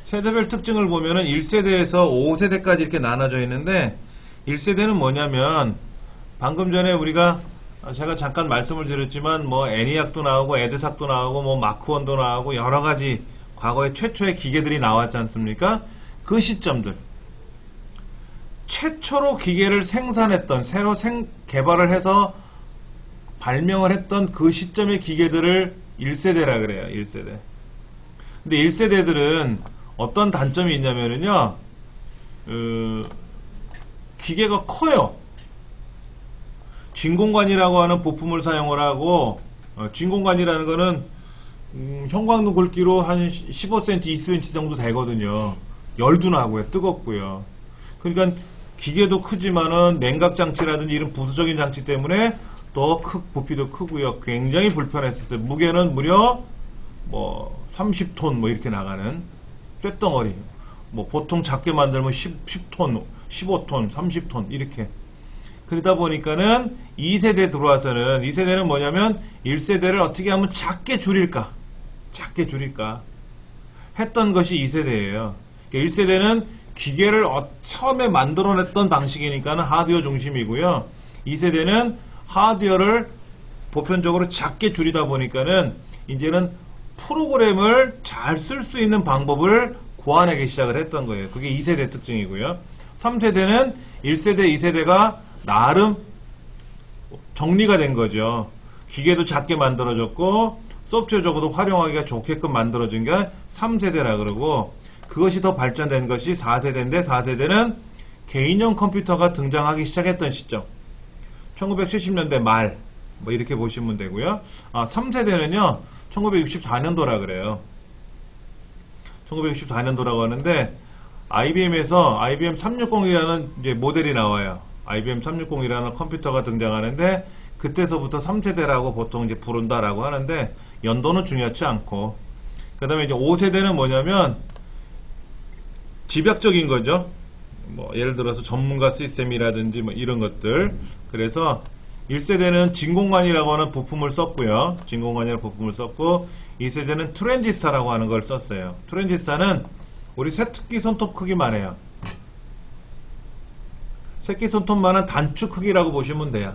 세대별 특징을 보면은 1세대에서 5세대까지 이렇게 나눠져 있는데 1세대는 뭐냐면 방금 전에 우리가 제가 잠깐 말씀을 드렸지만 뭐 애니악도 나오고 에드삭도 나오고 뭐 마크1도 나오고 여러 가지 과거에 최초의 기계들이 나왔지 않습니까? 그 시점들 최초로 기계를 생산했던 새로 개발을 해서 발명을 했던 그 시점의 기계들을 1세대라 그래요. 1세대. 근데 1세대들은 어떤 단점이 있냐면요, 기계가 커요. 진공관이라고 하는 부품을 사용을 하고, 진공관이라는 거는 형광등 굵기로 한 15cm, 20cm 정도 되거든요. 열도 나고요. 뜨겁고요. 그러니까 기계도 크지만은 냉각 장치라든지 이런 부수적인 장치 때문에 또 부피도 크고요. 굉장히 불편했었어요. 무게는 무려 뭐 30톤 뭐 이렇게 나가는 쇳덩어리. 뭐 보통 작게 만들면 10톤, 15톤, 30톤 이렇게. 그러다 보니까는 2세대 들어와서는 2세대는 뭐냐면 1세대를 어떻게 하면 작게 줄일까 했던 것이 2세대예요. 그러니까 1세대는 기계를 처음에 만들어냈던 방식이니까는 하드웨어 중심이고요. 2세대는 하드웨어를 보편적으로 작게 줄이다 보니까는 이제는 프로그램을 잘 쓸 수 있는 방법을 고안하기 시작을 했던 거예요. 그게 2세대 특징이고요. 3세대는 1세대, 2세대가 나름 정리가 된 거죠. 기계도 작게 만들어졌고 소프트웨어적으로도 활용하기가 좋게끔 만들어진 게 3세대라 그러고, 그것이 더 발전된 것이 4세대인데 4세대는 개인용 컴퓨터가 등장하기 시작했던 시점, 1970년대 말 뭐 이렇게 보시면 되고요. 3세대는요 1964년도라 그래요. 1964년도라고 하는데 IBM에서 IBM 360이라는 이제 모델이 나와요. IBM 360이라는 컴퓨터가 등장하는데 그때서부터 3세대라고 보통 이제 부른다라고 하는데 연도는 중요하지 않고, 그 다음에 이제 5세대는 뭐냐면 집약적인 거죠. 뭐 예를 들어서 전문가 시스템이라든지 뭐 이런 것들. 그래서 1세대는 진공관이라고 하는 부품을 썼고요. 진공관이라는 부품을 썼고, 2세대는 트랜지스타라고 하는 걸 썼어요. 트랜지스타는 우리 새끼 손톱 크기만 해요. 새끼 손톱만한 단축 크기라고 보시면 돼요.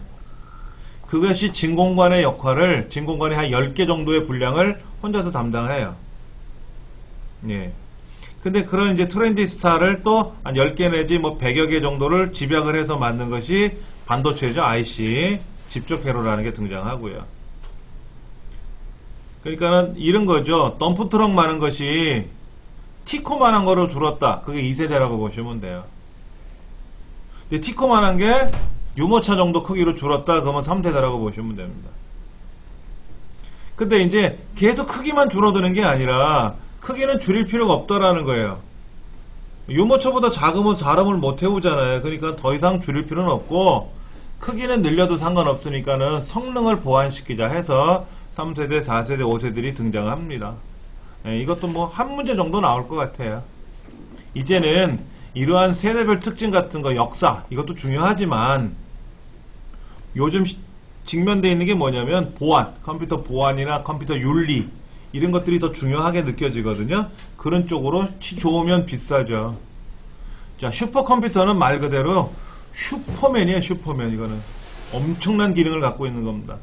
그것이 진공관의 역할을, 진공관이 한 10개 정도의 분량을 혼자서 담당해요. 예. 근데 그런 이제 트랜지스타를 또 한 10개 내지 뭐 100여 개 정도를 집약을 해서 만든 것이 반도체죠. IC. 집적 회로라는 게 등장하고요. 그러니까는 이런 거죠. 덤프트럭 많은 것이 티코만한 거로 줄었다. 그게 2세대라고 보시면 돼요. 근데 티코만한 게 유모차 정도 크기로 줄었다. 그러면 3세대라고 보시면 됩니다. 근데 이제 계속 크기만 줄어드는 게 아니라 크기는 줄일 필요가 없다라는 거예요. 유모차보다 작으면 사람을 못 태우잖아요. 그러니까 더 이상 줄일 필요는 없고, 크기는 늘려도 상관없으니까는 성능을 보완시키자 해서 3세대, 4세대, 5세대들이 등장합니다. 이것도 뭐 한 문제 정도 나올 것 같아요. 이제는 이러한 세대별 특징 같은 거, 역사, 이것도 중요하지만 요즘 직면되어 있는 게 뭐냐면 보안, 컴퓨터 보안이나 컴퓨터 윤리 이런 것들이 더 중요하게 느껴지거든요. 그런 쪽으로 좋으면 비싸죠. 자, 슈퍼컴퓨터는 말 그대로 슈퍼맨이에요. 슈퍼맨. 이거는 엄청난 기능을 갖고 있는 겁니다.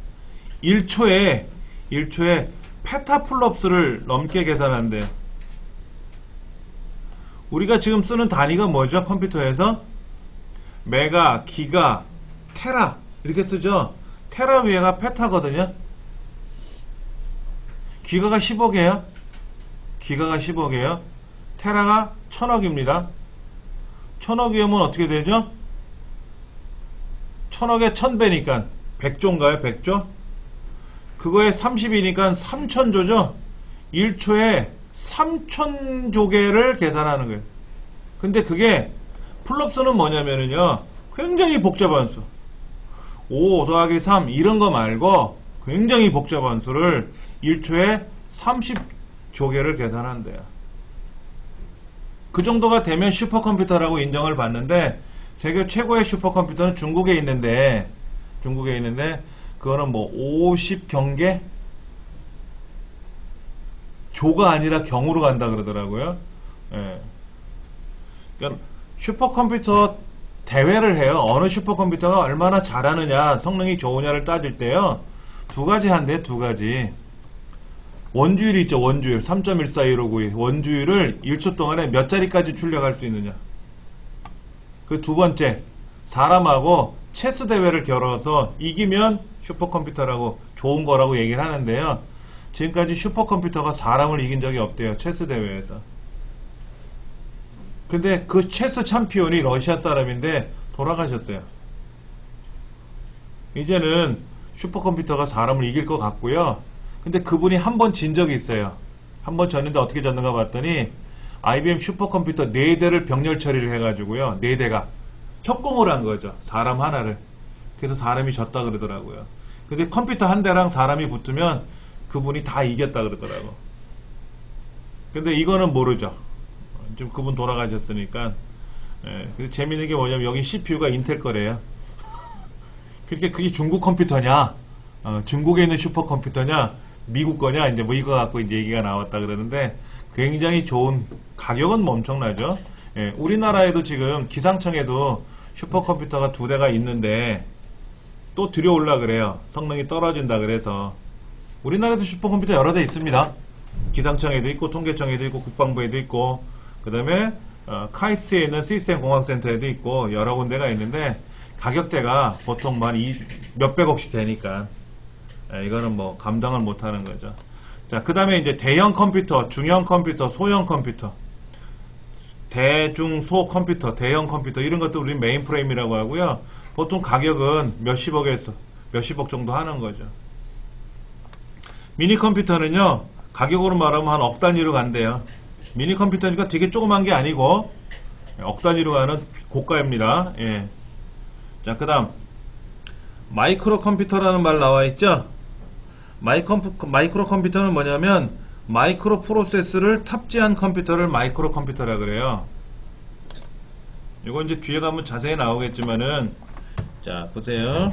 1초에 페타플롭스를 넘게 계산한대요. 우리가 지금 쓰는 단위가 뭐죠? 컴퓨터에서 메가, 기가, 테라 이렇게 쓰죠. 테라 위에가 페타거든요. 기가가 10억이에요. 기가가 10억이에요. 테라가 1000억입니다. 1000억이면 어떻게 되죠? 1000억에 1000배니까 100조인가요? 100조? 그거에 30이니까 3000조죠? 1초에 3000조 개를 계산하는 거예요. 근데 그게 플롭스는 뭐냐면요, 굉장히 복잡한 수, 5 더하기 3 이런 거 말고 굉장히 복잡한 수를 1초에 30조 개를 계산한대요. 그 정도가 되면 슈퍼컴퓨터라고 인정을 받는데, 세계 최고의 슈퍼컴퓨터는 중국에 있는데 그거는 뭐 50경계? 조가 아니라 경으로 간다 그러더라고요. 예. 그러니까 슈퍼컴퓨터 대회를 해요. 어느 슈퍼컴퓨터가 얼마나 잘하느냐, 성능이 좋으냐를 따질 때요. 두 가지 한대, 두 가지. 원주율이 있죠, 원주율. 3.14259. 원주율을 1초 동안에 몇 자리까지 출력할 수 있느냐. 그 두 번째, 사람하고 체스 대회를 겨뤄서 이기면 슈퍼컴퓨터라고 좋은 거라고 얘기를 하는데요. 지금까지 슈퍼컴퓨터가 사람을 이긴 적이 없대요, 체스 대회에서. 근데 그 체스 챔피언이 러시아 사람인데 돌아가셨어요. 이제는 슈퍼컴퓨터가 사람을 이길 것 같고요. 근데 그분이 한 번 진 적이 있어요. 한 번 졌는데 어떻게 졌는가 봤더니 IBM 슈퍼컴퓨터 4대를 병렬 처리를 해가지고요. 4대가 협공을 한 거죠. 사람 하나를. 그래서 사람이 졌다 그러더라고요. 근데 컴퓨터 한 대랑 사람이 붙으면 그분이 다 이겼다 그러더라고. 근데 이거는 모르죠. 지금 그분 돌아가셨으니까. 예, 근데 재밌는 게 뭐냐면 여기 CPU가 인텔 거래요. 그게 중국 컴퓨터냐, 중국에 있는 슈퍼컴퓨터냐, 미국 거냐, 이제 뭐 이거 갖고 이제 얘기가 나왔다 그러는데 굉장히 좋은, 가격은 뭐 엄청나죠. 예, 우리나라에도 지금 기상청에도 슈퍼컴퓨터가 2대가 있는데 또 들여올라 그래요. 성능이 떨어진다 그래서. 우리나라에도 슈퍼컴퓨터 여러 대 있습니다. 기상청에도 있고 통계청에도 있고 국방부에도 있고 그 다음에 카이스트에 있는 시스템 공학센터에도 있고 여러 군데가 있는데 가격대가 보통 몇백억씩 되니까 이거는 뭐 감당을 못하는 거죠. 자, 그 다음에 이제 대형 컴퓨터, 중형 컴퓨터, 소형 컴퓨터, 대중, 소 컴퓨터, 대형 컴퓨터 이런 것도 우리 메인프레임이라고 하고요. 보통 가격은 몇십억에서 몇십억 정도 하는 거죠. 미니 컴퓨터는요, 가격으로 말하면 한 억 단위로 간대요. 미니 컴퓨터니까 되게 조그만 게 아니고 억 단위로 가는 고가입니다. 예. 자, 그 다음 마이크로 컴퓨터라는 말 나와 있죠. 마이크로 컴퓨터는 뭐냐면 마이크로 프로세스를 탑재한 컴퓨터를 마이크로 컴퓨터라 그래요. 이거 이제 뒤에 가면 자세히 나오겠지만은, 자 보세요.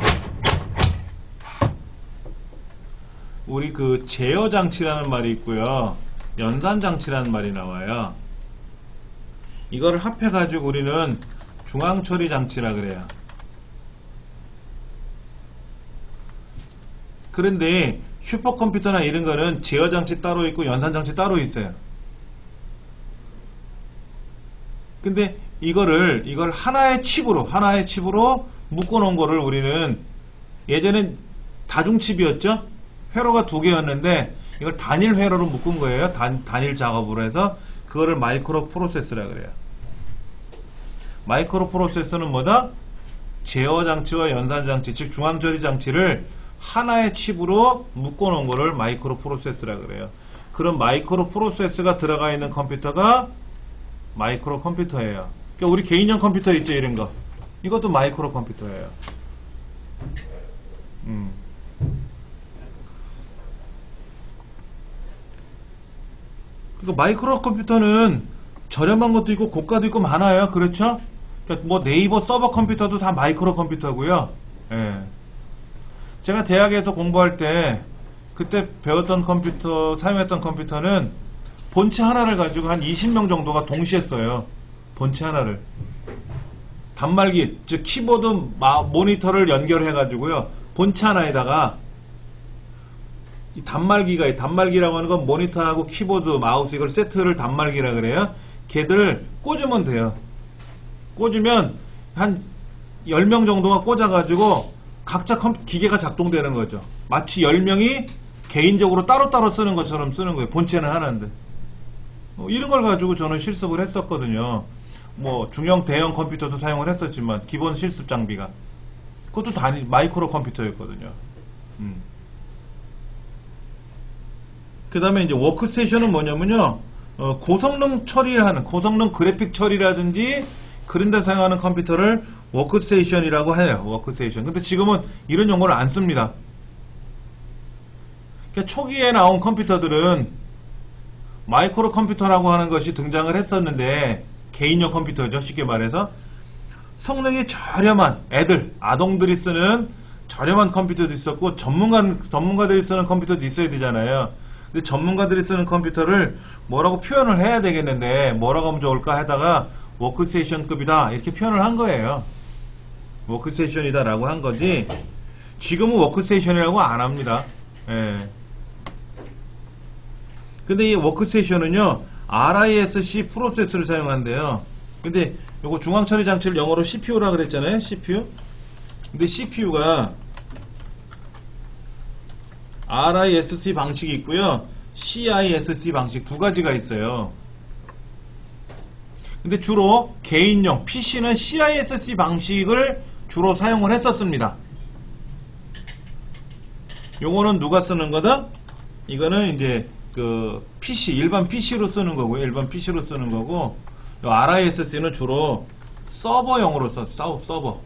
우리 그 제어 장치라는 말이 있고요, 연산 장치라는 말이 나와요. 이거를 합해 가지고 우리는 중앙 처리 장치라 그래요. 그런데 슈퍼컴퓨터나 이런 거는 제어 장치 따로 있고 연산 장치 따로 있어요. 근데 이걸 하나의 칩으로 묶어 놓은 거를 우리는, 예전엔 다중칩이었죠? 회로가 2개였는데 이걸 단일 회로로 묶은 거예요. 단일 작업으로 해서 그거를 마이크로 프로세스라 그래요. 마이크로 프로세스는 뭐다? 제어 장치와 연산 장치, 즉 중앙 처리 장치를 하나의 칩으로 묶어 놓은 거를 마이크로 프로세스라 그래요. 그런 마이크로 프로세스가 들어가 있는 컴퓨터가 마이크로 컴퓨터예요. 그러니까 우리 개인용 컴퓨터 있죠, 이런 거. 이것도 마이크로 컴퓨터예요. 그러니까 마이크로 컴퓨터는 저렴한 것도 있고 고가도 있고 많아요. 그렇죠? 그러니까 뭐 네이버 서버 컴퓨터도 다 마이크로 컴퓨터고요. 예. 제가 대학에서 공부할 때 그때 배웠던 컴퓨터, 사용했던 컴퓨터는 본체 하나를 가지고 한 20명 정도가 동시에 써요. 본체 하나를. 단말기, 즉 키보드, 모니터를 연결해 가지고요, 본체 하나에다가 이 단말기라고 하는 건 모니터하고 키보드, 마우스, 이걸 세트를 단말기라 그래요. 걔들을 꽂으면 돼요. 꽂으면 한 10명 정도가 꽂아가지고 각자 기계가 작동되는 거죠. 마치 10명이 개인적으로 따로따로 쓰는 것처럼 쓰는 거예요. 본체는 하나인데. 이런 걸 가지고 저는 실습을 했었거든요. 뭐 중형 대형 컴퓨터도 사용을 했었지만 기본 실습 장비가, 그것도 마이크로 컴퓨터였거든요. 그 다음에 이제 워크스테이션은 뭐냐면요, 고성능 처리하는, 고성능 그래픽 처리라든지 그런 데 사용하는 컴퓨터를 워크스테이션이라고 해요. 워크스테이션. 근데 지금은 이런 용어를 안 씁니다. 그러니까 초기에 나온 컴퓨터들은 마이크로 컴퓨터라고 하는 것이 등장을 했었는데, 개인용 컴퓨터죠, 쉽게 말해서. 성능이 저렴한 아동들이 쓰는 저렴한 컴퓨터도 있었고 전문가들이 쓰는 컴퓨터도 있어야 되잖아요. 근데 전문가들이 쓰는 컴퓨터를 뭐라고 표현을 해야 되겠는데 뭐라고 하면 좋을까 하다가 워크스테이션급이다 이렇게 표현을 한 거예요. 워크스테이션이다 라고 한 거지 지금은 워크스테이션이라고 안 합니다. 예. 근데 이 워크스테이션은요 RISC 프로세서를 사용한대요. 근데 요거 중앙처리 장치를 영어로 CPU라 그랬잖아요. CPU. 근데 CPU가 RISC 방식이 있고요. CISC 방식 두 가지가 있어요. 근데 주로 개인용 PC는 CISC 방식을 주로 사용을 했었습니다. 요거는 누가 쓰는 거다? 이거는 이제 그 PC 일반 PC로 쓰는 거고요. 일반 PC로 쓰는 거고 요 RISC는 주로 서버용으로 서버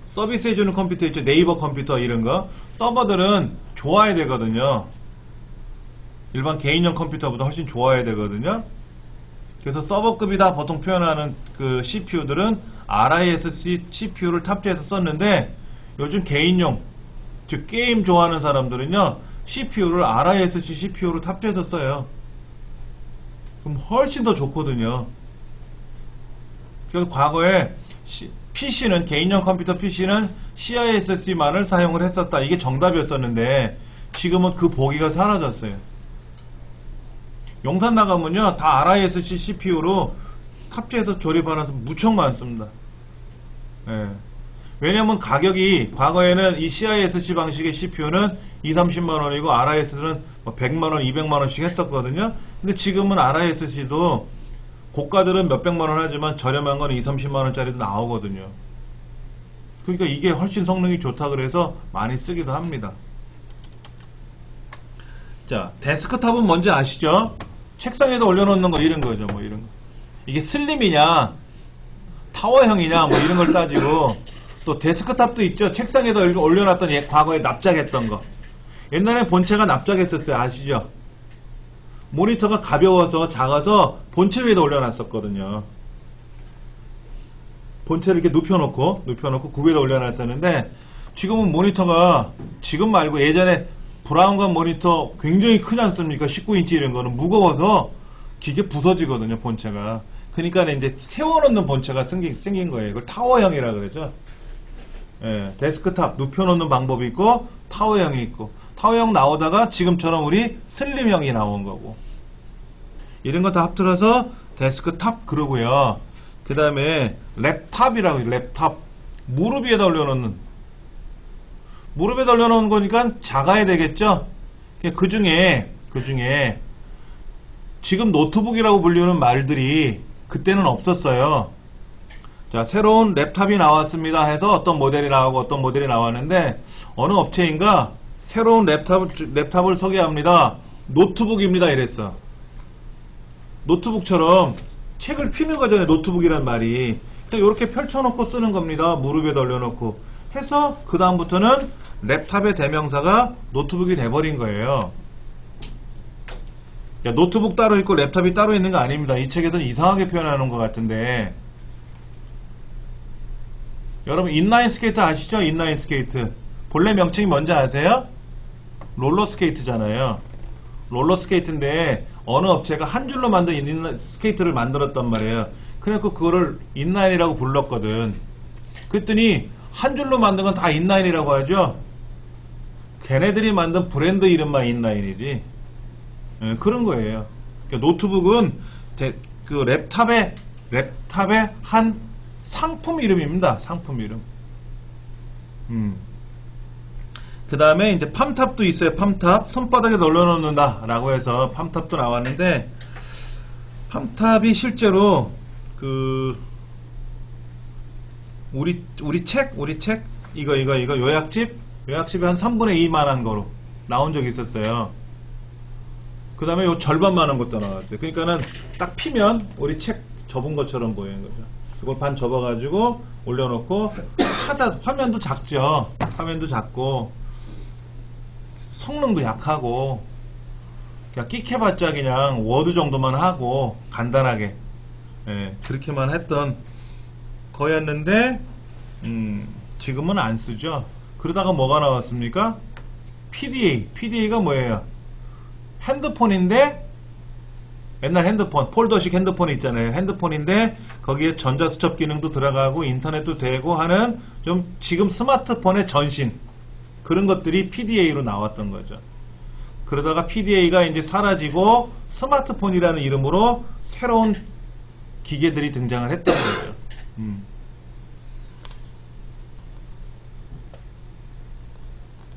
서비스 해주는 컴퓨터 있죠. 네이버 컴퓨터 이런 거 서버들은 좋아야 되거든요. 일반 개인용 컴퓨터보다 훨씬 좋아야 되거든요. 그래서 서버급이다 보통 표현하는 그 CPU들은 RISC CPU를 탑재해서 썼는데 요즘 개인용 즉 게임 좋아하는 사람들은요 CPU를 RISC CPU로 탑재해서 써요. 그럼 훨씬 더 좋거든요. 그래서 과거에 PC는 개인용 컴퓨터 PC는 CISC만을 사용을 했었다. 이게 정답이었었는데 지금은 그 보기가 사라졌어요. 용산 나가면요 다 RISC CPU로 탑재해서 조립하는 무척 많습니다. 예. 왜냐면 가격이 과거에는 이 CISC 방식의 CPU는 2~30만원이고 RISC는 100만원, 200만원씩 했었거든요. 근데 지금은 RISC도 고가들은 몇백만원 하지만 저렴한 건 2~30만원짜리도 나오거든요. 그러니까 이게 훨씬 성능이 좋다 그래서 많이 쓰기도 합니다. 자, 데스크탑은 뭔지 아시죠? 책상에다 올려놓는 거 이런 거죠. 뭐 이런 거. 이게 슬림이냐 타워형이냐 뭐 이런 걸 따지고 또 데스크탑도 있죠. 책상에다 올려놨던 과거에 납작했던 거. 옛날에 본체가 납작했었어요. 아시죠? 모니터가 가벼워서 작아서 본체 위에다 올려놨었거든요. 본체를 이렇게 눕혀놓고 그 위에다 올려놨었는데 지금은 모니터가 지금 말고 예전에 브라운관 모니터 굉장히 크지 않습니까? 19인치 이런 거는 무거워서 기계 부서지거든요. 본체가. 그러니까 이제 세워놓는 본체가 생긴 거예요. 이걸 타워형이라 그러죠. 예, 데스크탑 눕혀놓는 방법이 있고 타워형이 있고 타워형 나오다가 지금처럼 우리 슬림형이 나온 거고 이런 거 다 합쳐서 데스크탑 그러고요. 그 다음에 랩탑이라고 해요. 랩탑 무릎 위에다 올려놓는 무릎에다 올려놓은 거니까 작아야 되겠죠. 그 중에 지금 노트북이라고 불리는 말들이 그때는 없었어요. 자, 새로운 랩탑이 나왔습니다 해서 어떤 모델이 나오고 어떤 모델이 나왔는데 어느 업체인가 새로운 랩탑을 소개합니다. 노트북입니다 이랬어. 노트북처럼 책을 피는 거잖아요. 노트북이란 말이. 그냥 이렇게 펼쳐놓고 쓰는 겁니다. 무릎에다 올려놓고 해서 그 다음부터는 랩탑의 대명사가 노트북이 돼버린 거예요. 야, 노트북 따로 있고 랩탑이 따로 있는 거 아닙니다. 이 책에서는 이상하게 표현하는 것 같은데 여러분 인라인 스케이트 아시죠? 인라인 스케이트 본래 명칭이 뭔지 아세요? 롤러 스케이트잖아요. 롤러 스케이트인데 어느 업체가 한 줄로 만든 인라인 스케이트를 만들었단 말이에요. 그래서 그거를 인라인이라고 불렀거든. 그랬더니 한 줄로 만든 건 다 인라인이라고 하죠. 걔네들이 만든 브랜드 이름만 인라인이지. 예, 그런 거예요. 그러니까 노트북은 그 랩탑의 한 상품 이름입니다. 상품 이름. 그 다음에 이제 팜탑도 있어요. 팜탑 손바닥에 올려놓는다 라고 해서 팜탑도 나왔는데 팜탑이 실제로 그 우리 책 이거 요약집에 한 3분의 2만한 거로 나온 적이 있었어요. 그 다음에 요 절반만한 것도 나왔어요. 그러니까는 딱 피면 우리 책 접은 것처럼 보이는 거죠. 이걸 반 접어가지고 올려놓고 화면도 작죠. 화면도 작고 성능도 약하고 그냥 끽해봤자 그냥 워드 정도만 하고 간단하게 그렇게만 했던 거였는데 지금은 안 쓰죠. 그러다가 뭐가 나왔습니까? PDA가 뭐예요? 핸드폰인데 옛날 핸드폰, 폴더식 핸드폰 있잖아요. 핸드폰인데 거기에 전자수첩 기능도 들어가고 인터넷도 되고 하는 좀 지금 스마트폰의 전신 그런 것들이 PDA로 나왔던 거죠. 그러다가 PDA가 이제 사라지고 스마트폰이라는 이름으로 새로운 기계들이 등장을 했던 거죠.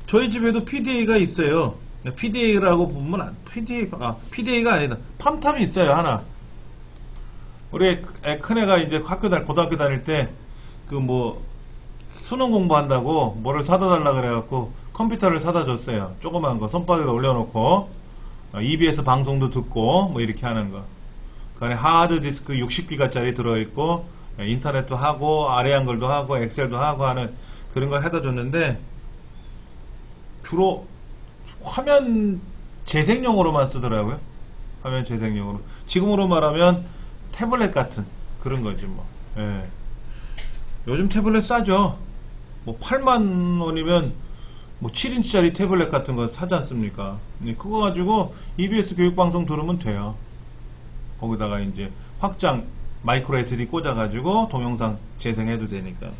저희 집에도 PDA가 있어요. PDA라고 보면 PDA가 아니다. 팜탑이 있어요 하나. 우리 큰애가 이제 고등학교 다닐 때 그 뭐 수능 공부한다고 뭐를 사다 달라 그래갖고 컴퓨터를 사다 줬어요. 조그만 거 손바닥에 올려놓고 EBS 방송도 듣고 뭐 이렇게 하는 거. 그 안에 하드디스크 60기가짜리 들어있고 인터넷도 하고 아래 한글도 하고 엑셀도 하고 하는 그런 걸 해다 줬는데 주로 화면 재생용으로만 쓰더라고요. 화면 재생용으로. 지금으로 말하면 태블릿 같은 그런 거지 뭐. 예. 요즘 태블릿 싸죠. 뭐 8만 원이면 뭐 7인치짜리 태블릿 같은 거 사지 않습니까? 그거 가지고 EBS 교육방송 들으면 돼요. 거기다가 이제 확장 마이크로 SD 꽂아가지고 동영상 재생해도 되니까.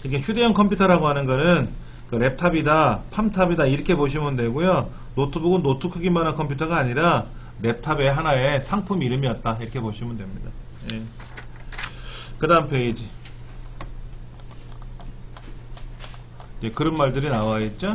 이게 휴대용 컴퓨터라고 하는 거는 그 랩탑이다, 팜탑이다 이렇게 보시면 되고요. 노트북은 노트 크기만한 컴퓨터가 아니라 랩탑의 하나의 상품 이름이었다 이렇게 보시면 됩니다. 예. 그 다음 페이지. 예, 그런 말들이 나와 있죠.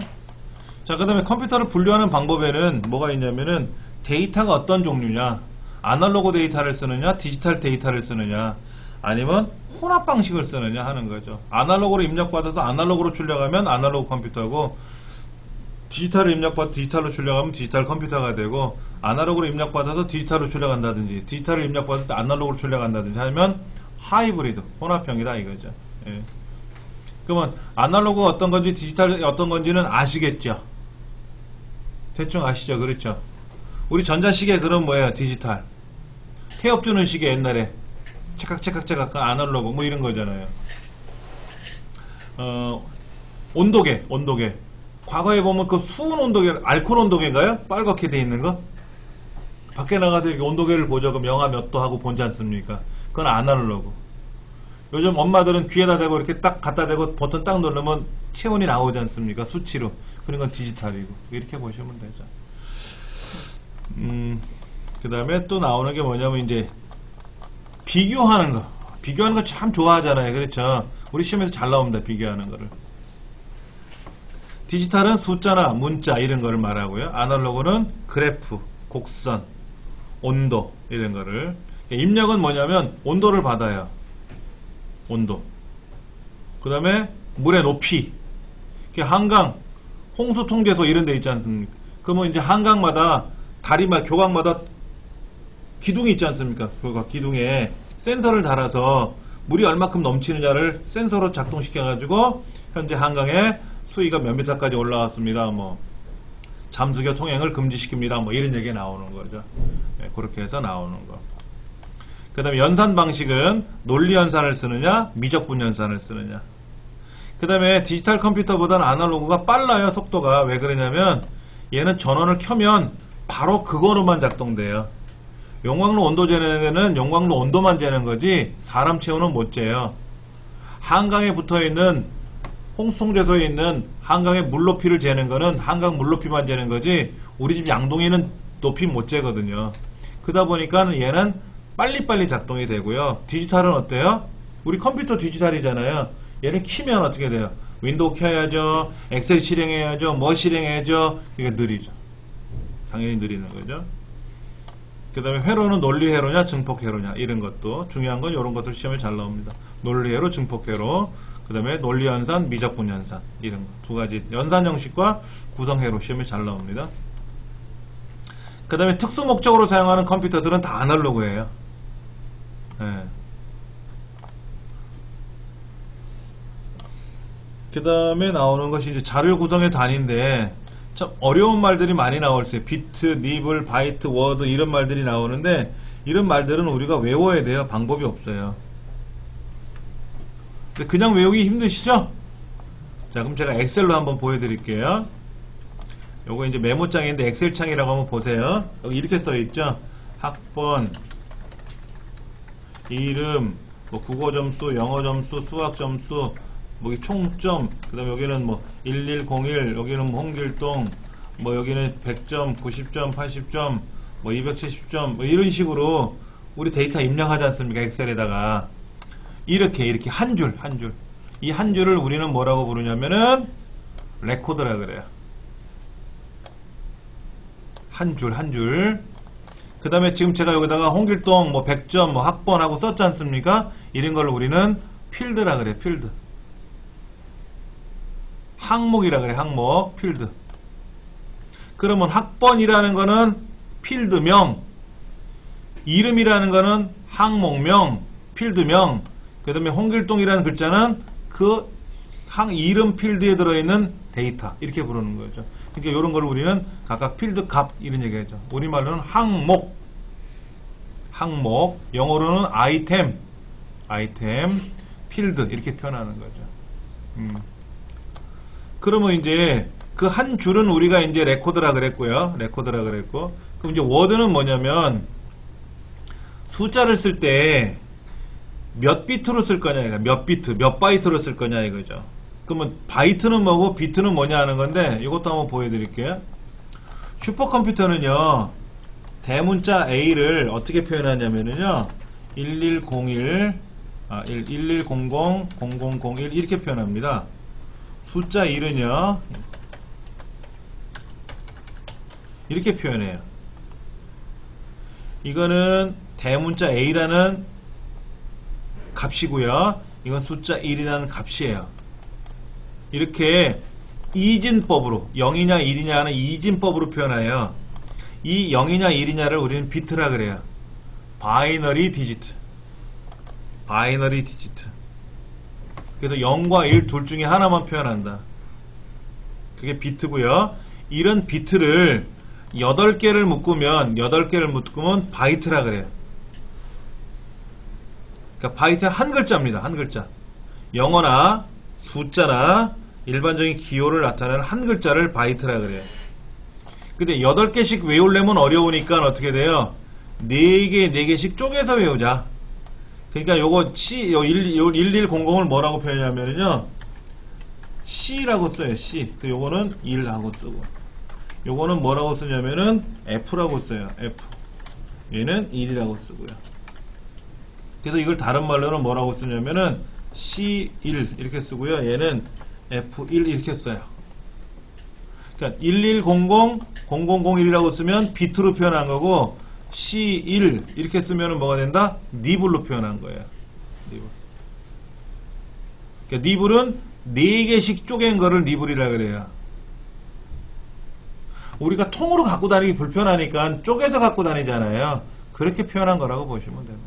자, 그 다음에 컴퓨터를 분류하는 방법에는 뭐가 있냐면은 데이터가 어떤 종류냐, 아날로그 데이터를 쓰느냐, 디지털 데이터를 쓰느냐, 아니면 혼합 방식을 쓰느냐 하는 거죠. 아날로그로 입력받아서 아날로그로 출력하면 아날로그 컴퓨터고, 디지털을 입력받아서 디지털로 출력하면 디지털 컴퓨터가 되고, 아날로그로 입력받아서 디지털로 출력한다든지, 디지털을 입력받아서 아날로그로 출력한다든지 하면 하이브리드, 혼합형이다 이거죠. 예. 그러면 아날로그가 어떤 건지 디지털이 어떤 건지는 아시겠죠? 대충 아시죠? 그렇죠? 우리 전자시계 그럼 뭐예요? 디지털. 태엽 주는 시계 옛날에 체각 아날로그 뭐 이런 거잖아요. 온도계. 과거에 보면 그 수은 온도계, 알코올 온도계인가요? 빨갛게 돼 있는 거? 밖에 나가서 이렇게 온도계를 보죠. 그럼 영하 몇 도 하고 보지 않습니까? 그건 아날로그. 요즘 엄마들은 귀에다 대고 이렇게 딱 갖다 대고 버튼 딱 누르면 체온이 나오지 않습니까? 수치로. 그런 건 디지털이고. 이렇게 보시면 되죠. 그 다음에 또 나오는 게 뭐냐면 이제 비교하는 거. 비교하는 거 참 좋아하잖아요. 그렇죠? 우리 시험에서 잘 나옵니다. 비교하는 거를. 디지털은 숫자나 문자 이런 거를 말하고요. 아날로그는 그래프, 곡선, 온도 이런 거를. 입력은 뭐냐면 온도를 받아요. 온도. 그 다음에 물의 높이. 한강, 홍수 통제소 이런 데 있지 않습니까? 그러면 이제 한강마다 다리마다 교각마다 기둥이 있지 않습니까? 그 기둥에 센서를 달아서 물이 얼마큼 넘치느냐를 센서로 작동시켜 가지고 현재 한강에 수위가 몇 미터까지 올라왔습니다. 뭐 잠수교 통행을 금지시킵니다. 뭐 이런 얘기가 나오는 거죠. 네, 그렇게 해서 나오는 거. 그 다음에 연산 방식은 논리 연산을 쓰느냐, 미적분 연산을 쓰느냐. 그 다음에 디지털 컴퓨터보다는 아날로그가 빨라요, 속도가. 왜 그러냐면 얘는 전원을 켜면 바로 그거로만 작동돼요. 용광로 온도 재는 데는 용광로 온도만 재는 거지 사람 체온은 못 재요. 한강에 붙어있는 홍수통제소에 있는 한강의 물높이를 재는 거는 한강 물높이만 재는 거지 우리 집 양동이는 높이 못 재거든요. 그러다 보니까 얘는 빨리빨리 작동이 되고요. 디지털은 어때요? 우리 컴퓨터 디지털이잖아요. 얘는 키면 어떻게 돼요? 윈도우 켜야죠. 엑셀 실행해야죠. 뭐 실행해야죠. 이게 느리죠. 당연히 느리는 거죠. 그 다음에 회로는 논리 회로냐 증폭 회로냐 이런 것도 중요한 건 이런 것들 시험에 잘 나옵니다. 논리 회로, 증폭 회로, 그 다음에 논리 연산, 미적분 연산 이런 거 두 가지 연산 형식과 구성 회로 시험에 잘 나옵니다. 그 다음에 특수 목적으로 사용하는 컴퓨터들은 다 아날로그예요. 네. 그 다음에 나오는 것이 이제 자료 구성의 단위인데 참 어려운 말들이 많이 나올어요. 비트, 니블, 바이트, 워드 이런 말들이 나오는데 이런 말들은 우리가 외워야 돼요. 방법이 없어요. 그냥 외우기 힘드시죠? 자, 그럼 제가 엑셀로 한번 보여드릴게요. 요거 이제 메모장인데 엑셀창이라고 한번 보세요. 여기 이렇게 써있죠. 학번, 이름, 뭐 국어 점수, 영어 점수, 수학 점수, 뭐 총점, 그 다음에 여기는 뭐 1101, 여기는 뭐 홍길동, 뭐 여기는 100점, 90점, 80점, 뭐 270점, 뭐 이런 식으로 우리 데이터 입력하지 않습니까? 엑셀에다가. 이렇게 한 줄. 이 한 줄을 우리는 뭐라고 부르냐면은 레코드라 그래요. 한 줄. 그 다음에 지금 제가 여기다가 홍길동 뭐 100점 뭐 학번하고 썼지 않습니까? 이런 걸 우리는 필드라 그래. 필드. 항목이라 그래. 항목. 필드. 그러면 학번이라는 거는 필드명, 이름이라는 거는 항목명, 필드명, 그 다음에 홍길동이라는 글자는 그 이름 필드에 들어있는 데이터, 이렇게 부르는 거죠. 그러니까 이런 걸 우리는 각각 필드 값 이런 얘기하죠. 우리말로는 항목, 영어로는 아이템, 필드 이렇게 표현하는 거죠. 그러면 이제 그 한 줄은 우리가 이제 레코드라 그랬고요. 그럼 이제 워드는 뭐냐면 숫자를 쓸 때 몇 비트로 쓸 거냐, 몇 바이트로 쓸 거냐 이거죠. 그러면 바이트는 뭐고 비트는 뭐냐 하는 건데 이것도 한번 보여드릴게요. 슈퍼컴퓨터는요, 대문자 A를 어떻게 표현하냐면요, 1101, 1100, 0001 이렇게 표현합니다. 숫자 1은요, 이렇게 표현해요. 이거는 대문자 A라는 값이고요. 이건 숫자 1이라는 값이에요. 이렇게 이진법으로 0이냐 1이냐 하는 이진법으로 표현해요. 이 0이냐 1이냐를 우리는 비트라 그래요. 바이너리 디지트. 그래서 0과 1 둘 중에 하나만 표현한다. 그게 비트고요. 이런 비트를 8개를 묶으면 바이트라 그래요. 그러니까 바이트는 한 글자입니다. 한 글자. 영어나 숫자나 일반적인 기호를 나타내는 한 글자를 바이트라 그래요. 근데 8개씩 외우려면 어려우니까 어떻게 돼요? 4개씩 쪼개서 외우자. 그러니까 요거 1100을 뭐라고 표현하냐면요, C라고 써요. C. 그리고 요거는 1하고 쓰고, 요거는 뭐라고 쓰냐면은 F라고 써요. F. 얘는 1이라고 쓰고요. 그래서 이걸 다른 말로는 뭐라고 쓰냐면은 C1 이렇게 쓰고요. 얘는 F1 이렇게 써요. 그러니까 1100, 0001이라고 쓰면 비트로 표현한 거고, C1 이렇게 쓰면은 뭐가 된다? 니블로 표현한 거예요. 니블. 그러니까 니블은 4개씩 쪼갠 거를 니블이라 그래요. 우리가 통으로 갖고 다니기 불편하니까 쪼개서 갖고 다니잖아요. 그렇게 표현한 거라고 보시면 됩니다.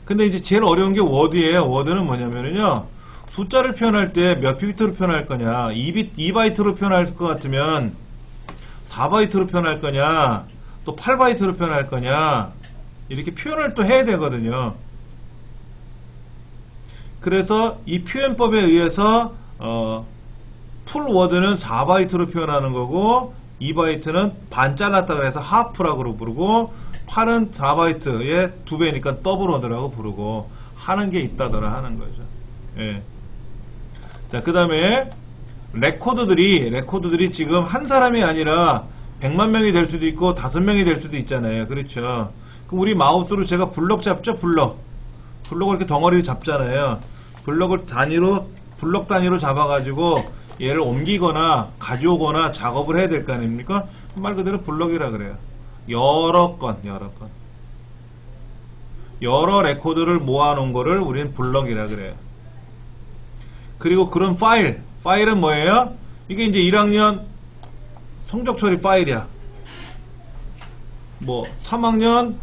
근데 이제 제일 어려운 게 워드예요. 워드는 뭐냐면요, 숫자를 표현할 때 몇 비트로 표현할 거냐, 2바이트로 표현할 것 같으면 4바이트로 표현할 거냐, 또 8바이트로 표현할 거냐, 이렇게 표현을 또 해야 되거든요. 그래서 이 표현법에 의해서 풀 워드는 4바이트로 표현하는 거고, 2바이트는 반 잘랐다 그래서 하프라고 부르고, 8은 4바이트의 2배니까 더블 워드라고 부르고, 하는 게 있다더라 하는 거죠. 예. 자, 그 다음에 레코드들이 지금 한 사람이 아니라 100만 명이 될 수도 있고 5명이 될 수도 있잖아요. 그렇죠? 그럼 우리 마우스로 제가 블럭 잡죠? 블럭을 이렇게 덩어리를 잡잖아요. 블럭 단위로 잡아가지고 얘를 옮기거나 가져오거나 작업을 해야 될 거 아닙니까? 말 그대로 블럭이라 그래요. 여러 레코드를 모아놓은 거를 우리는 블럭이라 그래요. 그리고 그런 파일은 뭐예요? 이게 이제 1학년 성적 처리 파일이야. 뭐 3학년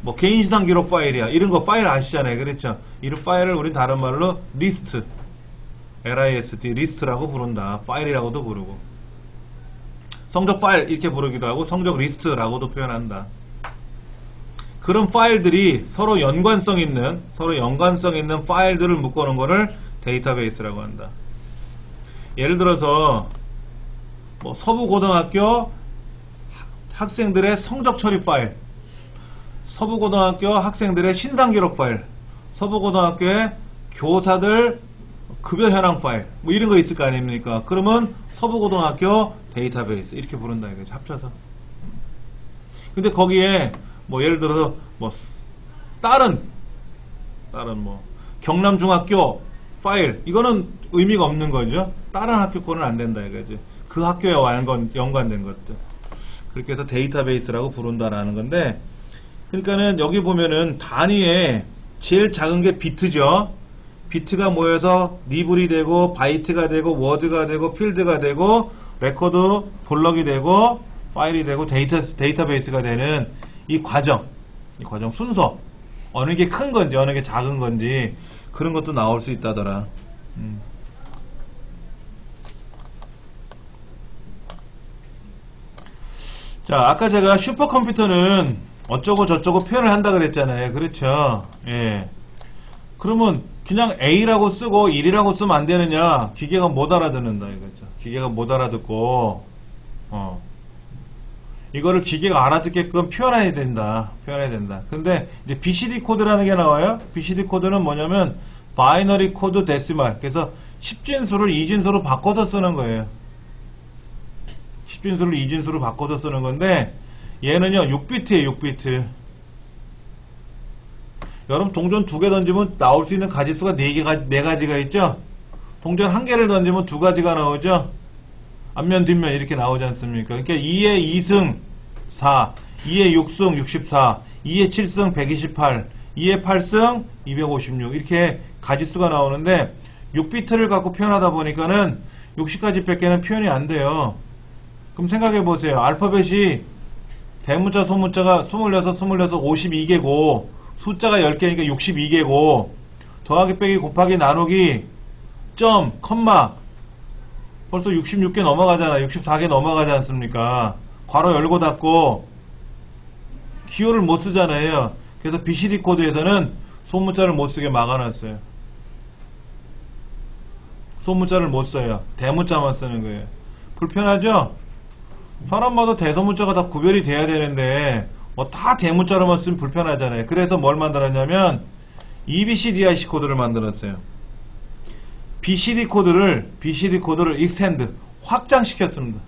뭐 개인시상 기록 파일이야. 이런 거 파일 아시잖아요. 그렇죠? 이런 파일을 우린 다른 말로 리스트, LIST, 리스트라고 부른다. 파일이라고도 부르고, 성적 파일 이렇게 부르기도 하고, 성적 리스트라고도 표현한다. 그런 파일들이 서로 연관성 있는 파일들을 묶어놓은 거를 데이터베이스라고 한다. 예를 들어서 뭐 서부고등학교 학생들의 성적 처리 파일, 서부고등학교 학생들의 신상기록 파일, 서부고등학교의 교사들 급여 현황 파일, 뭐 이런 거 있을 거 아닙니까? 그러면 서부고등학교 데이터베이스 이렇게 부른다 이거죠. 합쳐서. 근데 거기에 뭐 예를 들어서 뭐 다른 뭐 경남중학교 파일, 이거는 의미가 없는 거죠. 다른 학교 거는 안 된다 이거지. 그 학교에 연관된 것들. 그렇게 해서 데이터베이스라고 부른다라는 건데, 그러니까는 여기 보면은 단위에 제일 작은 게 비트죠. 비트가 모여서 리블이 되고 바이트가 되고 워드가 되고 필드가 되고 레코드 블럭이 되고 파일이 되고 데이터베이스가 되는 이 과정 순서, 어느 게 큰 건지 어느 게 작은 건지 그런 것도 나올 수 있다더라. 자, 아까 제가 슈퍼컴퓨터는 어쩌고 저쩌고 표현을 한다 그랬잖아요. 그렇죠? 예. 그러면 그냥 A라고 쓰고 1이라고 쓰면 안 되느냐? 기계가 못 알아듣는다 이거죠. 기계가 못 알아듣고 이거를 기계가 알아듣게끔 표현해야 된다. 근데 이제 BCD 코드라는 게 나와요. BCD 코드는 뭐냐면 바이너리 코드 데시말. 그래서 10진수를 2진수로 바꿔서 쓰는 거예요. 10진수를 2진수로 바꿔서 쓰는 건데, 얘는요 6비트예요. 6비트. 여러분 동전 2개 던지면 나올 수 있는 가지수가 4가지가 있죠. 동전 1개를 던지면 2가지가 나오죠. 앞면 뒷면 이렇게 나오지 않습니까? 그러니까 2의 2승 4, 2의 6승 64, 2의 7승 128, 2의 8승 256, 이렇게 가지수가 나오는데 6비트를 갖고 표현하다 보니까는 60가지 밖에는 표현이 안 돼요. 그럼 생각해 보세요. 알파벳이 대문자 소문자가 26, 52개고 숫자가 10개니까 62개고 더하기 빼기 곱하기 나누기 점 컴마 벌써 66개 넘어가잖아. 64개 넘어가지 않습니까? 괄호 열고 닫고 기호를 못 쓰잖아요. 그래서 BCD 코드에서는 소문자를 못 쓰게 막아놨어요. 소문자를 못 써요. 대문자만 쓰는 거예요. 불편하죠? 사람마다 대소문자가 다 구별이 돼야 되는데 뭐 다 대문자로만 쓰면 불편하잖아요. 그래서 뭘 만들었냐면 EBCDIC 코드를 만들었어요. BCD 코드를 익스텐드 확장시켰습니다.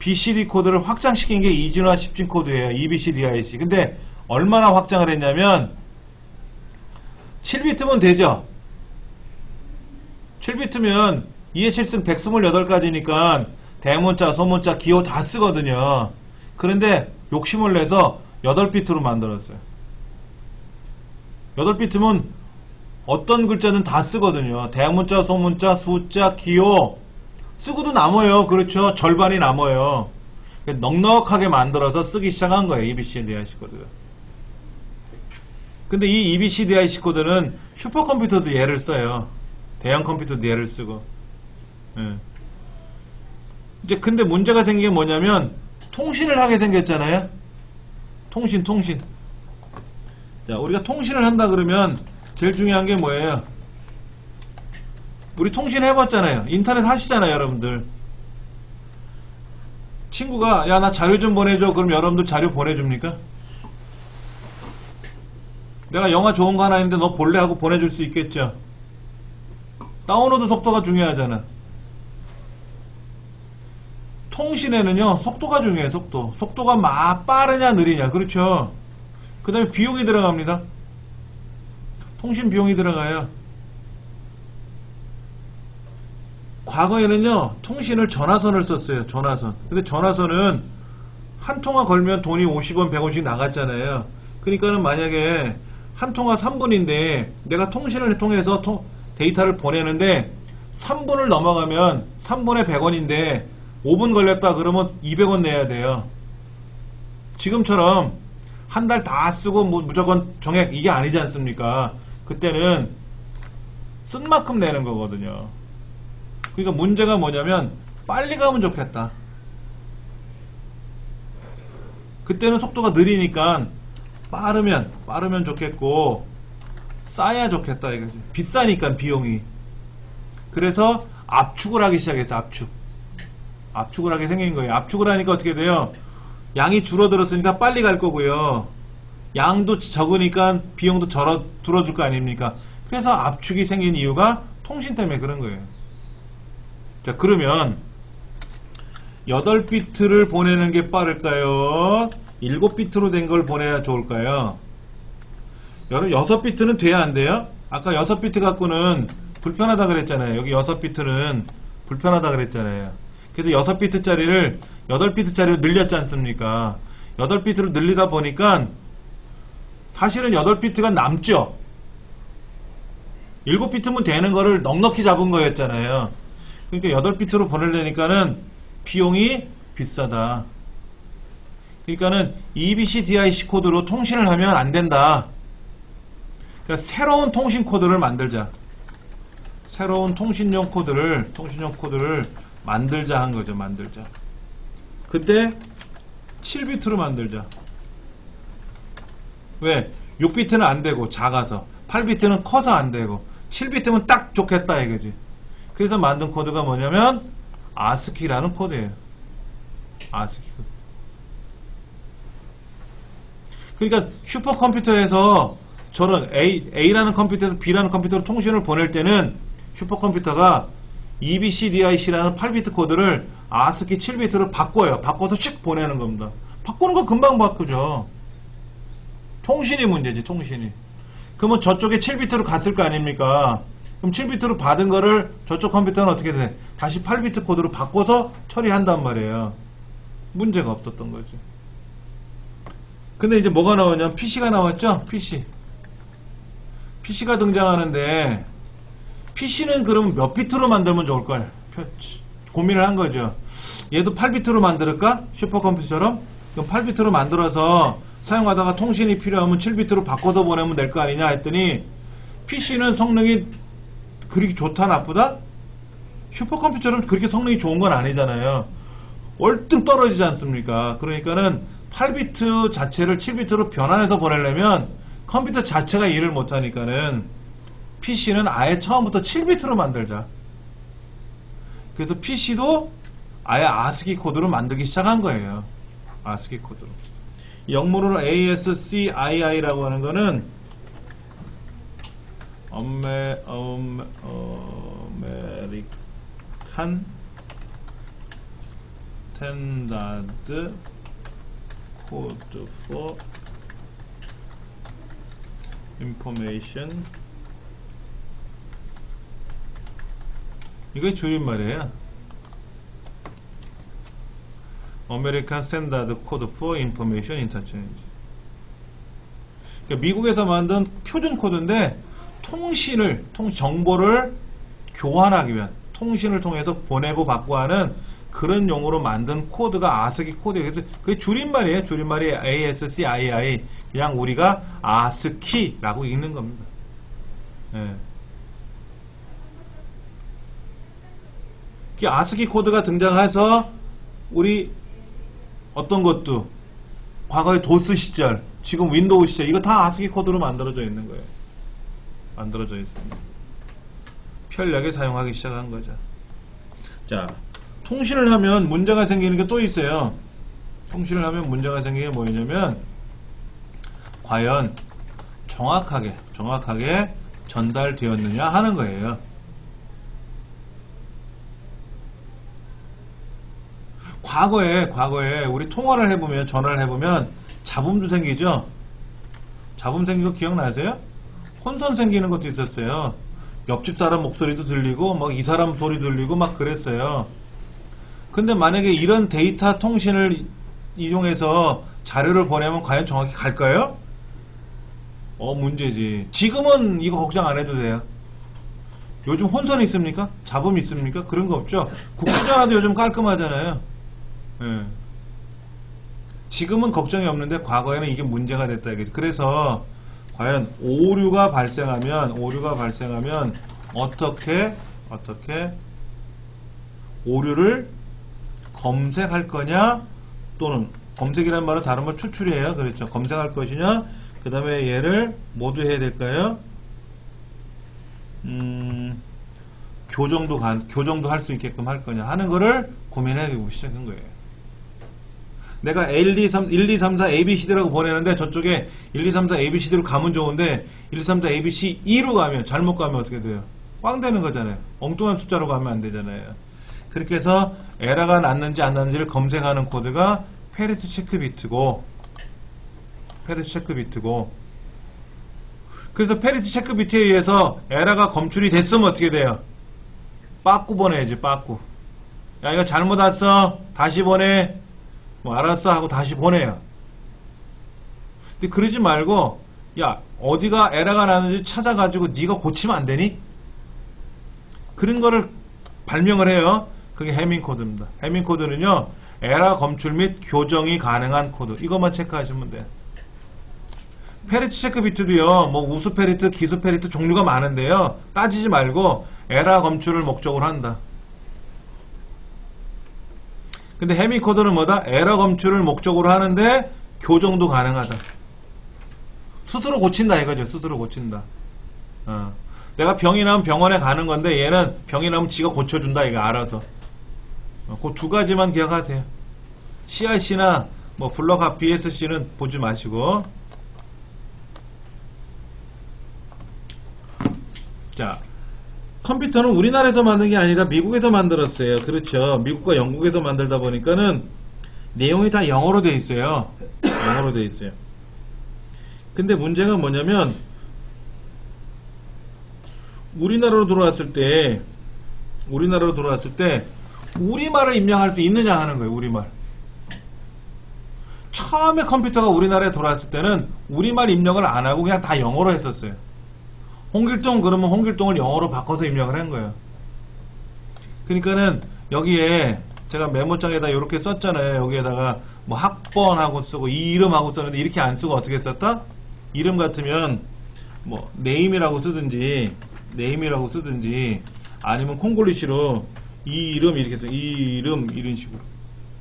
BCD 코드를 확장시킨 게 이진화 10진 코드예요. EBCDIC. 근데 얼마나 확장을 했냐면 7비트면 되죠. 7비트면 2의 7승 128가지니까 대문자, 소문자, 기호 다 쓰거든요. 그런데 욕심을 내서 8비트로 만들었어요. 8비트면 어떤 글자는 다 쓰거든요. 대문자, 소문자, 숫자, 기호 쓰고도 남아요. 그렇죠. 절반이 남아요. 넉넉하게 만들어서 쓰기 시작한 거예요. EBCDIC 코드가. 근데 이 EBCDIC 코드는 슈퍼컴퓨터도 얘를 써요. 대형 컴퓨터도 얘를 쓰고. 예. 이제 근데 문제가 생긴 게 뭐냐면 통신을 하게 생겼잖아요. 통신. 자, 우리가 통신을 한다 그러면 제일 중요한 게 뭐예요? 우리 통신 해봤잖아요. 인터넷 하시잖아요, 여러분들. 친구가 야, 나 자료 좀 보내줘. 그럼 여러분들 자료 보내줍니까? 내가 영화 좋은 거 하나 있는데 너 볼래? 하고 보내줄 수 있겠죠. 다운로드 속도가 중요하잖아. 통신에는요 속도가 중요해요. 속도가 막 빠르냐 느리냐. 그렇죠. 그 다음에 비용이 들어갑니다. 통신 비용이 들어가요. 과거에는요 통신을 전화선을 썼어요. 전화선. 근데 전화선은 한 통화 걸면 돈이 50원 100원씩 나갔잖아요. 그러니까는 만약에 한 통화 3분인데 내가 통신을 통해서 데이터를 보내는데 3분을 넘어가면 3분에 100원인데 5분 걸렸다 그러면 200원 내야 돼요. 지금처럼 한 달 다 쓰고 뭐 무조건 정액 이게 아니지 않습니까? 그때는 쓴 만큼 내는 거거든요. 그러니까 문제가 뭐냐면 빨리 가면 좋겠다. 그때는 속도가 느리니까 빠르면 좋겠고 싸야 좋겠다 이거지. 비싸니까 비용이. 그래서 압축을 하기 시작했어. 압축. 압축을 하게 생긴 거예요. 압축을 하니까 어떻게 돼요? 양이 줄어들었으니까 빨리 갈 거고요. 양도 적으니까 비용도 줄어들 거 아닙니까? 그래서 압축이 생긴 이유가 통신 때문에 그런 거예요. 자, 그러면 8비트를 보내는 게 빠를까요? 7비트로 된 걸 보내야 좋을까요? 여러분 6비트는 돼야 안 돼요? 아까 6비트 갖고는 불편하다 그랬잖아요. 여기 6비트는 불편하다 그랬잖아요. 그래서 6비트짜리를 8비트짜리로 늘렸지 않습니까? 8비트로 늘리다 보니까 사실은 8비트가 남죠. 7비트면 되는 거를 넉넉히 잡은 거였잖아요. 그러니까 8비트로 보내려니까는 비용이 비싸다. 그러니까는 EBCDIC 코드로 통신을 하면 안 된다. 그러니까 새로운 통신 코드를 만들자. 새로운 통신용 코드를 만들자 한 거죠. 만들자. 그때 7비트로 만들자. 왜? 6비트는 안 되고 작아서 8비트는 커서 안 되고 7비트면 딱 좋겠다 이거지. 그래서 만든 코드가 뭐냐면 ASCII라는 코드예요. ASCII 코드. 그러니까 슈퍼컴퓨터에서 저런 A라는 컴퓨터에서 B라는 컴퓨터로 통신을 보낼 때는 슈퍼컴퓨터가 EBCDIC라는 8비트 코드를 ASCII 7비트로 바꿔요. 바꿔서 씩 보내는 겁니다. 바꾸는 거 금방 바꾸죠. 통신이 문제지, 통신이. 그러면 저쪽에 7비트로 갔을 거 아닙니까? 그럼 7비트로 받은 거를 저쪽 컴퓨터는 어떻게 돼? 다시 8비트 코드로 바꿔서 처리한단 말이에요. 문제가 없었던 거지. 근데 이제 뭐가 나오냐면 PC가 나왔죠? PC가 등장하는데 PC는 그럼 몇 비트로 만들면 좋을까요? 고민을 한 거죠. 얘도 8비트로 만들까? 슈퍼컴퓨터처럼? 그럼 8비트로 만들어서 사용하다가 통신이 필요하면 7비트로 바꿔서 보내면 될 거 아니냐 했더니 PC는 성능이 그렇게 좋다 나쁘다? 슈퍼컴퓨터처럼 그렇게 성능이 좋은 건 아니잖아요. 월등 떨어지지 않습니까? 그러니까는 8비트 자체를 7비트로 변환해서 보내려면 컴퓨터 자체가 일을 못하니까는 PC는 아예 처음부터 7비트로 만들자. 그래서 PC도 아예 ASCII 코드로 만들기 시작한 거예요. ASCII 코드로. 영문으로 ASCII라고 하는 거는 American Standard Code for Information. 이게 줄임말이에요. American Standard Code for Information Interchange. 그러니까 미국에서 만든 표준 코드인데 정보를 교환하기 위한, 통신을 통해서 보내고 받고 하는 그런 용어로 만든 코드가 ASCII 코드예요. 그래서 그게 줄임말이에요. 줄임말이 ASCII. 그냥 우리가 ASCII라고 읽는 겁니다. 예. 그 ASCII 코드가 등장해서 우리 어떤 것도 과거의 도스 시절, 지금 윈도우 시절, 이거 다 ASCII 코드로 만들어져 있는 거예요. 만들어져 있습니다. 편리하게 사용하기 시작한 거죠. 자, 통신을 하면 문제가 생기는 게 또 있어요. 통신을 하면 문제가 생기는 게 뭐냐면 과연 정확하게 전달되었느냐 하는 거예요. 과거에 우리 통화를 해보면, 전화를 해보면 잡음도 생기죠? 잡음 생기고 기억나세요? 혼선 생기는 것도 있었어요. 옆집 사람 목소리도 들리고 막 이 사람 소리 들리고 막 그랬어요. 근데 만약에 이런 데이터 통신을 이용해서 자료를 보내면 과연 정확히 갈까요? 문제지. 지금은 이거 걱정 안 해도 돼요. 요즘 혼선 있습니까? 잡음 있습니까? 그런 거 없죠? 국제전화도 요즘 깔끔하잖아요. 예. 지금은 걱정이 없는데 과거에는 이게 문제가 됐다 이거죠. 그래서 과연 오류가 발생하면 어떻게 오류를 검색할 거냐, 또는 검색이라는 말은 다른 말 추출이에요. 그렇죠. 검색할 것이냐, 그 다음에 얘를 모두 해야 될까요? 교정도 할 수 있게끔 할 거냐 하는 거를 고민해 보기 시작한 거예요. 내가 1, 2, 3, 4 ABCD라고 보내는데 저쪽에 1, 2, 3, 4 ABCD로 가면 좋은데 1, 2, 3, 4 ABC 2로 가면 잘못 가면 어떻게 돼요? 꽝 되는 거잖아요. 엉뚱한 숫자로 가면 안 되잖아요. 그렇게 해서 에러가 났는지 안 났는지를 검색하는 코드가 페리트 체크 비트고 그래서 페리트 체크 비트에 의해서 에러가 검출이 됐으면 어떻게 돼요? 빠꾸 보내야지. 빠꾸. 야 이거 잘못 왔어. 다시 보내. 뭐 알았어 하고 다시 보내요. 근데 그러지 말고 야 어디가 에러가 나는지 찾아가지고 네가 고치면 안 되니? 그런 거를 발명을 해요. 그게 해밍 코드입니다. 해밍 코드는요 에러 검출 및 교정이 가능한 코드. 이것만 체크하시면 돼요. 페리트 체크 비트도요 뭐 우수 페리트, 기수 페리트 종류가 많은데요 따지지 말고 에러 검출을 목적으로 한다. 근데 해밍 코드는 뭐다? 에러 검출을 목적으로 하는데 교정도 가능하다. 스스로 고친다 이거죠. 스스로 고친다. 내가 병이 나면 병원에 가는 건데 얘는 병이 나면 지가 고쳐준다 이거 알아서. 그 두 가지만 기억하세요. CRC나 뭐 블럭 BSC는 보지 마시고. 자, 컴퓨터는 우리나라에서 만든 게 아니라 미국에서 만들었어요. 그렇죠. 미국과 영국에서 만들다 보니까는 내용이 다 영어로 돼 있어요. 영어로 돼 있어요. 근데 문제가 뭐냐면 우리나라로 들어왔을 때 우리말을 입력할 수 있느냐 하는 거예요. 우리말. 처음에 컴퓨터가 우리나라에 들어왔을 때는 우리말 입력을 안 하고 그냥 다 영어로 했었어요. 홍길동 그러면 홍길동을 영어로 바꿔서 입력을 한 거예요. 그러니까는 여기에 제가 메모장에다 이렇게 썼잖아요. 여기에다가 뭐 학번하고 쓰고 이 이름하고 썼는데 이렇게 안 쓰고 어떻게 썼다? 이름 같으면 뭐 네임이라고 쓰든지 아니면 콩글리시로 이 이름 이렇게 써. 이 이름 이런 식으로.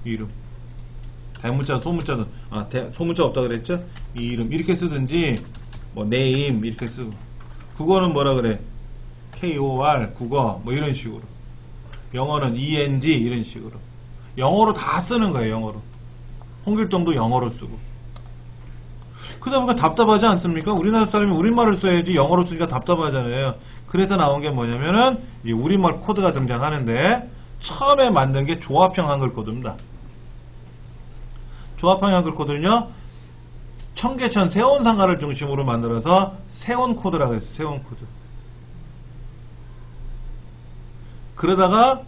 이 이름. 대문자 소문자는 소문자 없다 그랬죠? 이 이름 이렇게 쓰든지 뭐 네임 이렇게 쓰고. 국어는 뭐라 그래? KOR 국어 뭐 이런 식으로. 영어는 ENG 이런 식으로. 영어로 다 쓰는 거예요. 영어로. 홍길동도 영어로 쓰고. 그러다 보니까 답답하지 않습니까? 우리나라 사람이 우리말을 써야지 영어로 쓰니까 답답하잖아요. 그래서 나온 게 뭐냐면은 이 우리말 코드가 등장하는데 처음에 만든 게 조합형 한글 코드입니다. 조합형 한글 코드는요. 청계천 세운상가를 중심으로 만들어서 세운 코드라고 했어요. 세운 코드. 그러다가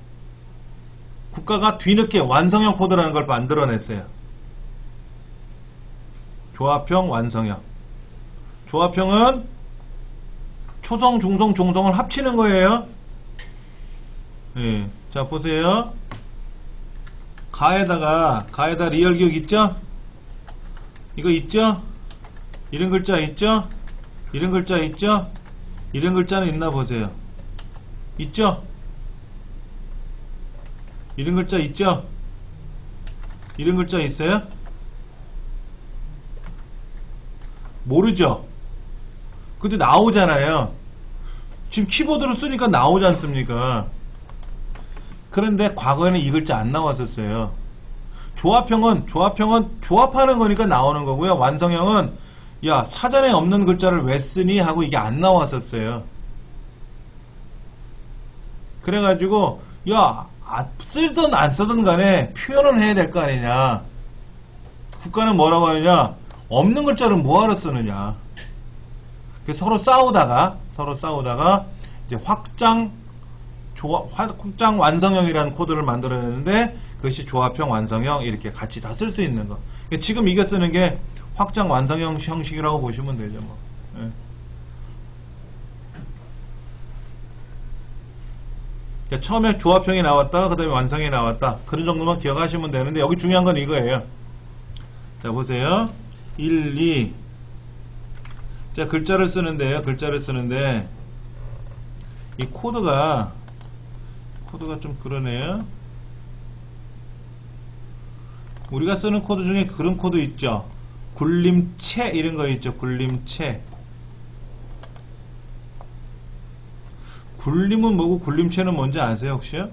국가가 뒤늦게 완성형 코드라는 걸 만들어냈어요. 조합형, 완성형. 조합형은 초성, 중성, 종성을 합치는 거예요. 예. 자, 보세요. 가에다 리얼기억 있죠? 이거 있죠? 이런 글자 있죠? 이런 글자 있죠? 이런 글자는 있나 보세요. 있죠? 이런 글자 있죠? 이런 글자 있어요? 모르죠? 근데 나오잖아요. 지금 키보드로 쓰니까 나오지 않습니까? 그런데 과거에는 이 글자 안 나왔었어요. 조합형은 조합하는 거니까 나오는 거고요. 완성형은 야 사전에 없는 글자를 왜 쓰니 하고 이게 안 나왔었어요. 그래가지고 야 쓰든 안 쓰든 간에 표현은 해야 될 거 아니냐. 국가는 뭐라고 하느냐. 없는 글자를 뭐하러 쓰느냐. 서로 싸우다가 이제 확장 완성형이라는 코드를 만들어냈는데 그것이 조합형 완성형 이렇게 같이 다 쓸 수 있는 거. 지금 이게 쓰는 게 확장 완성형 형식이라고 보시면 되죠. 뭐. 예. 처음에 조합형이 나왔다가 그 다음에 완성형이 나왔다. 그런 정도만 기억하시면 되는데 여기 중요한 건 이거예요. 자 보세요. 1, 2 자 글자를 쓰는데요. 글자를 쓰는데 이 코드가 좀 그러네요. 우리가 쓰는 코드 중에 그런 코드 있죠. 굴림체 이런 거 있죠. 굴림체. 굴림은 뭐고 굴림체는 뭔지 아세요 혹시요?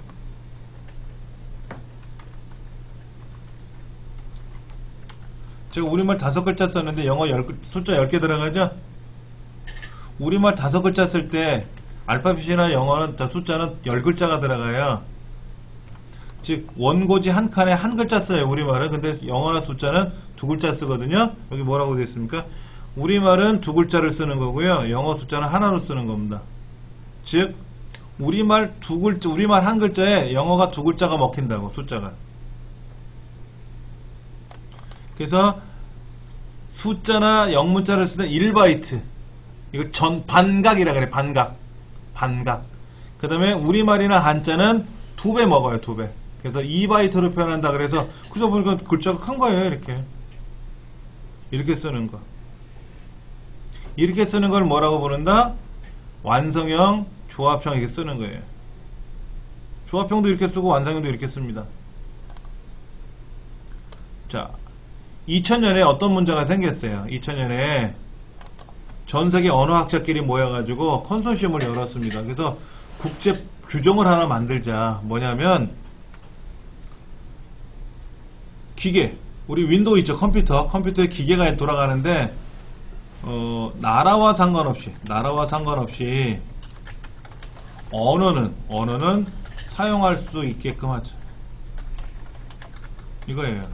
제가 우리말 5글자 썼는데 영어 숫자 10개 들어가죠? 우리말 5글자 쓸 때 알파벳이나 영어는 숫자는 10글자가 들어가요. 즉 원고지 한 칸에 한 글자 써요 우리말은. 근데 영어나 숫자는 2글자 쓰거든요. 여기 뭐라고 되어 있습니까? 우리말은 2글자를 쓰는 거고요, 영어 숫자는 하나로 쓰는 겁니다. 즉 우리말 한 글자에 영어가 2글자가 먹힌다고, 숫자가. 그래서 숫자나 영문자를 쓰는 1바이트, 이걸 반각이라 그래. 반각. 그 다음에 우리말이나 한자는 2배 먹어요. 2배. 그래서 2바이트로 표현한다. 그래서 그저 보니까 글자가 큰 거예요. 이렇게 쓰는 거. 이렇게 쓰는 걸 뭐라고 부른다? 완성형, 조합형. 이렇게 쓰는 거예요. 조합형도 이렇게 쓰고 완성형도 이렇게 씁니다. 자, 2000년에 어떤 문제가 생겼어요. 2000년에 전세계 언어학자끼리 모여가지고 컨소시엄을 열었습니다. 그래서 국제 규정을 하나 만들자. 뭐냐면 기계, 우리 윈도우 있죠, 컴퓨터에 기계가 돌아가는데 나라와 상관없이 언어는 사용할 수 있게끔 하자. 이거예요.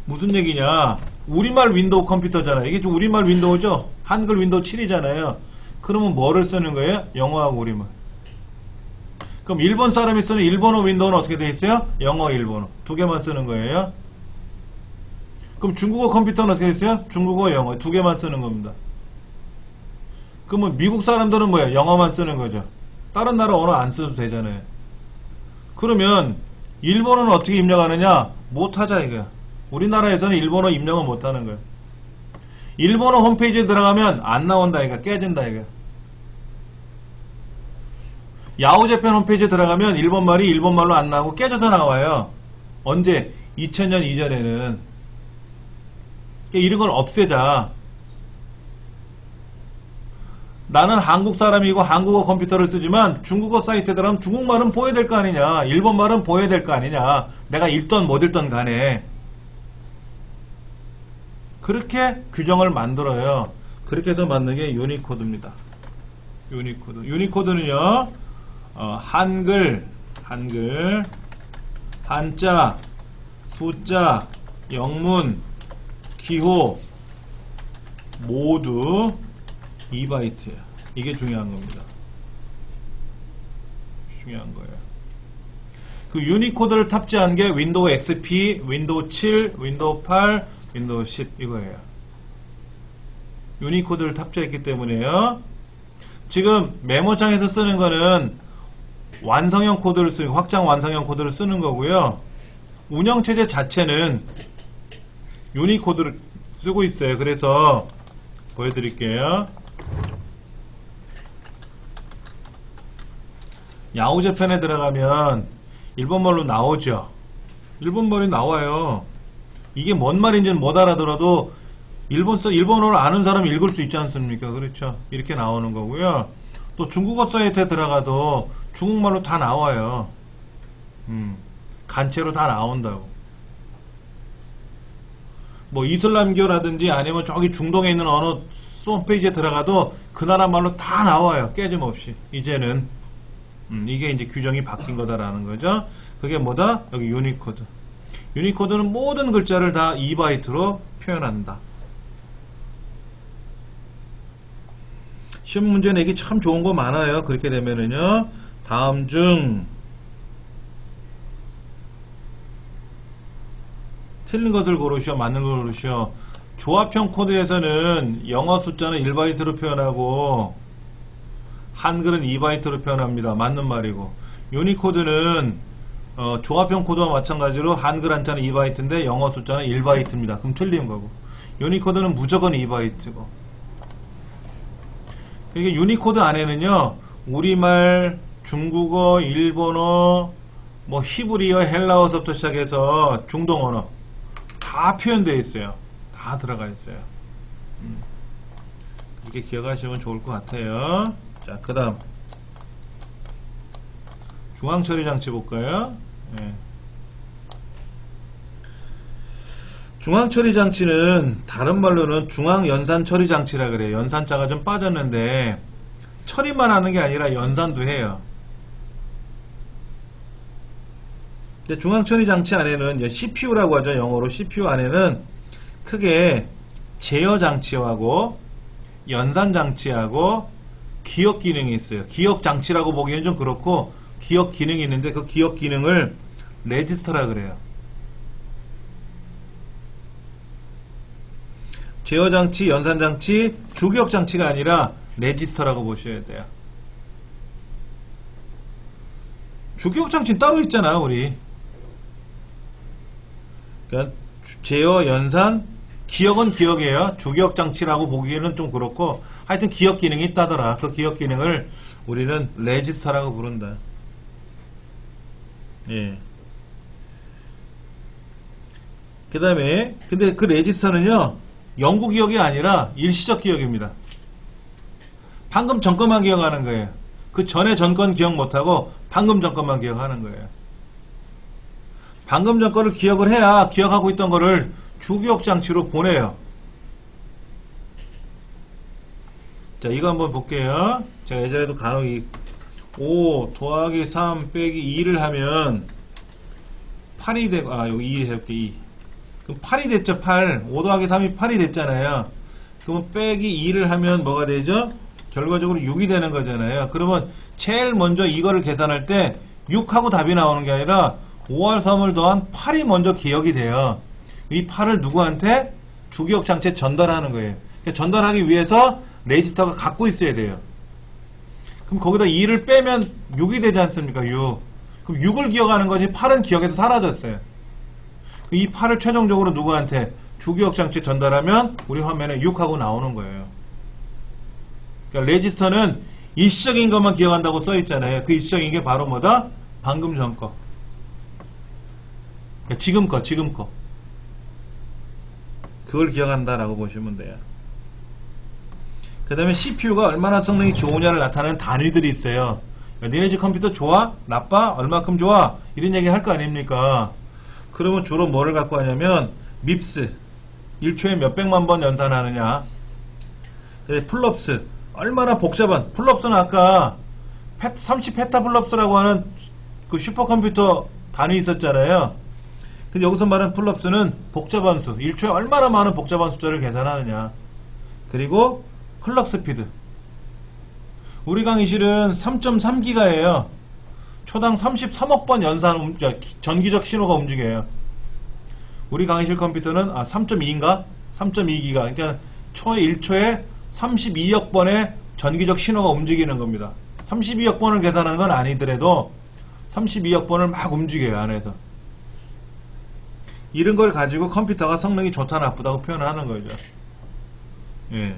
무슨 얘기냐? 우리말 윈도우 컴퓨터잖아요. 이게 좀 우리말 윈도우죠? 한글 윈도우 7이잖아요. 그러면 뭐를 쓰는 거예요? 영어하고 우리말. 그럼 일본 사람이 쓰는 일본어 윈도우는 어떻게 돼 있어요? 영어, 일본어. 2개만 쓰는 거예요. 그럼 중국어 컴퓨터는 어떻게 돼 있어요? 중국어, 영어. 2개만 쓰는 겁니다. 그러면 미국 사람들은 뭐예요? 영어만 쓰는 거죠. 다른 나라 언어 안 써도 되잖아요. 그러면 일본어는 어떻게 입력하느냐? 못하자 이거야. 우리나라에서는 일본어 입력은 못하는 거예요. 일본어 홈페이지에 들어가면 안 나온다 이거, 깨진다 이거. 야후재팬 홈페이지에 들어가면 일본말이 일본말로 안 나오고 깨져서 나와요. 언제? 2000년 이전에는. 그러니까 이런 걸 없애자. 나는 한국 사람이고 한국어 컴퓨터를 쓰지만 중국어 사이트에 들어가면 중국말은 보여야 될 거 아니냐, 일본말은 보여야 될 거 아니냐, 내가 읽던 못 읽던 간에. 그렇게 규정을 만들어요. 그렇게 해서 만든 게 유니코드입니다. 유니코드는요, 한글, 한자, 숫자, 영문, 기호 모두 2바이트예요. 이게 중요한 겁니다. 중요한 거예요. 그 유니코드를 탑재한 게 윈도우 XP, 윈도우 7, 윈도우 8, 윈도우 10 이거예요. 유니코드를 탑재했기 때문에요. 지금 메모장에서 쓰는 거는 완성형 코드를 쓰는, 확장 완성형 코드를 쓰는 거고요. 운영체제 자체는 유니코드를 쓰고 있어요. 그래서 보여드릴게요. 야후재팬에 들어가면 일본말로 나오죠. 일본말이 나와요. 이게 뭔 말인지는 못 알아들어도 일본어를 아는 사람이 읽을 수 있지 않습니까? 그렇죠. 이렇게 나오는 거고요. 또 중국어 사이트에 들어가도 중국말로 다 나와요. 간체로 다 나온다고. 뭐 이슬람교라든지 아니면 저기 중동에 있는 어느 홈페이지에 들어가도 그 나라 말로 다 나와요. 깨짐없이. 이제는 이게 이제 규정이 바뀐 거다라는 거죠. 그게 뭐다? 여기 유니코드. 유니코드는 모든 글자를 다 2바이트로 표현한다. 시험 문제 내기 참 좋은 거 많아요. 그렇게 되면은요, 다음 중 틀린 것을 고르시오, 맞는 걸 고르시오. 조합형 코드에서는 영어 숫자는 1바이트로 표현하고 한글은 2바이트로 표현합니다. 맞는 말이고, 유니코드는 조합형 코드와 마찬가지로 한글 한자는 2바이트인데 영어 숫자는 1바이트입니다. 그럼 틀린 거고, 유니코드는 무조건 2바이트고. 이게 유니코드 안에는요, 우리말, 중국어, 일본어, 뭐 히브리어, 헬라어서부터 시작해서 중동 언어 다 표현되어 있어요. 다 들어가 있어요. 이렇게 기억하시면 좋을 것 같아요. 자, 그 다음 중앙처리장치 볼까요? 예. 중앙처리장치는 다른 말로는 중앙연산처리장치라 그래요. 연산자가 좀 빠졌는데 처리만 하는 게 아니라 연산도 해요. 근데 중앙처리장치 안에는 CPU라고 하죠. 영어로 CPU 안에는 크게 제어장치하고 연산장치하고 기억 기능이 있어요. 기억장치라고 보기에는 좀 그렇고 기억 기능이 있는데 그 기억 기능을 레지스터라 그래요. 제어장치, 연산장치, 주기억장치가 아니라 레지스터라고 보셔야 돼요. 주기억장치는 따로 있잖아, 우리. 그러니까 제어, 연산, 기억은 기억이에요. 주기억장치라고 보기에는 좀 그렇고 하여튼 기억 기능이 있다더라. 그 기억 기능을 우리는 레지스터라고 부른다. 예. 그 다음에 근데 그 레지스터는요 영구 기억이 아니라 일시적 기억입니다. 방금 전 것만 기억하는 거예요. 그 전에 전 건 기억 못하고 방금 전 것만 기억하는 거예요. 방금 전 거를 기억을 해야 기억하고 있던 거를 주기억 장치로 보내요. 자, 이거 한번 볼게요. 제가 예전에도 간혹 5 더하기 3 빼기 2를 하면 8이 되고, 여기 2 해볼게, 2. 그럼 8이 됐죠, 8. 5 더하기 3이 8이 됐잖아요. 그러면 빼기 2를 하면 뭐가 되죠? 결과적으로 6이 되는 거잖아요. 그러면 제일 먼저 이거를 계산할 때 6하고 답이 나오는 게 아니라 5와 3을 더한 8이 먼저 기억이 돼요. 이 8을 누구한테? 주기억 장치에 전달하는 거예요. 그러니까 전달하기 위해서 레지스터가 갖고 있어야 돼요. 그럼 거기다 2를 빼면 6이 되지 않습니까? 6. 그럼 6을 기억하는 거지 8은 기억에서 사라졌어요. 이 8을 최종적으로 누구한테? 주기억 장치에 전달하면 우리 화면에 6하고 나오는 거예요. 그러니까 레지스터는 일시적인 것만 기억한다고 써있잖아요. 그 일시적인 게 바로 뭐다? 방금 전 거. 그러니까 지금 거. 그걸 기억한다라고 보시면 돼요. 그 다음에 CPU가 얼마나 성능이 좋으냐를 나타내는 단위들이 있어요. 그러니까 니네 집 컴퓨터 좋아? 나빠? 얼마큼 좋아? 이런 얘기 할 거 아닙니까? 그러면 주로 뭐를 갖고 하냐면 밉스 1초에 몇백만 번 연산하느냐, 플롭스 얼마나 복잡한, 플롭스는 아까 30페타플롭스라고 하는 그 슈퍼컴퓨터 단위 있었잖아요. 근데 여기서 말하는 플롭스는 복잡한 수, 1초에 얼마나 많은 복잡한 숫자를 계산하느냐. 그리고 클럭 스피드. 우리 강의실은 3.3기가예요. 초당 33억 번 연산, 전기적 신호가 움직여요. 우리 강의실 컴퓨터는 3.2인가? 3.2기가. 그러니까 1초에 32억 번의 전기적 신호가 움직이는 겁니다. 32억 번을 계산하는 건 아니더라도 32억 번을 막 움직여요, 안에서. 이런 걸 가지고 컴퓨터가 성능이 좋다 나쁘다고 표현하는 거죠. 예.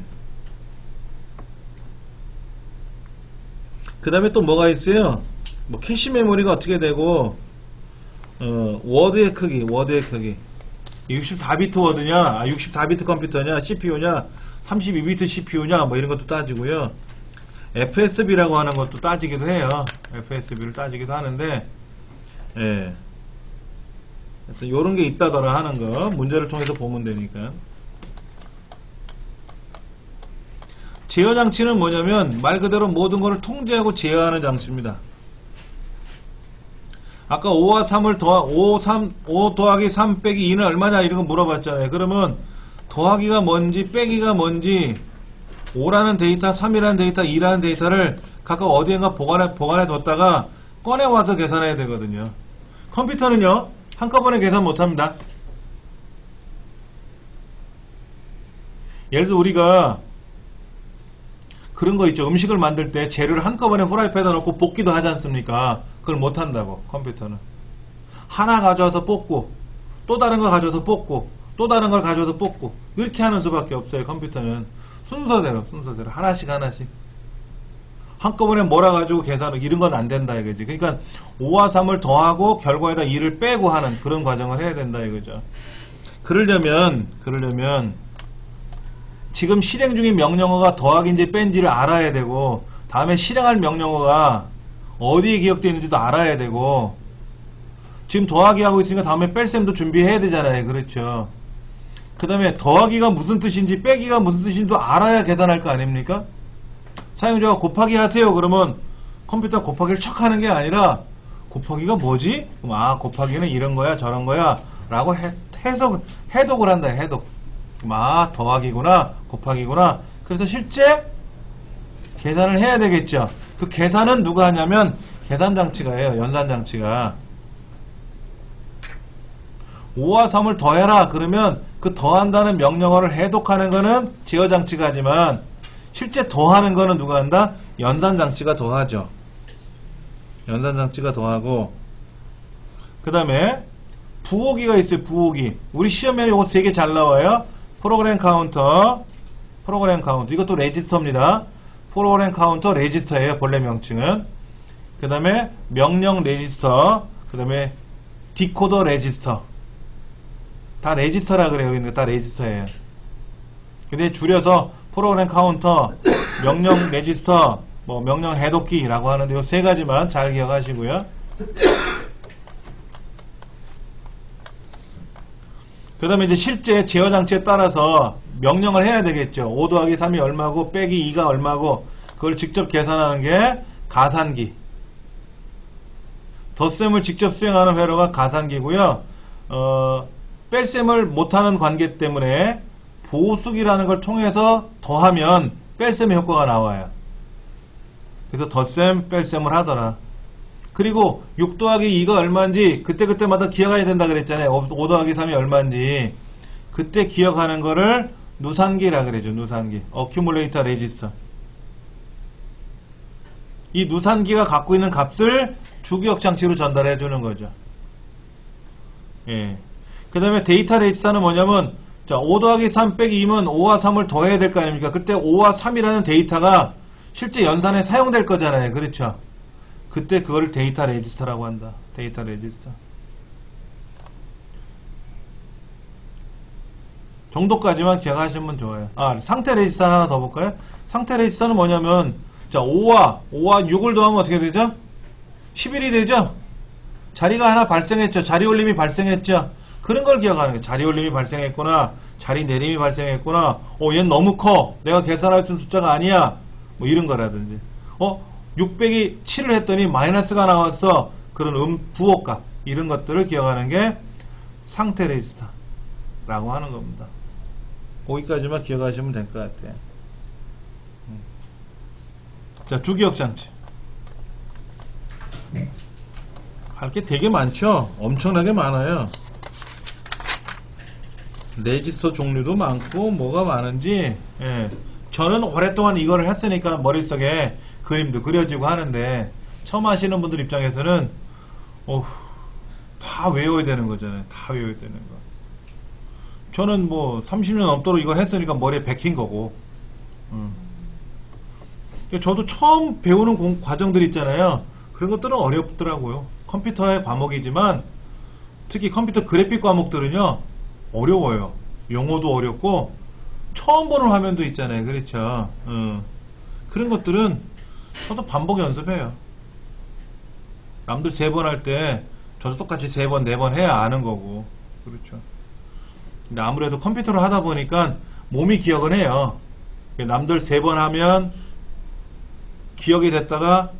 그 다음에 또 뭐가 있어요? 뭐 캐시 메모리가 어떻게 되고, 워드의 크기. 64비트 워드냐, 64비트 컴퓨터냐, CPU냐, 32비트 CPU냐, 뭐 이런 것도 따지고요. FSB라고 하는 것도 따지기도 해요. FSB를 따지기도 하는데, 예. 하여튼 요런 게 있다더라 하는 거, 문제를 통해서 보면 되니까. 제어 장치는 뭐냐면, 말 그대로 모든 것을 통제하고 제어하는 장치입니다. 아까 5와 3을 5 더하기 3 빼기 2는 얼마냐 이런 거 물어봤잖아요. 그러면 더하기가 뭔지 빼기가 뭔지 5라는 데이터, 3이라는 데이터, 2라는 데이터를 각각 어디엔가 보관해 뒀다가 꺼내와서 계산해야 되거든요. 컴퓨터는요, 한꺼번에 계산 못합니다. 예를 들어 우리가 그런 거 있죠. 음식을 만들 때 재료를 한꺼번에 후라이팬에다 넣고 볶기도 하지 않습니까? 그걸 못한다고, 컴퓨터는. 하나 가져와서 볶고, 또 다른 거 가져와서 볶고, 또 다른 걸 가져와서 볶고, 이렇게 하는 수밖에 없어요, 컴퓨터는. 순서대로. 하나씩. 한꺼번에 몰아가지고 계산하고, 이런 건 안 된다, 이거지. 그러니까, 5와 3을 더하고, 결과에다 2를 빼고 하는 그런 과정을 해야 된다, 이거죠. 그러려면, 지금 실행 중인 명령어가 더하기인지 뺀지를 알아야 되고, 다음에 실행할 명령어가 어디에 기억되어 있는지도 알아야 되고, 지금 더하기 하고 있으니까 다음에 뺄셈도 준비해야 되잖아요. 그렇죠. 그 다음에 더하기가 무슨 뜻인지 빼기가 무슨 뜻인지도 알아야 계산할 거 아닙니까? 사용자가 곱하기 하세요. 그러면 컴퓨터 곱하기를 척 하는 게 아니라 곱하기가 뭐지? 그럼 아, 곱하기는 이런 거야 저런 거야 라고 해독을 한다. 해독. 아, 더하기구나 곱하기구나. 그래서 실제 계산을 해야 되겠죠. 그 계산은 누가 하냐면 계산장치가 해요. 연산장치가. 5와 3을 더해라 그러면 그 더한다는 명령어를 해독하는 거는 제어장치가 하지만 실제 더하는 거는 누가 한다? 연산장치가 더하죠. 연산장치가 더하고, 그 다음에 부호기가 있어요. 부호기. 우리 시험에는 이거 3개 잘 나와요. 프로그램 카운터, 프로그램 카운터. 이것도 레지스터입니다. 프로그램 카운터 레지스터예요. 본래 명칭은. 그 다음에 명령 레지스터, 그 다음에 디코더 레지스터. 다 레지스터라 그래요. 여기는 다 레지스터예요. 근데 줄여서 프로그램 카운터, 명령 레지스터, 뭐 명령 해독기라고 하는데 요 3가지만 잘 기억하시고요. 그 다음에 이제 실제 제어장치에 따라서 명령을 해야 되겠죠. 5 더하기 3이 얼마고 빼기 2가 얼마고 그걸 직접 계산하는 게 가산기. 덧셈을 직접 수행하는 회로가 가산기고요. 뺄셈을 못하는 관계 때문에 보수기라는 걸 통해서 더하면 뺄셈의 효과가 나와요. 그래서 덧셈, 뺄셈을 하더라. 그리고 6 더하기 2가 얼마인지 그때그때마다 기억해야 된다 그랬잖아요. 5 더하기 3이 얼마인지 그때 기억하는 거를 누산기라 그러죠. 누산기. 어큐뮬레이터 레지스터. 이 누산기가 갖고 있는 값을 주기억장치로 전달해 주는 거죠. 예. 그 다음에 데이터 레지스터는 뭐냐면, 자, 5 더하기 3 빼기 2면 5와 3을 더해야 될 거 아닙니까? 그때 5와 3이라는 데이터가 실제 연산에 사용될 거잖아요. 그렇죠? 그때 그걸 데이터 레지스터라고 한다. 데이터 레지스터. 정도까지만 기억하시면 좋아요. 아, 상태 레지스터 하나 더 볼까요? 상태 레지스터는 뭐냐면, 자, 5와 6을 더하면 어떻게 되죠? 11이 되죠? 자리가 하나 발생했죠. 자리 올림이 발생했죠. 그런 걸 기억하는 거예요. 자리 올림이 발생했구나. 자리 내림이 발생했구나. 얘는 너무 커. 내가 계산할 수 있는 숫자가 아니야. 뭐 이런 거라든지. 6 빼기 7을 했더니 마이너스가 나왔어. 그런 부호값. 이런 것들을 기억하는 게 상태 레지스터라고 하는 겁니다. 거기까지만 기억하시면 될 것 같아요. 자, 주기억장치. 할 게 되게 많죠? 엄청나게 많아요. 레지스터 종류도 많고 뭐가 많은지, 예. 저는 오랫동안 이거를 했으니까 머릿속에 그림도 그려지고 하는데 처음 하시는 분들 입장에서는 다 외워야 되는 거잖아요. 다 외워야 되는 거. 저는 뭐 30년 넘도록 이걸 했으니까 머리에 박힌 거고. 저도 처음 배우는 과정들 있잖아요. 그런 것들은 어렵더라고요. 컴퓨터의 과목이지만 특히 컴퓨터 그래픽 과목들은요 어려워요. 용어도 어렵고 처음 보는 화면도 있잖아요. 그렇죠. 그런 것들은 저도 반복 연습해요. 남들 3번 할 때 저도 똑같이 3번, 4번 해야 아는 거고. 그렇죠. 근데 아무래도 컴퓨터를 하다 보니까 몸이 기억을 해요. 남들 3번 하면 기억이 됐다가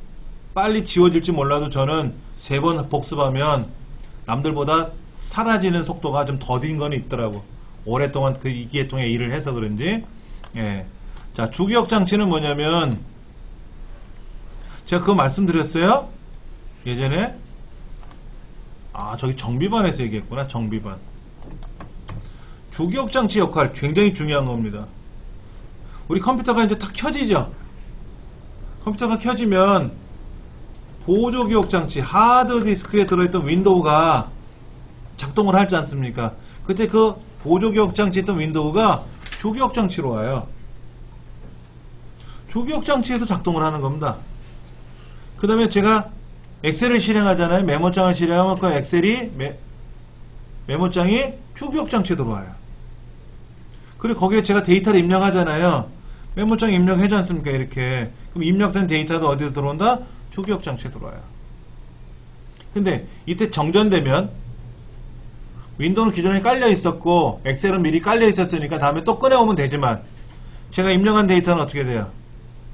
빨리 지워질지 몰라도 저는 3번 복습하면 남들보다 사라지는 속도가 좀 더딘 건 있더라고. 오랫동안 그 이기계통에 일을 해서 그런지. 예. 자, 주기억장치는 뭐냐면 제가 그거 말씀드렸어요? 예전에? 저기 정비반에서 얘기했구나. 정비반. 주기억장치 역할 굉장히 중요한 겁니다. 우리 컴퓨터가 이제 다 켜지죠? 컴퓨터가 켜지면 보조기억장치 하드디스크에 들어있던 윈도우가 작동을 하지 않습니까? 그때 그 보조기억장치에 있던 윈도우가 주기억장치로 와요. 주기억장치에서 작동을 하는 겁니다. 그 다음에 제가 엑셀을 실행하잖아요. 메모장을 실행하면 그 엑셀이 메모장이 주기억장치에 들어와요. 그리고 거기에 제가 데이터를 입력하잖아요. 메모장에 입력하지 않습니까? 이렇게. 그럼 입력된 데이터도 어디로 들어온다? 초기억 장치에 들어와요. 근데 이때 정전되면 윈도우는 기존에 깔려 있었고 엑셀은 미리 깔려 있었으니까 다음에 또 꺼내오면 되지만 제가 입력한 데이터는 어떻게 돼요?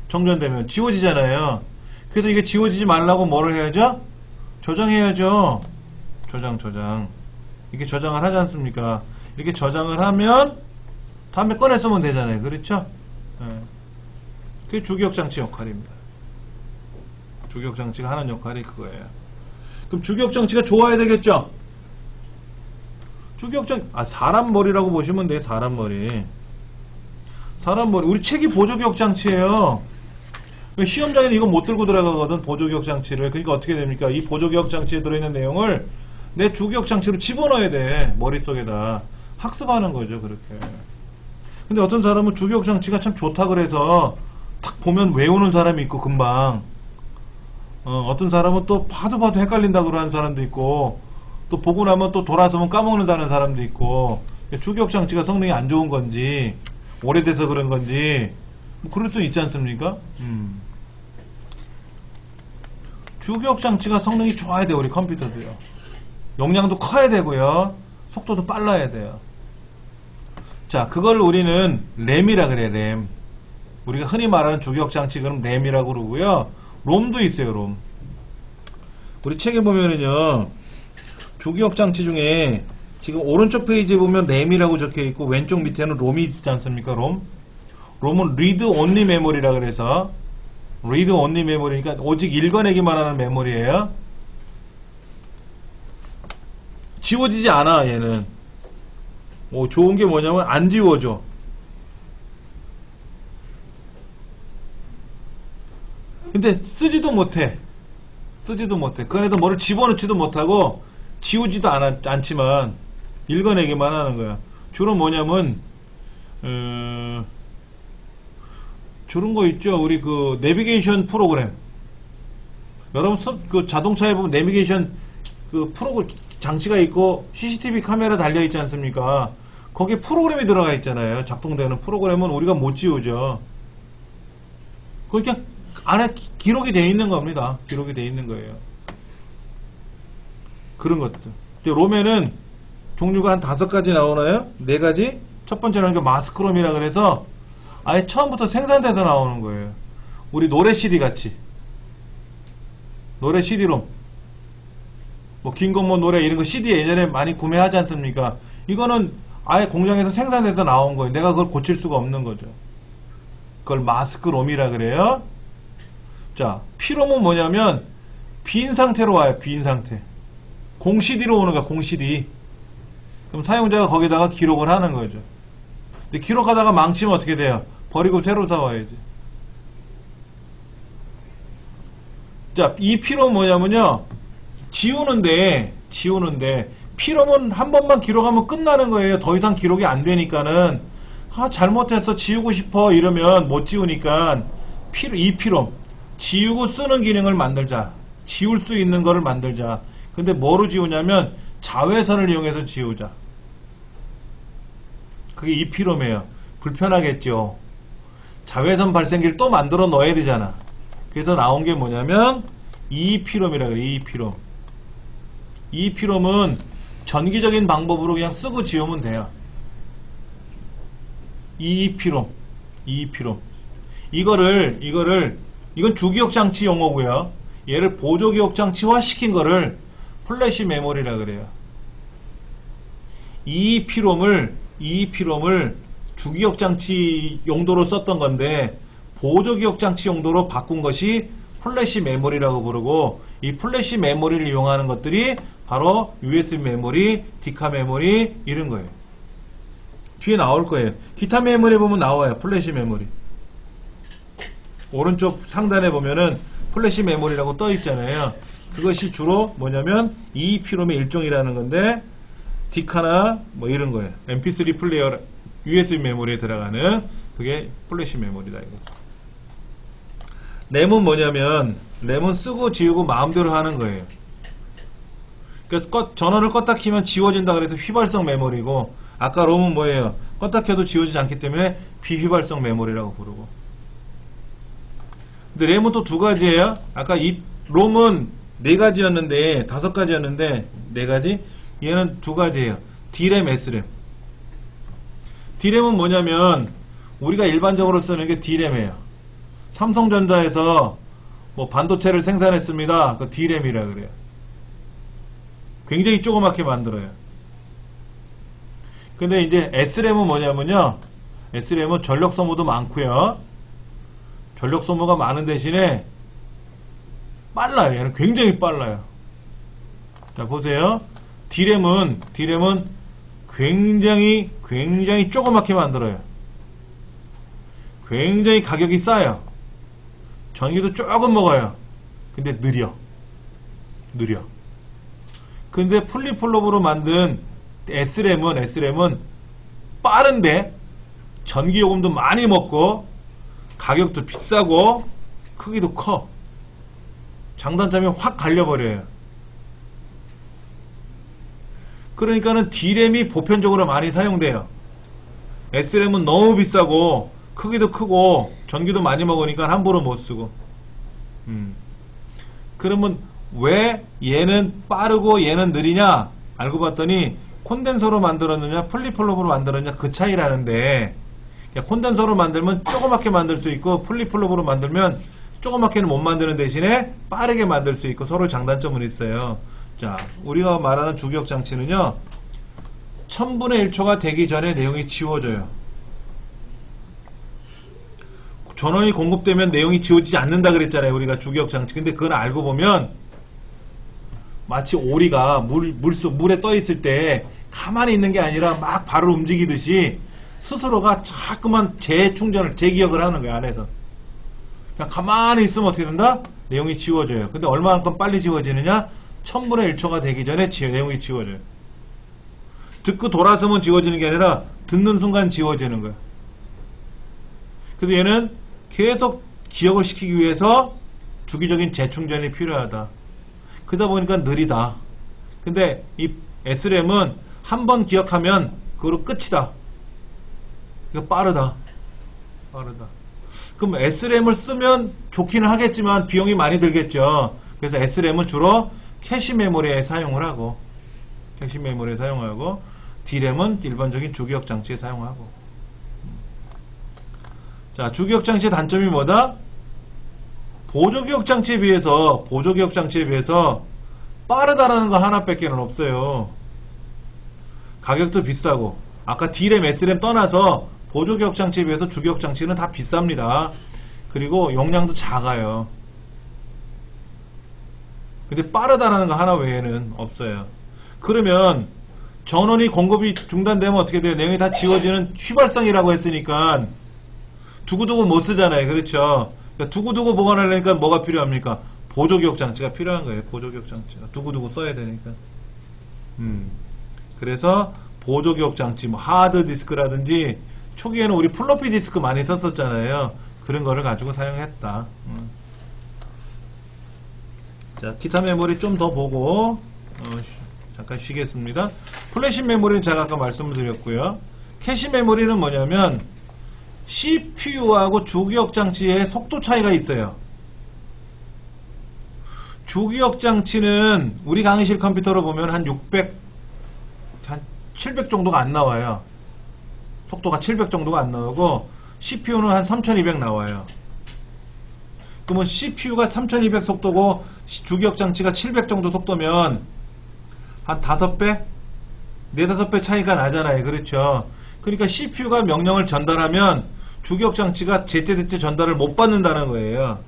정전되면 지워지잖아요. 그래서 이게 지워지지 말라고 뭐를 해야죠? 저장해야죠. 저장. 이렇게 저장을 하지 않습니까? 이렇게 저장을 하면 다음에 꺼내 쓰면 되잖아요. 그렇죠? 네. 그게 주기억장치 역할입니다. 주기억장치가 하는 역할이 그거예요. 그럼 주기억장치가 좋아야 되겠죠? 주기억장, 사람 머리라고 보시면 돼요. 사람 머리. 우리 책이 보조기억장치예요. 시험장에는 이거 못 들고 들어가거든, 보조기억장치를. 그러니까 어떻게 됩니까? 이 보조기억장치에 들어있는 내용을 내 주기억장치로 집어넣어야 돼. 머릿속에다. 학습하는 거죠, 그렇게. 근데 어떤 사람은 주기억장치가 참 좋다 그래서 딱 보면 외우는 사람이 있고, 금방. 어떤 사람은 또 봐도 헷갈린다 그러는 사람도 있고, 또 보고 나면 또 돌아서면 까먹는다는 사람도 있고, 주기억장치가 성능이 안 좋은 건지, 오래돼서 그런 건지, 뭐 그럴 수 있지 않습니까? 주기억장치가 성능이 좋아야 돼요, 우리 컴퓨터도요. 용량도 커야 되고요. 속도도 빨라야 돼요. 자, 그걸 우리는 램이라 그래, 램. 우리가 흔히 말하는 주기억장치, 그럼 램이라고 그러고요. 롬도 있어요, 롬. 우리 책에 보면은요, 주기억장치 중에 지금 오른쪽 페이지에 보면 램이라고 적혀 있고, 왼쪽 밑에는 롬이 있지 않습니까, 롬? 롬은 리드 온리 메모리라 그래서, 리드 온리 메모리니까 오직 읽어내기만 하는 메모리예요. 지워지지 않아, 얘는. 좋은 게 뭐냐면 안 지워져. 근데 쓰지도 못해. 그 안에도 뭐를 집어넣지도 못하고 지우지도 않지만 읽어내기만 하는 거야. 주로 뭐냐면 저런 거 있죠. 우리 그 내비게이션 프로그램. 여러분 그 자동차에 보면 내비게이션 그 프로그램 장치가 있고 CCTV 카메라 달려 있지 않습니까? 거기에 프로그램이 들어가 있잖아요. 작동되는 프로그램은 우리가 못 지우죠. 그러니까 안에 기록이 되어 있는 겁니다. 기록이 되어 있는 거예요. 그런 것들. 롬에는 종류가 한 5가지 나오나요? 4가지? 첫 번째는 마스크롬이라 그래서 아예 처음부터 생산돼서 나오는 거예요. 우리 노래 CD 같이. 노래 CD롬. 뭐 김건모 노래 이런 거 CD 예전에 많이 구매하지 않습니까? 이거는 아예 공장에서 생산돼서 나온 거예요. 내가 그걸 고칠 수가 없는 거죠. 그걸 마스크롬이라 그래요. 자, P롬은 뭐냐면 빈 상태로 와요. 빈 상태. 공 CD로 오는 거야. 공 CD. 그럼 사용자가 거기다가 기록을 하는 거죠. 근데 기록하다가 망치면 어떻게 돼요? 버리고 새로 사와야지. 자, 이 P롬은 뭐냐면요. 지우는데 P롬은 한 번만 기록하면 끝나는 거예요. 더 이상 기록이 안 되니까는 잘못했어 지우고 싶어 이러면 못 지우니까 이 P롬 지우고 쓰는 기능을 만들자. 지울 수 있는 거를 만들자. 근데 뭐로 지우냐면 자외선을 이용해서 지우자. 그게 이 P롬이에요. 불편하겠죠. 자외선 발생기를 또 만들어 넣어야 되잖아. 그래서 나온 게 뭐냐면 이 P롬이라 그래. 이 P롬. 이 P롬은 전기적인 방법으로 그냥 쓰고 지우면 돼요. 이 P롬. 이건 주기억장치 용어고요. 얘를 보조기억장치화 시킨 거를 플래시 메모리라 그래요. 이 P롬을 주기억장치 용도로 썼던 건데 보조기억장치 용도로 바꾼 것이 플래시 메모리라고 부르고, 이 플래시 메모리를 이용하는 것들이 바로 USB 메모리, 디카 메모리 이런 거예요. 뒤에 나올 거예요. 기타 메모리 보면 나와요. 플래시 메모리. 오른쪽 상단에 보면은 플래시 메모리라고 떠 있잖아요. 그것이 주로 뭐냐면 이 P롬의 일종이라는 건데, 디카나 뭐 이런 거예요. MP3 플레이어 USB 메모리에 들어가는 그게 플래시 메모리다 이거죠. 램은 뭐냐면 램은 쓰고 지우고 마음대로 하는 거예요. 그러니까 전원을 껐다 키면 지워진다 그래서 휘발성 메모리고, 아까 롬은 뭐예요? 껐다 켜도 지워지지 않기 때문에 비휘발성 메모리라고 부르고. 근데 램은 또 2가지예요. 아까 이 롬은 4가지였는데 5가지였는데 4가지? 얘는 2가지예요. D램, S램. D램은 뭐냐면 우리가 일반적으로 쓰는 게 D램이에요. 삼성전자에서 뭐 반도체를 생산했습니다. 그 D램이라 그래요. 굉장히 조그맣게 만들어요. 근데 이제 S램은 뭐냐면요. S램은 전력 소모도 많고요. 전력 소모가 많은 대신에 빨라요. 얘는 굉장히 빨라요. 자, 보세요. D램은 굉장히 조그맣게 만들어요. 굉장히 가격이 싸요. 전기도 조금 먹어요. 근데 느려. 근데 플립플롭으로 만든 S램은 빠른데 전기요금도 많이 먹고 가격도 비싸고 크기도 커. 장단점이 확 갈려버려요. 그러니까는 D램이 보편적으로 많이 사용돼요. S램은 너무 비싸고 크기도 크고 전기도 많이 먹으니까 함부로 못 쓰고. 그러면 왜 얘는 빠르고 얘는 느리냐? 알고 봤더니 콘덴서로 만들었느냐 플립플롭으로 만들었느냐 그 차이라는데, 콘덴서로 만들면 조그맣게 만들 수 있고 플립플롭으로 만들면 조그맣게는 못 만드는 대신에 빠르게 만들 수 있고 서로 장단점은 있어요. 자, 우리가 말하는 주기억 장치는요 1000분의 1초가 되기 전에 내용이 지워져요. 전원이 공급되면 내용이 지워지지 않는다 그랬잖아요, 우리가 주기억 장치. 근데 그건 알고 보면 마치 오리가 물에 떠 있을 때 가만히 있는 게 아니라 막 발을 움직이듯이 스스로가 자꾸만 재기억을 하는 거야, 안에서. 그냥 가만히 있으면 어떻게 된다? 내용이 지워져요. 근데 얼마만큼 빨리 지워지느냐? 1000분의 1초가 되기 전에 내용이 지워져요. 듣고 돌아서면 지워지는 게 아니라 듣는 순간 지워지는 거예요. 그래서 얘는 계속 기억을 시키기 위해서 주기적인 재충전이 필요하다. 그러다 보니까 느리다. 근데 이 S램은 한 번 기억하면 그걸로 끝이다. 이거 빠르다. 그럼 S램을 쓰면 좋기는 하겠지만 비용이 많이 들겠죠. 그래서 S램은 주로 캐시 메모리에 사용을 하고, D램은 일반적인 주기억 장치에 사용하고. 자, 주기억 장치의 단점이 뭐다? 보조기억 장치에 비해서 빠르다라는 거 하나밖에는 없어요. 가격도 비싸고, 아까 D램, S램 떠나서 보조기억 장치에 비해서 주기억 장치는 다 비쌉니다. 그리고 용량도 작아요. 근데 빠르다라는 거 하나 외에는 없어요. 그러면 전원이 공급이 중단되면 어떻게 돼요? 내용이 다 지워지는 휘발성이라고 했으니까 두고두고 못 쓰잖아요. 그렇죠? 그러니까 두고두고 보관하려니까 뭐가 필요합니까? 보조기억 장치가 필요한 거예요. 보조기억 장치가 두고두고 써야 되니까. 그래서 보조기억 장치, 뭐 하드디스크라든지, 초기에는 우리 플로피 디스크 많이 썼었잖아요. 그런 거를 가지고 사용했다. 자, 기타 메모리 좀 더 보고 잠깐 쉬겠습니다. 플래시 메모리는 제가 아까 말씀을 드렸고요. 캐시 메모리는 뭐냐면 CPU하고 주기억 장치의 속도 차이가 있어요. 주기억 장치는 우리 강의실 컴퓨터로 보면 한 700 정도가 안 나와요. 속도가 700 정도가 안 나오고 CPU는 한 3200 나와요. 그러면 CPU가 3200 속도고 주기억 장치가 700 정도 속도면 한 5배? 4-5배 차이가 나잖아요. 그렇죠? 그러니까 CPU가 명령을 전달하면 주기억 장치가 제때제때 전달을 못 받는다는 거예요.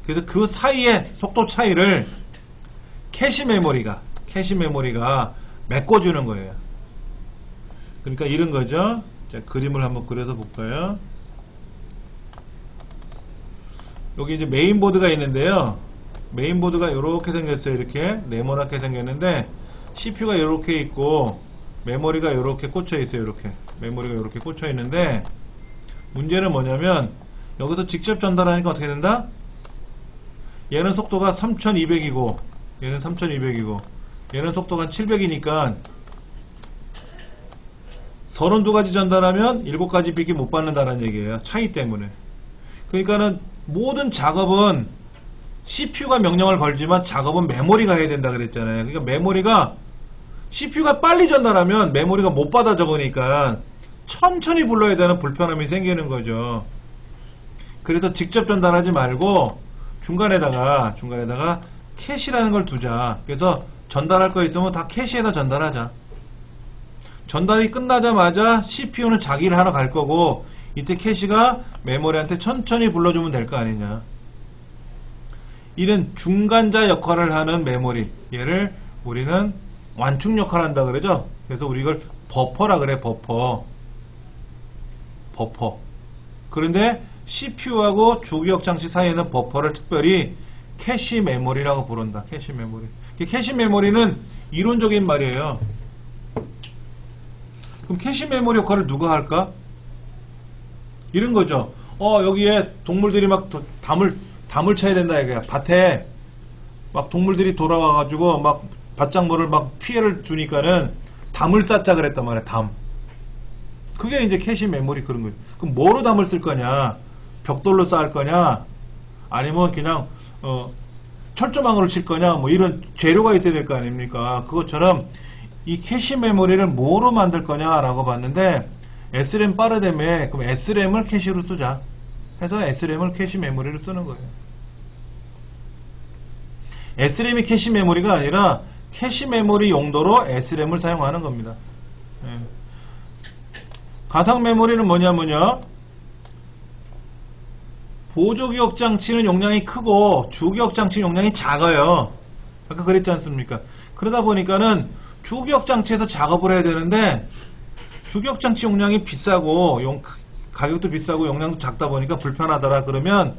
그래서 그 사이의 속도 차이를 캐시 메모리가 메꿔주는 거예요. 그러니까 이런 거죠. 자, 그림을 한번 그려서 볼까요? 여기 이제 메인보드가 있는데요. 메인보드가 이렇게 생겼어요. 이렇게 네모나게 생겼는데 CPU가 이렇게 있고 메모리가 이렇게 꽂혀 있어요. 이렇게 메모리가 이렇게 꽂혀 있는데 문제는 뭐냐면 여기서 직접 전달하니까 어떻게 된다? 얘는 속도가 3200이고 얘는 3200이고 얘는 속도가 700이니까 32가지 전달하면 7가지 빅이 못 받는다는 얘기예요. 차이 때문에. 그러니까는 모든 작업은 CPU가 명령을 걸지만 작업은 메모리가 해야 된다 그랬잖아요. 그러니까 메모리가 CPU가 빨리 전달하면 메모리가 못 받아 적으니까 천천히 불러야 되는 불편함이 생기는 거죠. 그래서 직접 전달하지 말고 중간에다가 캐시라는 걸 두자. 그래서 전달할 거 있으면 다 캐시에다 전달하자. 전달이 끝나자마자 CPU는 자기 일 하러 갈 거고 이때 캐시가 메모리한테 천천히 불러주면 될 거 아니냐. 이런 중간자 역할을 하는 메모리, 얘를 우리는 완충 역할을 한다 그러죠. 그래서 우리 이걸 버퍼라 그래. 버퍼. 그런데 CPU하고 주기억 장치 사이에는 버퍼를 특별히 캐시 메모리라고 부른다. 캐시 메모리. 캐시 메모리는 이론적인 말이에요. 그럼 캐시 메모리 역할을 누가 할까? 이런 거죠. 여기에 동물들이 막 담을 쳐야 된다 이거야. 밭에 막 동물들이 돌아와가지고 막 밭작물을 막 피해를 주니까는 담을 쌓자 그랬단 말이야. 담. 그게 이제 캐시 메모리 그런 거예요. 그럼 뭐로 담을 쓸 거냐? 벽돌로 쌓을 거냐? 아니면 그냥 철조망으로 칠 거냐? 뭐 이런 재료가 있어야 될 거 아닙니까? 그것처럼 이 캐시 메모리를 뭐로 만들 거냐라고 봤는데 SRAM 빠르다며 그럼 SRAM을 캐시로 쓰자. 해서 SRAM을 캐시 메모리를 쓰는 거예요. SRAM이 캐시 메모리가 아니라 캐시 메모리 용도로 SRAM을 사용하는 겁니다. 예. 가상 메모리는 뭐냐면요. 보조기억 장치는 용량이 크고 주기억 장치는 용량이 작아요. 아까 그랬지 않습니까? 그러다 보니까는 주기억 장치에서 작업을 해야 되는데 주기억 장치 용량이 비싸고 가격도 비싸고 용량도 작다 보니까 불편하더라. 그러면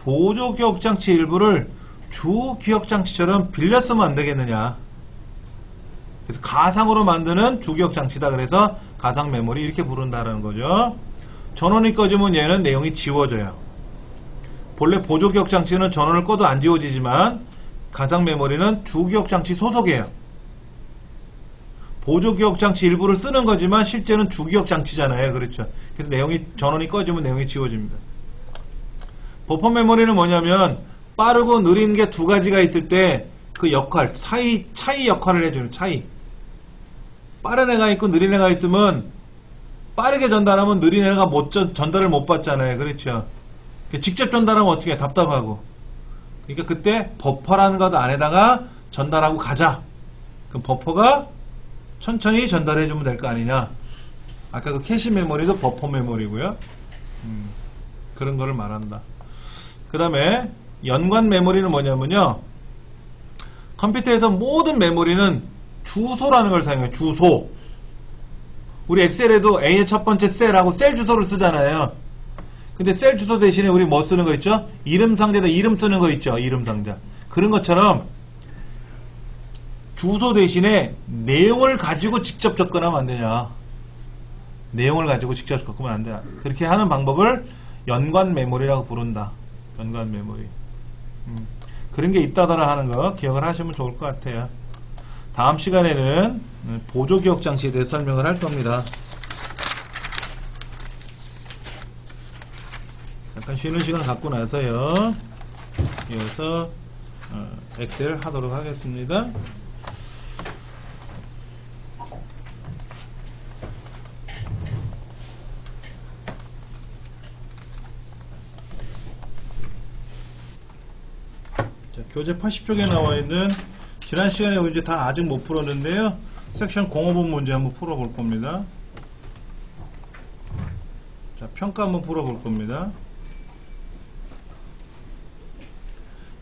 보조기억 장치 일부를 주기억 장치처럼 빌려 쓰면 안 되겠느냐. 그래서 가상으로 만드는 주기억 장치다. 그래서 가상 메모리 이렇게 부른다라는 거죠. 전원이 꺼지면 얘는 내용이 지워져요. 본래 보조기억 장치는 전원을 꺼도 안 지워지지만 가상 메모리는 주기억 장치 소속이에요. 보조기억 장치 일부를 쓰는 거지만 실제는 주기억 장치잖아요. 그렇죠. 그래서 전원이 꺼지면 내용이 지워집니다. 버퍼 메모리는 뭐냐면 빠르고 느린 게 두 가지가 있을 때 그 역할, 차이 역할을 해주는 차이. 빠른 애가 있고 느린 애가 있으면 빠르게 전달하면 느린 애가 전달을 못 받잖아요. 그렇죠. 직접 전달하면 어떻게 해? 답답하고. 그러니까 그때 버퍼라는 것 안에다가 전달하고 가자. 그럼 버퍼가 천천히 전달해주면 될 거 아니냐. 아까 그 캐시 메모리도 버퍼 메모리고요. 그런 거를 말한다. 그 다음에 연관 메모리는 뭐냐면요. 컴퓨터에서 모든 메모리는 주소라는 걸 사용해요. 주소. 우리 엑셀에도 A의 첫 번째 셀하고 셀 주소를 쓰잖아요. 근데 셀 주소 대신에 우리 뭐 쓰는 거 있죠? 이름 상자에다 이름 쓰는 거 있죠? 이름 상자. 그런 것처럼 주소 대신에 내용을 가지고 직접 접근하면 안 되냐. 내용을 가지고 직접 접근하면 안 되냐. 그렇게 하는 방법을 연관 메모리라고 부른다. 연관 메모리. 그런 게 있다더라 하는 거 기억을 하시면 좋을 것 같아요. 다음 시간에는 보조기억 장치에 대해 설명을 할 겁니다. 잠깐 쉬는 시간 갖고 나서요. 이어서 엑셀 하도록 하겠습니다. 교재 80쪽에 나와 있는 지난 시간에 이제 다 아직 못 풀었는데요. 섹션 05번 문제 한번 풀어볼 겁니다. 자, 평가 한번 풀어볼 겁니다.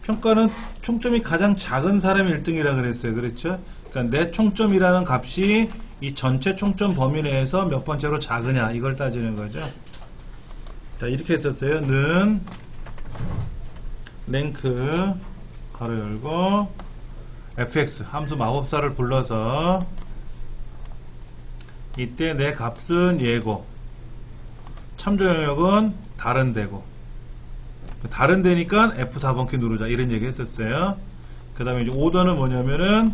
평가는 총점이 가장 작은 사람이 1등이라 그랬어요. 그렇죠? 그러니까 내 총점이라는 값이 이 전체 총점 범위 내에서 몇 번째로 작으냐 이걸 따지는 거죠. 자, 이렇게 했었어요. 는 랭크 가로 열고 fx 함수 마법사를 불러서 이때 내 값은 얘고 참조 영역은 다른 데고 다른 데니까 F4번 키 누르자 이런 얘기 했었어요. 그 다음에 이제 오더는 뭐냐면은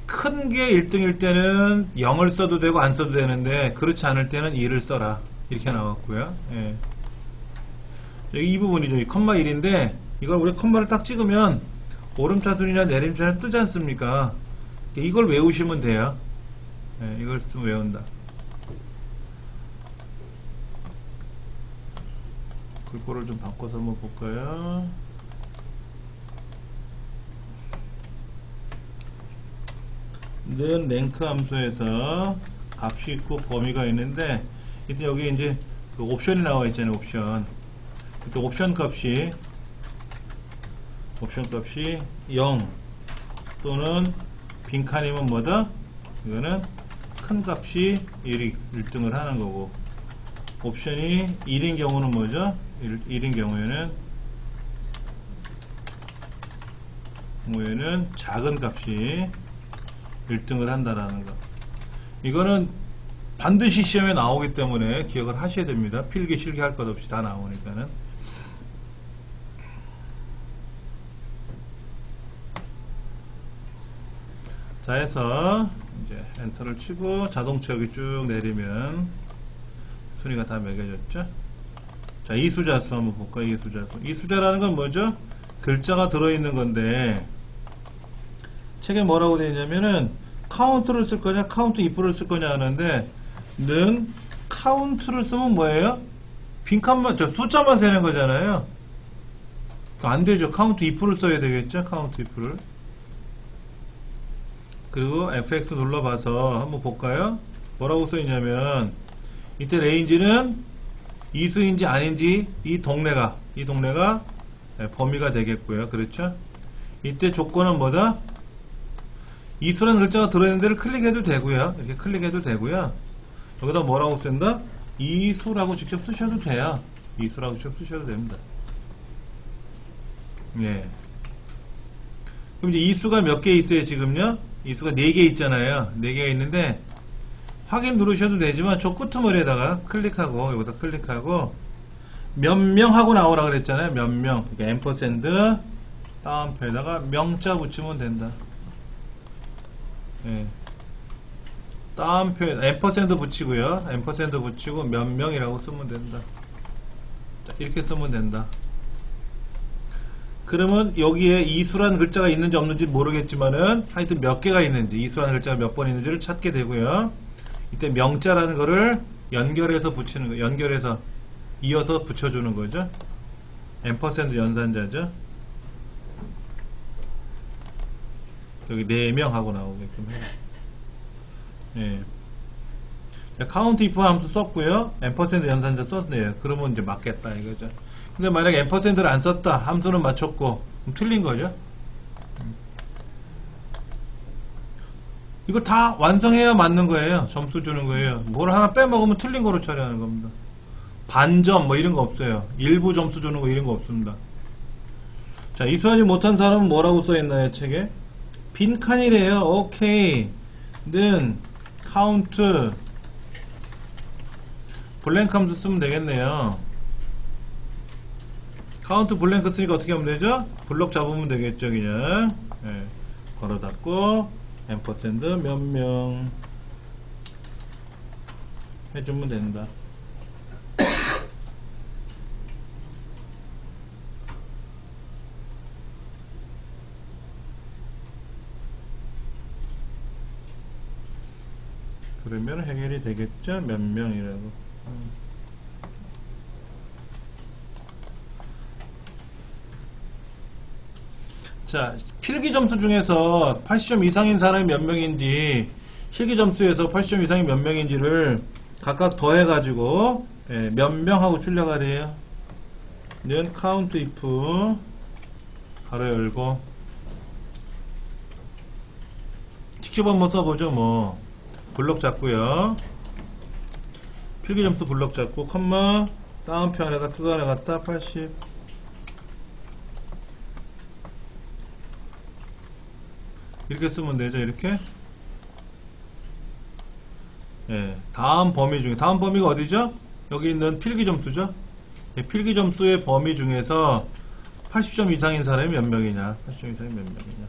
큰 게 1등일 때는 0을 써도 되고 안 써도 되는데 그렇지 않을 때는 2를 써라 이렇게 나왔고요. 예. 여기 이 부분이죠. 이 컴마 1인데 이걸 우리 컴마를 딱 찍으면 오름차순이나 내림차순 뜨지 않습니까? 이걸 외우시면 돼요. 네, 이걸 좀 외운다. 글꼴을 좀 바꿔서 한번 볼까요? 는 랭크 함수에서 값이 있고 범위가 있는데, 이때 여기 이제 그 옵션이 나와 있잖아요. 옵션. 이때 옵션 값이 0 또는 빈칸이면 뭐다? 이거는 큰 값이 1등을 하는 거고, 옵션이 1인 경우는 뭐죠? 1인 경우에는 작은 값이 1등을 한다라는 거. 이거는 반드시 시험에 나오기 때문에 기억을 하셔야 됩니다. 필기 실기 할 것 없이 다 나오니까는. 자, 해서 이제 엔터를 치고 자동차 여기 쭉 내리면 순위가 다 매겨졌죠. 자, 이수자수 한번 볼까요? 이수자수. 이수자라는 건 뭐죠? 글자가 들어있는 건데, 책에 뭐라고 되어 있냐면은 카운트를 쓸 거냐 카운트 if를 쓸 거냐 하는데, 는 카운트를 쓰면 뭐예요? 빈칸만, 숫자만 세는 거잖아요. 안 되죠. 카운트 if를 써야 되겠죠. 카운트 if를. 그리고 fx 눌러봐서 한번 볼까요? 뭐라고 써있냐면, 이때 레인지는 이수인지 아닌지 이 동네가 범위가 되겠고요. 그렇죠? 이때 조건은 뭐다? 이수라는 글자가 들어있는 데를 클릭해도 되고요. 이렇게 클릭해도 되고요. 여기다 뭐라고 쓴다? 이수라고 직접 쓰셔도 돼요. 이수라고 직접 쓰셔도 됩니다. 예. 그럼 이제 이수가 몇 개 있어요, 지금요? 이수가 4개 있잖아요. 4개가 있는데, 확인 누르셔도 되지만, 저 끄트머리에다가 클릭하고, 여기다 클릭하고, 몇 명 하고 나오라 그랬잖아요. 몇 명. 그러니까 앰퍼샌드, 다운표에다가 명자 붙이면 된다. 예. 다운표에 앰퍼샌드 붙이고요. 앰퍼샌드 붙이고 몇 명이라고 쓰면 된다. 자, 이렇게 쓰면 된다. 그러면 여기에 이수라는 글자가 있는지 없는지 모르겠지만은 하여튼 몇 개가 있는지, 이수라는 글자가 몇 번 있는지를 찾게 되고요. 이때 명자라는 거를 연결해서 붙이는 거, 연결해서 이어서 붙여주는 거죠. 앰퍼샌드 연산자죠. 여기 4명 하고 나오게끔 해요. 예. 카운트 if 함수 썼고요. 앰퍼샌드 연산자 썼네요. 그러면 이제 맞겠다 이거죠. 근데 만약에 앰퍼샌드를 안 썼다, 함수는 맞췄고, 그럼 틀린 거죠. 이거 다 완성해야 맞는 거예요. 점수 주는 거예요. 뭘 하나 빼먹으면 틀린 거로 처리하는 겁니다. 반점 뭐 이런 거 없어요. 일부 점수 주는 거 이런 거 없습니다. 자, 이수하지 못한 사람은 뭐라고 써있나요, 책에? 빈칸이래요. 오케이. 는 카운트 블랭크 함수 쓰면 되겠네요. 카운트 블랭크 쓰니까 어떻게 하면 되죠? 블럭 잡으면 되겠죠. 그냥 네. 걸어 닫고 앰퍼샌드 몇 명 해주면 된다. 그러면 해결이 되겠죠? 몇 명이라고. 자, 필기 점수 중에서 80점 이상인 사람이 몇 명인지, 실기 점수에서 80점 이상이 몇 명인지를 각각 더해가지고 몇 명 하고 출력하래요. 는 count if 가로 열고 직접 한번 써보죠. 뭐 블록 잡고요. 필기 점수 블록 잡고 컴마 다운표 안에다 그거 안에 갖다 80 이렇게 쓰면 되죠. 이렇게. 예, 다음 범위 중에 다음 범위가 어디죠? 여기 있는 필기 점수죠. 예, 필기 점수의 범위 중에서 80점 이상인 사람이 몇 명이냐, 80점 이상이 몇 명이냐.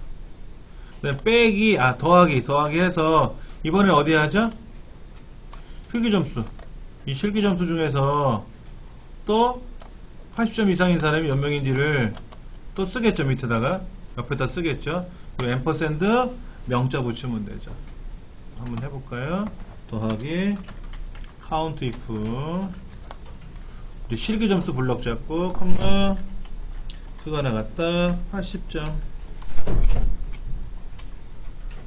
네, 빼기, 더하기 해서 이번에 어디 하죠? 필기 점수. 이 실기 점수 중에서 또 80점 이상인 사람이 몇 명인지를 또 쓰겠죠. 밑에다가 옆에다 쓰겠죠. 그리고 앰퍼샌드 명자 붙이면 되죠. 한번 해볼까요? 더하기 count if 실기 점수 블럭 잡고 컴마 그거 나갔다 80점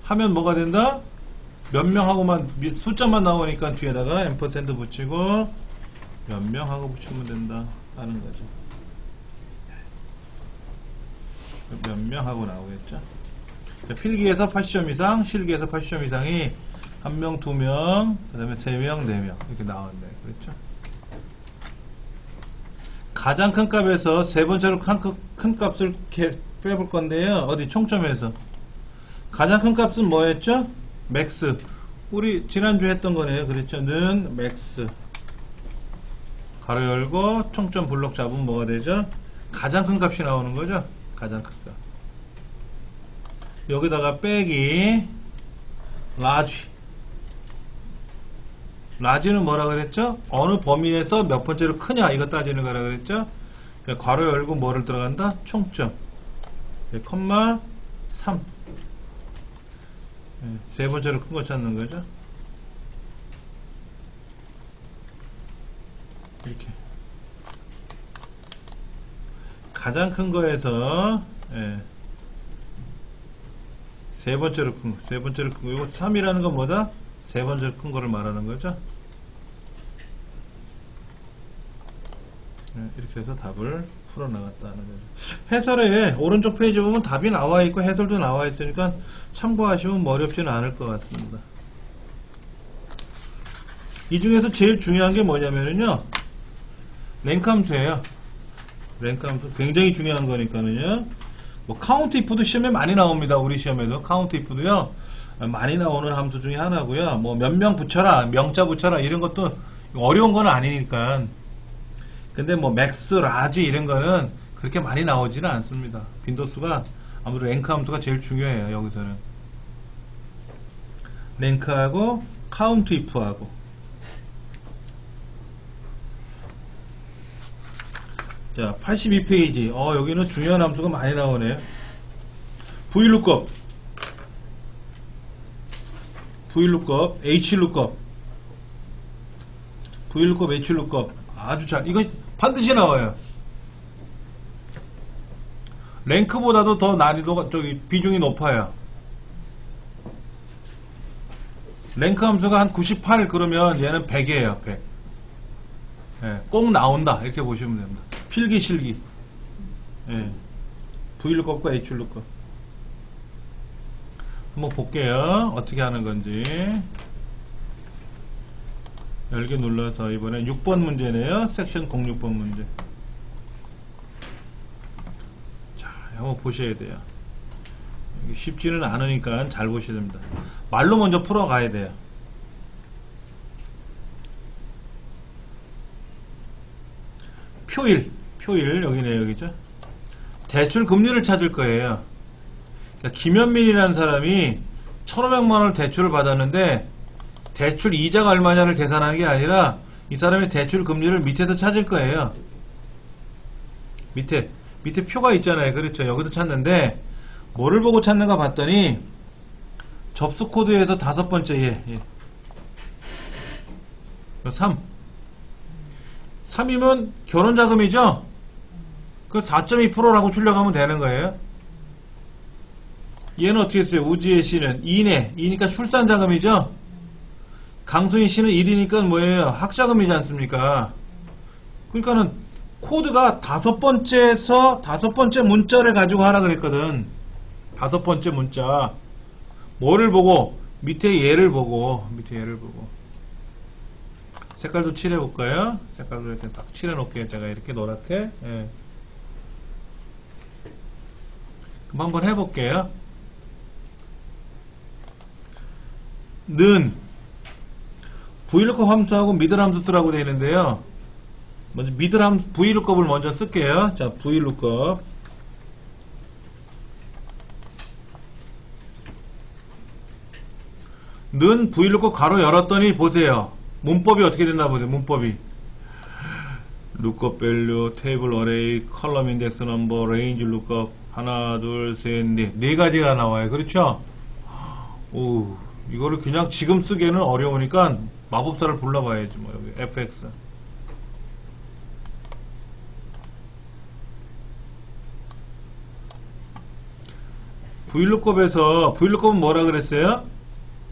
하면 뭐가 된다? 몇 명하고만 숫자만 나오니까 뒤에다가 앰퍼샌드 붙이고 몇 명하고 붙이면 된다 하는 거죠. 몇 명하고 나오겠죠. 필기에서 80점 이상, 실기에서 80점 이상이 1명, 2명, 그 다음에 3명, 4명 이렇게 나왔네요. 그렇죠? 가장 큰 값에서 세 번째로 큰 값을 이렇게 빼볼 건데요. 어디 총점에서 가장 큰 값은 뭐였죠? 맥스. 우리 지난주에 했던 거네요. 그랬죠? 는 맥스 가로 열고 총점 블록 잡으면 뭐가 되죠? 가장 큰 값이 나오는 거죠? 가장 큰 값. 여기다가 빼기 라지. 라지는 뭐라 그랬죠? 어느 범위에서 몇 번째로 크냐 이거 따지는 거라 그랬죠? 그러니까 괄호 열고 뭐를 들어간다? 총점. 컴마 3. 세 번째로 큰 거 찾는 거죠? 이렇게. 가장 큰 거에서 세 번째로 큰 거, 세 번째로 큰 거. 이거 3이라는 건 뭐다? 세 번째로 큰 거를 말하는 거죠. 이렇게 해서 답을 풀어나갔다는 거죠. 해설에 오른쪽 페이지 보면 답이 나와 있고 해설도 나와 있으니까 참고하시면 어렵지는 않을 것 같습니다. 이 중에서 제일 중요한 게 뭐냐면요, 랭크 함수예요. 랭크 함수 굉장히 중요한 거니까는요. 뭐 카운트 이프도 시험에 많이 나옵니다. 우리 시험에도 카운트 이프도요 많이 나오는 함수 중에 하나고요. 뭐 몇 명 붙여라, 명자 붙여라 이런 것도 어려운 건 아니니까. 근데 뭐 맥스, 라지 이런 거는 그렇게 많이 나오지는 않습니다. 빈도수가 아무래도 랭크 함수가 제일 중요해요. 여기서는 랭크하고 카운트 이프하고. 자, 82페이지. 여기는 중요한 함수가 많이 나오네요. VLOOKUP, HLOOKUP, VLOOKUP, HLOOKUP 아주 잘, 이거 반드시 나와요. 랭크보다도 더 난이도가 비중이 높아요. 랭크 함수가 한 98 그러면 얘는 100이에요. 100. 꼭 나온다 이렇게 보시면 됩니다. 필기 실기. VLOOKUP과 HLOOKUP 한번 볼게요. 어떻게 하는 건지. 열기 눌러서 이번엔 6번 문제네요. 섹션 06번 문제. 자, 한번 보셔야 돼요. 쉽지는 않으니까 잘 보셔야 됩니다. 말로 먼저 풀어가야 돼요. 표일 여기네요. 여기죠. 대출 금리를 찾을 거예요. 그러니까 김현민이라는 사람이 1,500만원을 대출을 받았는데 대출 이자가 얼마냐를 계산하는 게 아니라 이 사람의 대출 금리를 밑에서 찾을 거예요. 밑에 표가 있잖아요. 그렇죠. 여기서 찾는데 뭐를 보고 찾는가 봤더니 접수 코드에서 5번째 3. 3이면 결혼자금이죠? 그 4.2%라고 출력하면 되는 거예요. 얘는 어떻게 했어요? 우지혜 씨는 2니까 출산자금이죠? 강소인 씨는 1이니까 뭐예요? 학자금이지 않습니까? 그러니까는 코드가 5번째 문자를 가지고 하라 그랬거든. 5번째 문자. 뭐를 보고? 밑에 얘를 보고. 색깔도 칠해볼까요? 색깔도 이렇게 딱 칠해놓을게요. 제가 이렇게 노랗게. 그럼 한번 해볼게요. 는 VLOOKUP 함수하고 미들 함수 쓰라고 되어 있는데요. 먼저 미들 함수 VLOOKUP을 먼저 쓸게요. 자, VLOOKUP 는 VLOOKUP 가로 열었더니 보세요. 문법이 어떻게 됐나 보세요. 문법이 lookup value, table array, column index number, range lookup 하나, 둘, 셋, 네 가지가 나와요. 그렇죠? 오, 이거를 그냥 지금 쓰기에는 어려우니까 마법사를 불러봐야지 뭐. 여기 fx vlookup에서 vlookup은 뭐라 그랬어요?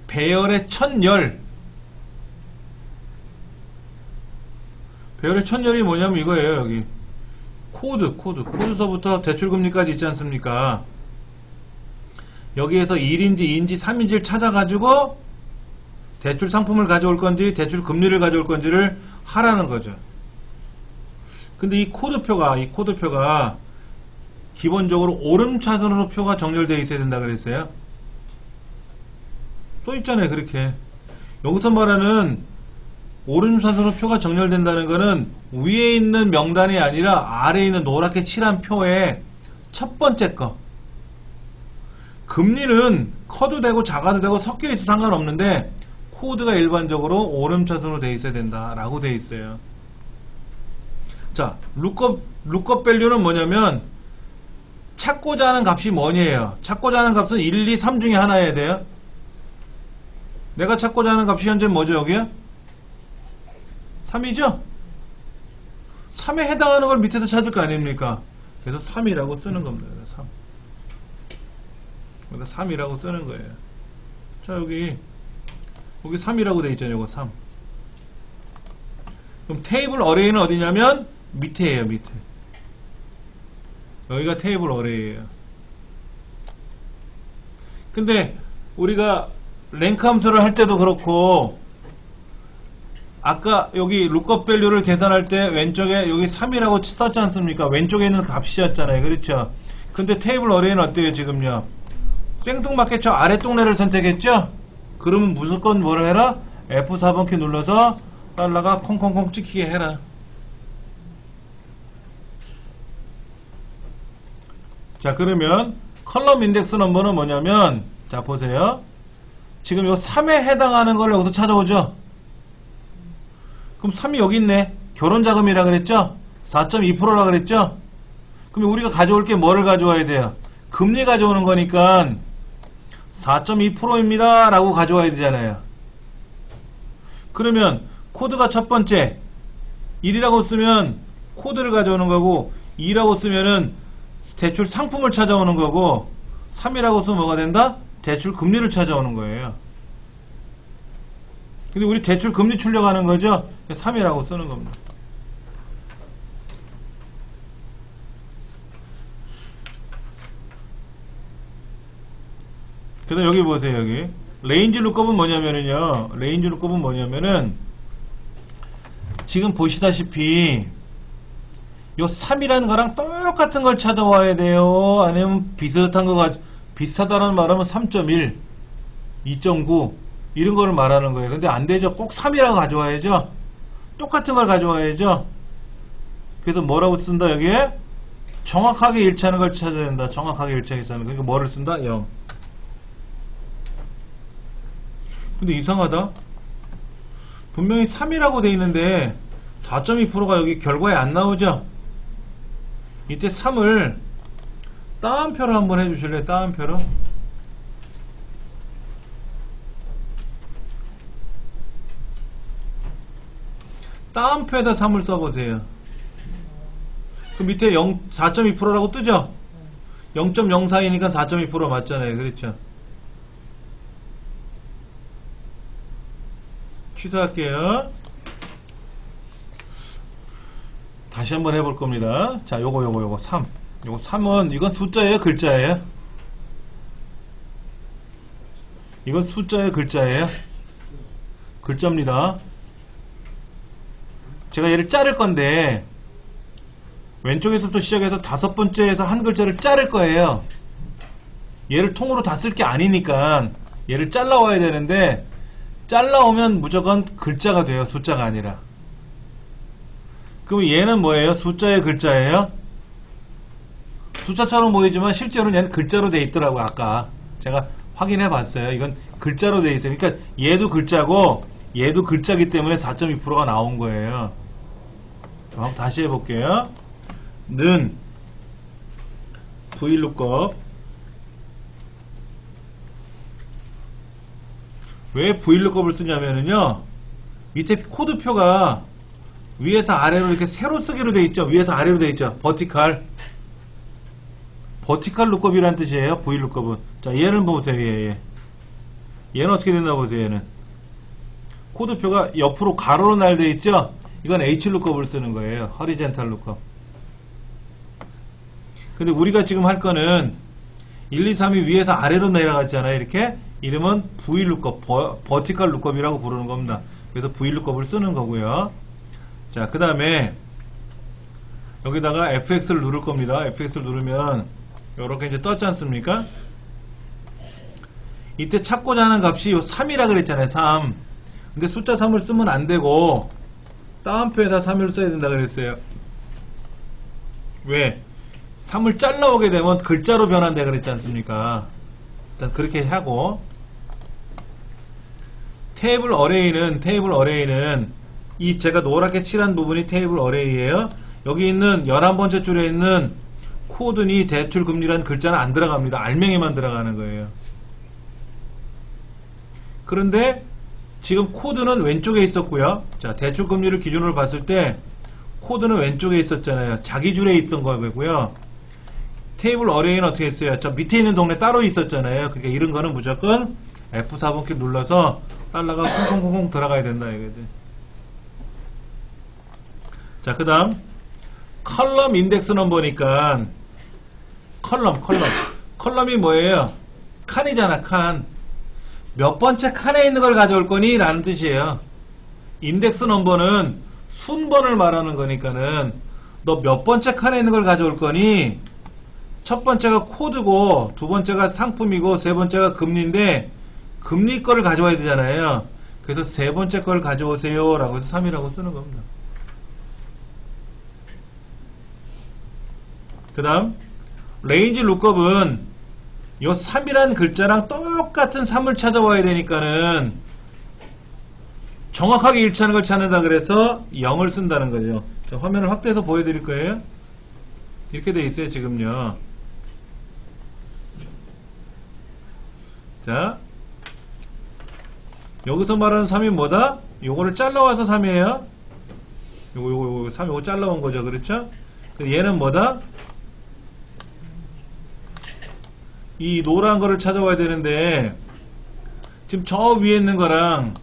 배열의 천열. 배열의 천열이 뭐냐면 이거예요. 여기 코드서부터 대출금리까지 있지 않습니까? 여기에서 1인지 2인지 3인지를 찾아가지고 대출 상품을 가져올 건지 대출 금리를 가져올 건지를 하라는 거죠. 근데 이 코드표가 기본적으로 오름차순으로 표가 정렬되어 있어야 된다 그랬어요. 써있잖아요. 그렇게 여기서 말하는 오름차순으로 표가 정렬된다는 거는 위에 있는 명단이 아니라 아래에 있는 노랗게 칠한 표의 첫 번째 거. 금리는 커도 되고 작아도 되고 섞여 있어 상관없는데 코드가 일반적으로 오름차순으로 되어 있어야 된다라고 되어 있어요. 자, lookup value는 뭐냐면 찾고자 하는 값이 뭐냐예요. 찾고자 하는 값은 1, 2, 3 중에 하나여야 돼요. 내가 찾고자 하는 값이 현재 뭐죠, 여기요? 3이죠? 3에 해당하는 걸 밑에서 찾을 거 아닙니까? 그래서 3이라고 쓰는 겁니다. 3. 그러니까 3이라고 쓰는 거예요. 자, 여기 3이라고 되어 있잖아요. 이거 3. 그럼 테이블 어레이는 어디냐면 밑에예요. 밑에. 여기가 테이블 어레이예요. 근데 우리가 랭크 함수를 할 때도 그렇고 아까 여기 lookup value를 계산할 때 왼쪽에 여기 3이라고 썼지 않습니까? 왼쪽에 있는 값이었잖아요. 그렇죠? 근데 테이블 어레이는 어때요? 지금요? 생뚱맞게 저 아래 동네를 선택했죠? 그러면 무조건 뭐를 해라? F4번 키 눌러서 달러가 콩콩콩 찍히게 해라. 자, 그러면 컬럼 인덱스 넘버는 뭐냐면 자, 보세요. 지금 요 3에 해당하는 걸 여기서 찾아오죠? 그럼 3이 여기 있네. 결혼자금이라 그랬죠? 4.2%라 그랬죠? 그럼 우리가 가져올 게 뭐를 가져와야 돼요? 금리 가져오는 거니까 4.2%입니다 라고 가져와야 되잖아요. 그러면 코드가 첫 번째 1이라고 쓰면 코드를 가져오는 거고 2라고 쓰면은 대출 상품을 찾아오는 거고 3이라고 쓰면 뭐가 된다? 대출 금리를 찾아오는 거예요. 근데 우리 대출 금리 출력하는 거죠? 3이라고 쓰는 겁니다. 그 다음 여기 보세요. 여기 레인지 룩업은 뭐냐면은 지금 보시다시피 요 3이라는 거랑 똑같은 걸 찾아와야 돼요? 아니면 비슷한 거가 비슷하다는 말하면 3.1, 2.9 이런 거를 말하는 거예요. 근데 안 되죠. 꼭 3이라고 가져와야죠. 똑같은 걸 가져와야죠. 그래서 뭐라고 쓴다 여기에? 정확하게 일치하는 걸 찾아야 된다. 정확하게 일치하는 그러니까 뭐를 쓴다? 0. 근데 이상하다. 분명히 3이라고 돼 있는데 4.2%가 여기 결과에 안 나오죠? 이때 3을 따옴표로 한번 해주실래요? 따옴표로. 따옴표에다 3을 써보세요. 그 밑에 4.2%라고 뜨죠? 0.04이니까 4.2% 맞잖아요. 그렇죠? 취소할게요. 다시 한번 해볼 겁니다. 자, 요거 3. 요거 3은 이건 숫자예요, 글자예요? 이건 숫자예요, 글자예요? 글자입니다. 제가 얘를 자를 건데 왼쪽에서부터 시작해서 5번째에서 한 글자를 자를 거예요. 얘를 통으로 다 쓸 게 아니니까 얘를 잘라와야 되는데 잘라오면 무조건 글자가 돼요. 숫자가 아니라. 그럼 얘는 뭐예요? 숫자의 글자예요? 숫자처럼 보이지만 실제로는 얘는 글자로 돼 있더라고요. 아까 제가 확인해 봤어요. 이건 글자로 돼 있어요. 그러니까 얘도 글자고 얘도 글자기 때문에 4.2%가 나온 거예요. 한번 다시 해볼게요. 는 VLOOKUP. 왜 VLOOKUP을 쓰냐면은요, 밑에 코드표가 위에서 아래로 이렇게 세로 쓰기로 돼 있죠. 위에서 아래로 돼 있죠. 버티칼 룩업이란 뜻이에요. VLOOKUP은. 자, 얘는 보세요. 얘는 어떻게 됐나 보세요. 얘는 코드표가 옆으로 가로로 날돼 있죠. 이건 HLOOKUP을 쓰는 거예요. 허리젠탈 룩업. 근데 우리가 지금 할 거는 1, 2, 3이 위에서 아래로 내려갔잖아요. 이렇게. 이름은 VLOOKUP, 버티칼 룩업이라고 부르는 겁니다. 그래서 VLOOKUP을 쓰는 거고요. 자, 그 다음에 여기다가 FX를 누를 겁니다. FX를 누르면 요렇게 이제 떴지 않습니까? 이때 찾고자 하는 값이 요 3이라 그랬잖아요. 3. 근데 숫자 3을 쓰면 안 되고 따옴표에다 3을 써야 된다 그랬어요. 왜? 3을 잘라오게 되면 글자로 변한다 그랬지 않습니까? 일단 그렇게 하고, 테이블 어레이는 이 제가 노랗게 칠한 부분이 테이블 어레이예요. 여기 있는 11번째 줄에 있는 코드니 대출 금리라는 글자는 안 들어갑니다. 알맹이만 들어가는 거예요. 그런데 지금 코드는 왼쪽에 있었고요. 자, 대출 금리를 기준으로 봤을 때 코드는 왼쪽에 있었잖아요. 자기 줄에 있던 거고요. 테이블 어레이는 어떻게 했어요? 저 밑에 있는 동네 따로 있었잖아요. 그러니까 이런 거는 무조건 F4번키 눌러서 달러가 콩콩콩콩 들어가야 된다 이거지. 자, 그 다음 컬럼 인덱스 넘버니까 컬럼이 뭐예요? 칸이잖아. 칸. 몇 번째 칸에 있는 걸 가져올 거니? 라는 뜻이에요. 인덱스 넘버는 순번을 말하는 거니까는 너 몇 번째 칸에 있는 걸 가져올 거니? 첫 번째가 코드고 두 번째가 상품이고 세 번째가 금리인데 금리 거를 가져와야 되잖아요. 그래서 세 번째 걸 가져오세요 라고 해서 3이라고 쓰는 겁니다. 그 다음 레인지 룩업은 요 3이라는 글자랑 똑같은 3을 찾아와야 되니까는 정확하게 일치하는 걸 찾는다 그래서 0을 쓴다는 거죠. 자, 화면을 확대해서 보여드릴 거예요. 이렇게 돼 있어요 지금요. 자, 여기서 말하는 3이 뭐다? 요거를 잘라와서 3이에요. 요거 3 요거 잘라온 거죠. 그렇죠? 얘는 뭐다? 이 노란 거를 찾아와야 되는데 지금 저 위에 있는 거랑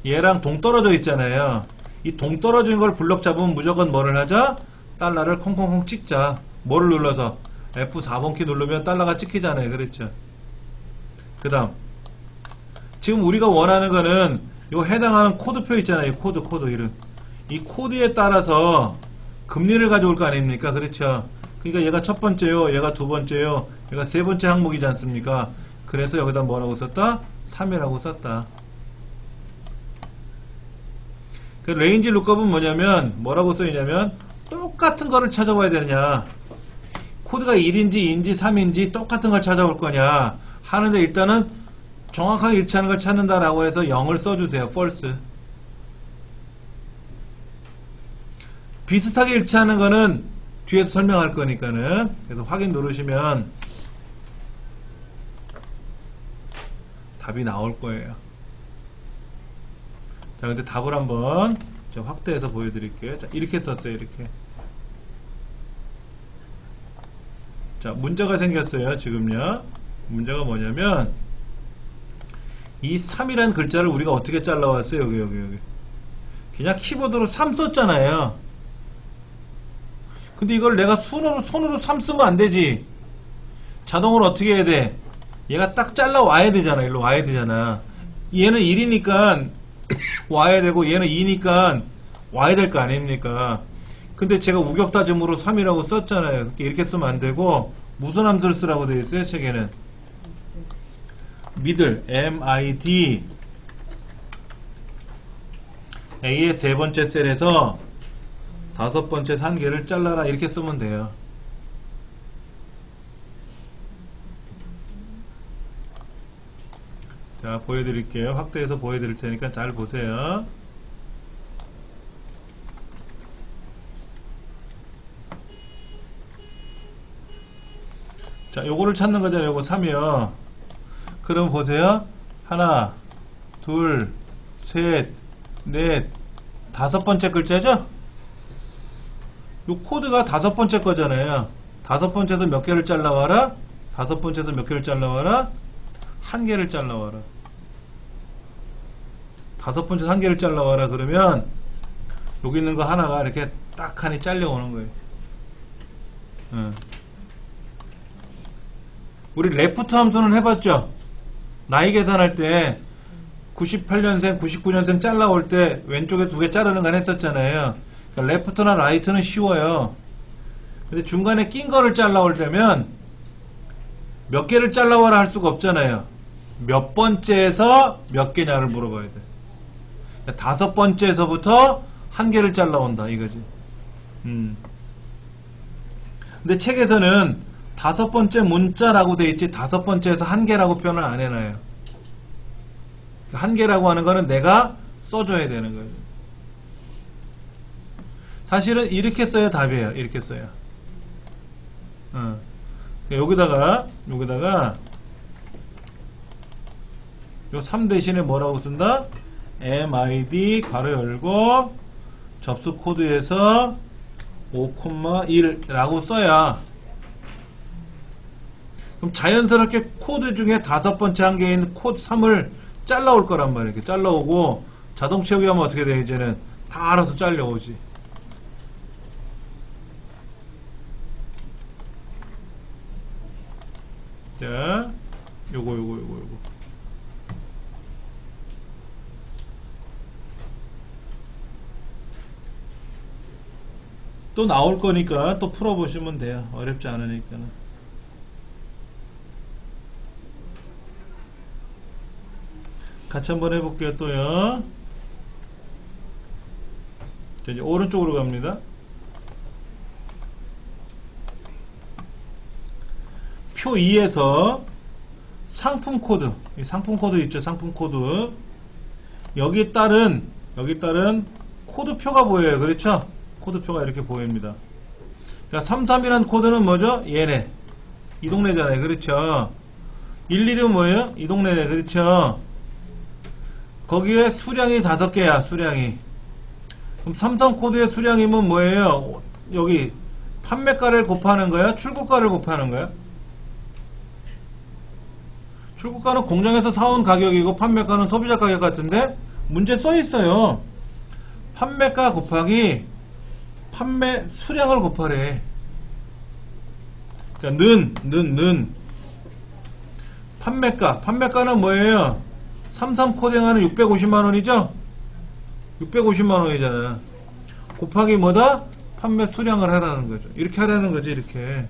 얘랑 동떨어져 있잖아요. 이 동떨어진 걸 블럭 잡으면 무조건 뭐를 하자? 달러를 콩콩콩 찍자. 뭐를 눌러서? F4번키 누르면 달러가 찍히잖아요. 그렇죠? 그 다음 지금 우리가 원하는 거는 요 해당하는 코드표 있잖아요. 코드 이름. 이 코드에 따라서 금리를 가져올 거 아닙니까? 그렇죠? 그러니까 얘가 첫 번째요, 얘가 두 번째요, 얘가 세 번째 항목이지 않습니까? 그래서 여기다 뭐라고 썼다? 3이라고 썼다. 그 레인지 룩업은 뭐냐면 뭐라고 써있냐면 똑같은 거를 찾아봐야 되느냐, 코드가 1인지 2인지 3인지 똑같은 걸 찾아올 거냐 하는데 일단은 정확하게 일치하는 걸 찾는다라고 해서 0을 써주세요. false. 비슷하게 일치하는 거는 뒤에서 설명할 거니까는. 그래서 확인 누르시면 답이 나올 거예요. 자, 근데 답을 한번 확대해서 보여드릴게요. 자, 이렇게 썼어요. 이렇게. 자, 문제가 생겼어요. 지금요. 문제가 뭐냐면 이 3이라는 글자를 우리가 어떻게 잘라왔어요? 여기. 그냥 키보드로 3 썼잖아요. 근데 이걸 내가 손으로 3 쓰면 안 되지. 자동으로 어떻게 해야 돼? 얘가 딱 잘라와야 되잖아. 일로 와야 되잖아. 얘는 1이니까 와야 되고 얘는 2니까 와야 될 거 아닙니까? 근데 제가 우격다짐으로 3이라고 썼잖아요. 이렇게 쓰면 안 되고 무슨 함수를 쓰라고 되어 있어요? 책에는 middle MID A의 세 번째 셀에서 다섯 번째 산개를 잘라라 이렇게 쓰면 돼요. 자, 보여드릴게요. 확대해서 보여드릴 테니까 잘 보세요. 자, 요거를 찾는 거잖아요. 요거 3이요. 그럼 보세요. 하나, 둘, 셋, 넷, 다섯 번째 글자죠? 요 코드가 다섯 번째 거잖아요. 다섯 번째에서 몇 개를 잘라와라? 다섯 번째에서 몇 개를 잘라와라? 한 개를 잘라와라. 다섯 번째에서 한 개를 잘라와라. 그러면 여기 있는 거 하나가 이렇게 딱 하니 잘려오는 거예요. 우리 레프트 함수는 해봤죠? 나이 계산할 때 98년생, 99년생 잘라올 때 왼쪽에 두 개 자르는 건 했었잖아요. 그러니까 레프트나 라이트는 쉬워요. 근데 중간에 낀 거를 잘라올 때면 몇 개를 잘라와라 할 수가 없잖아요. 몇 번째에서 몇 개냐를 물어봐야 돼. 그러니까 다섯 번째에서부터 한 개를 잘라온다 이거지. 근데 책에서는 다섯 번째 문자라고 돼 있지 다섯 번째에서 한 개라고 표현을 안 해놔요. 한 개라고 하는 거는 내가 써줘야 되는 거죠. 사실은 이렇게 써야 답이에요. 이렇게 써야. 여기다가 요 3 대신에 뭐라고 쓴다? MID 괄호 열고 접수 코드에서 5,1라고 써야 그럼 자연스럽게 코드 중에 다섯 번째 한 개인 코드 3을 잘라올 거란 말이에요. 이렇게 잘라오고 자동 채우기 하면 어떻게 돼? 이제는 다 알아서 잘려오지. 자, 요거. 또 나올 거니까 또 풀어보시면 돼요. 어렵지 않으니까는. 같이 한번 해볼게요. 또요. 자, 이제 오른쪽으로 갑니다. 표 2에서 상품 코드, 상품 코드 있죠? 상품 코드. 여기 따른 코드표가 보여요. 그렇죠? 코드표가 이렇게 보입니다. 자, 33이라는 코드는 뭐죠? 얘네. 이 동네잖아요. 그렇죠? 11은 뭐예요? 이 동네네. 그렇죠? 거기에 수량이 5개야. 수량이. 그럼 33 코드의 수량이면 뭐예요? 여기 판매가를 곱하는 거야? 출고가를 곱하는 거야? 출고가는 공장에서 사온 가격이고 판매가는 소비자 가격 같은데 문제 써 있어요. 판매가 곱하기 판매 수량을 곱하래. 그러니까 는 판매가는 뭐예요? 33 코딩하는 650만원이죠? 650만원이잖아. 곱하기 뭐다? 판매 수량을 하라는 거죠. 이렇게 하라는 거지. 이렇게.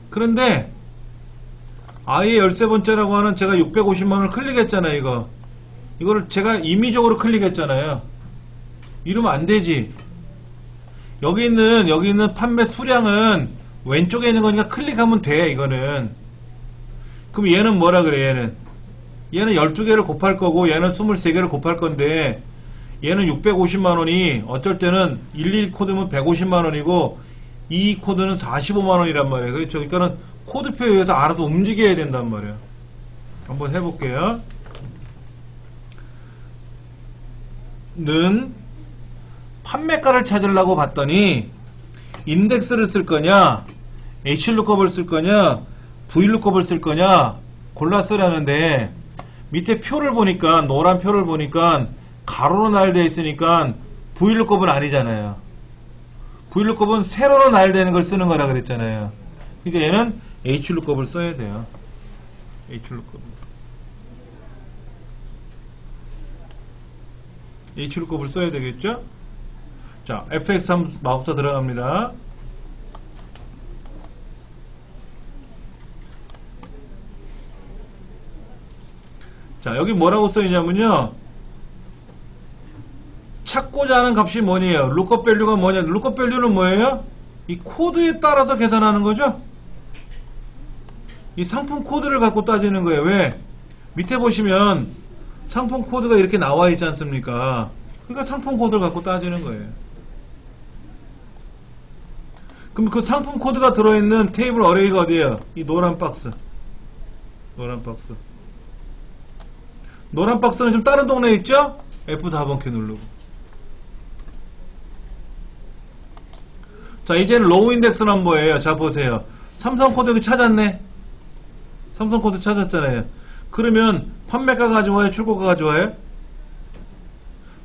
그런데 아예 13번째라고 하는 제가 650만원을 클릭했잖아요. 이거를 제가 임의적으로 클릭했잖아요. 이러면 안 되지. 여기 있는 판매 수량은 왼쪽에 있는 거니까 클릭하면 돼. 이거는. 그럼 얘는 뭐라 그래? 얘는 12개를 곱할 거고 얘는 23개를 곱할 건데 얘는 650만원이 어쩔 때는 11 코드면 150만원이고 2 코드는 45만원이란 말이에요. 그렇죠? 그러니까는 코드표에 의해서 알아서 움직여야 된단 말이에요. 한번 해볼게요. 는 판매가를 찾으려고 봤더니 인덱스를 쓸 거냐 HLOOKUP을 쓸 거냐 VLOOKUP을 쓸 거냐 골라 쓰라는데 밑에 표를 보니까 노란 표를 보니까 가로로 나열되어 있으니까 VLOOKUP은 아니잖아요. VLOOKUP은 세로로 나열되는 걸 쓰는 거라 그랬잖아요. 그러니까 얘는 HLOOKUP을 써야 돼요. HLOOKUP을 써야 되겠죠? 자, fx3 마법사 들어갑니다. 자, 여기 뭐라고 써있냐면요. 찾고자 하는 값이 뭐니에요? lookup value가 뭐냐? lookup value는 뭐예요? 이 코드에 따라서 계산하는 거죠? 이 상품 코드를 갖고 따지는 거예요. 왜? 밑에 보시면 상품 코드가 이렇게 나와 있지 않습니까? 그러니까 상품 코드를 갖고 따지는 거예요. 그럼 그 상품 코드가 들어있는 테이블 어레이가 어디에요? 이 노란 박스. 노란 박스. 노란 박스는 지금 다른 동네에 있죠? F4번 키 누르고. 자, 이제는 로우 인덱스 넘버예요. 자, 보세요. 삼성 코드 여기 찾았네. 삼성 코드 찾았잖아요. 그러면 판매가 가져와요? 출고가 가져와요?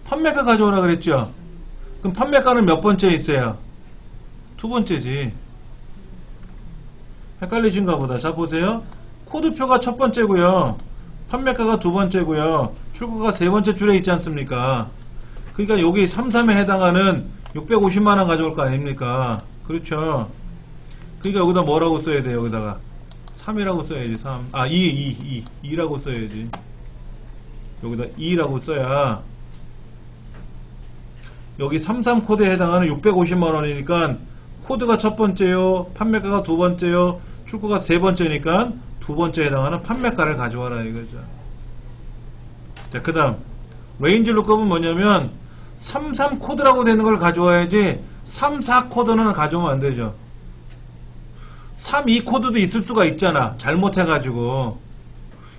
판매가 가져오라 그랬죠? 그럼 판매가는 몇 번째 있어요? 두 번째지. 헷갈리신가 보다. 자, 보세요. 코드표가 첫 번째고요. 판매가가 두 번째고요. 출고가 세 번째 줄에 있지 않습니까? 그러니까 여기 33에 해당하는 650만원 가져올 거 아닙니까? 그렇죠. 그러니까 여기다 뭐라고 써야 돼요? 여기다가 3이라고 써야지. 3. 아, 2라고 써야지. 여기다 2라고 써야 여기 33 코드에 해당하는 650만원이니까 코드가 첫 번째요, 판매가가 두 번째요, 출고가 세 번째니까 두 번째에 해당하는 판매가를 가져와라 이거죠. 자, 그 다음 레인지 룩업은 뭐냐면 33 코드라고 되는 걸 가져와야지 34 코드는 가져오면 안 되죠. 32 코드도 있을 수가 있잖아, 잘못해가지고.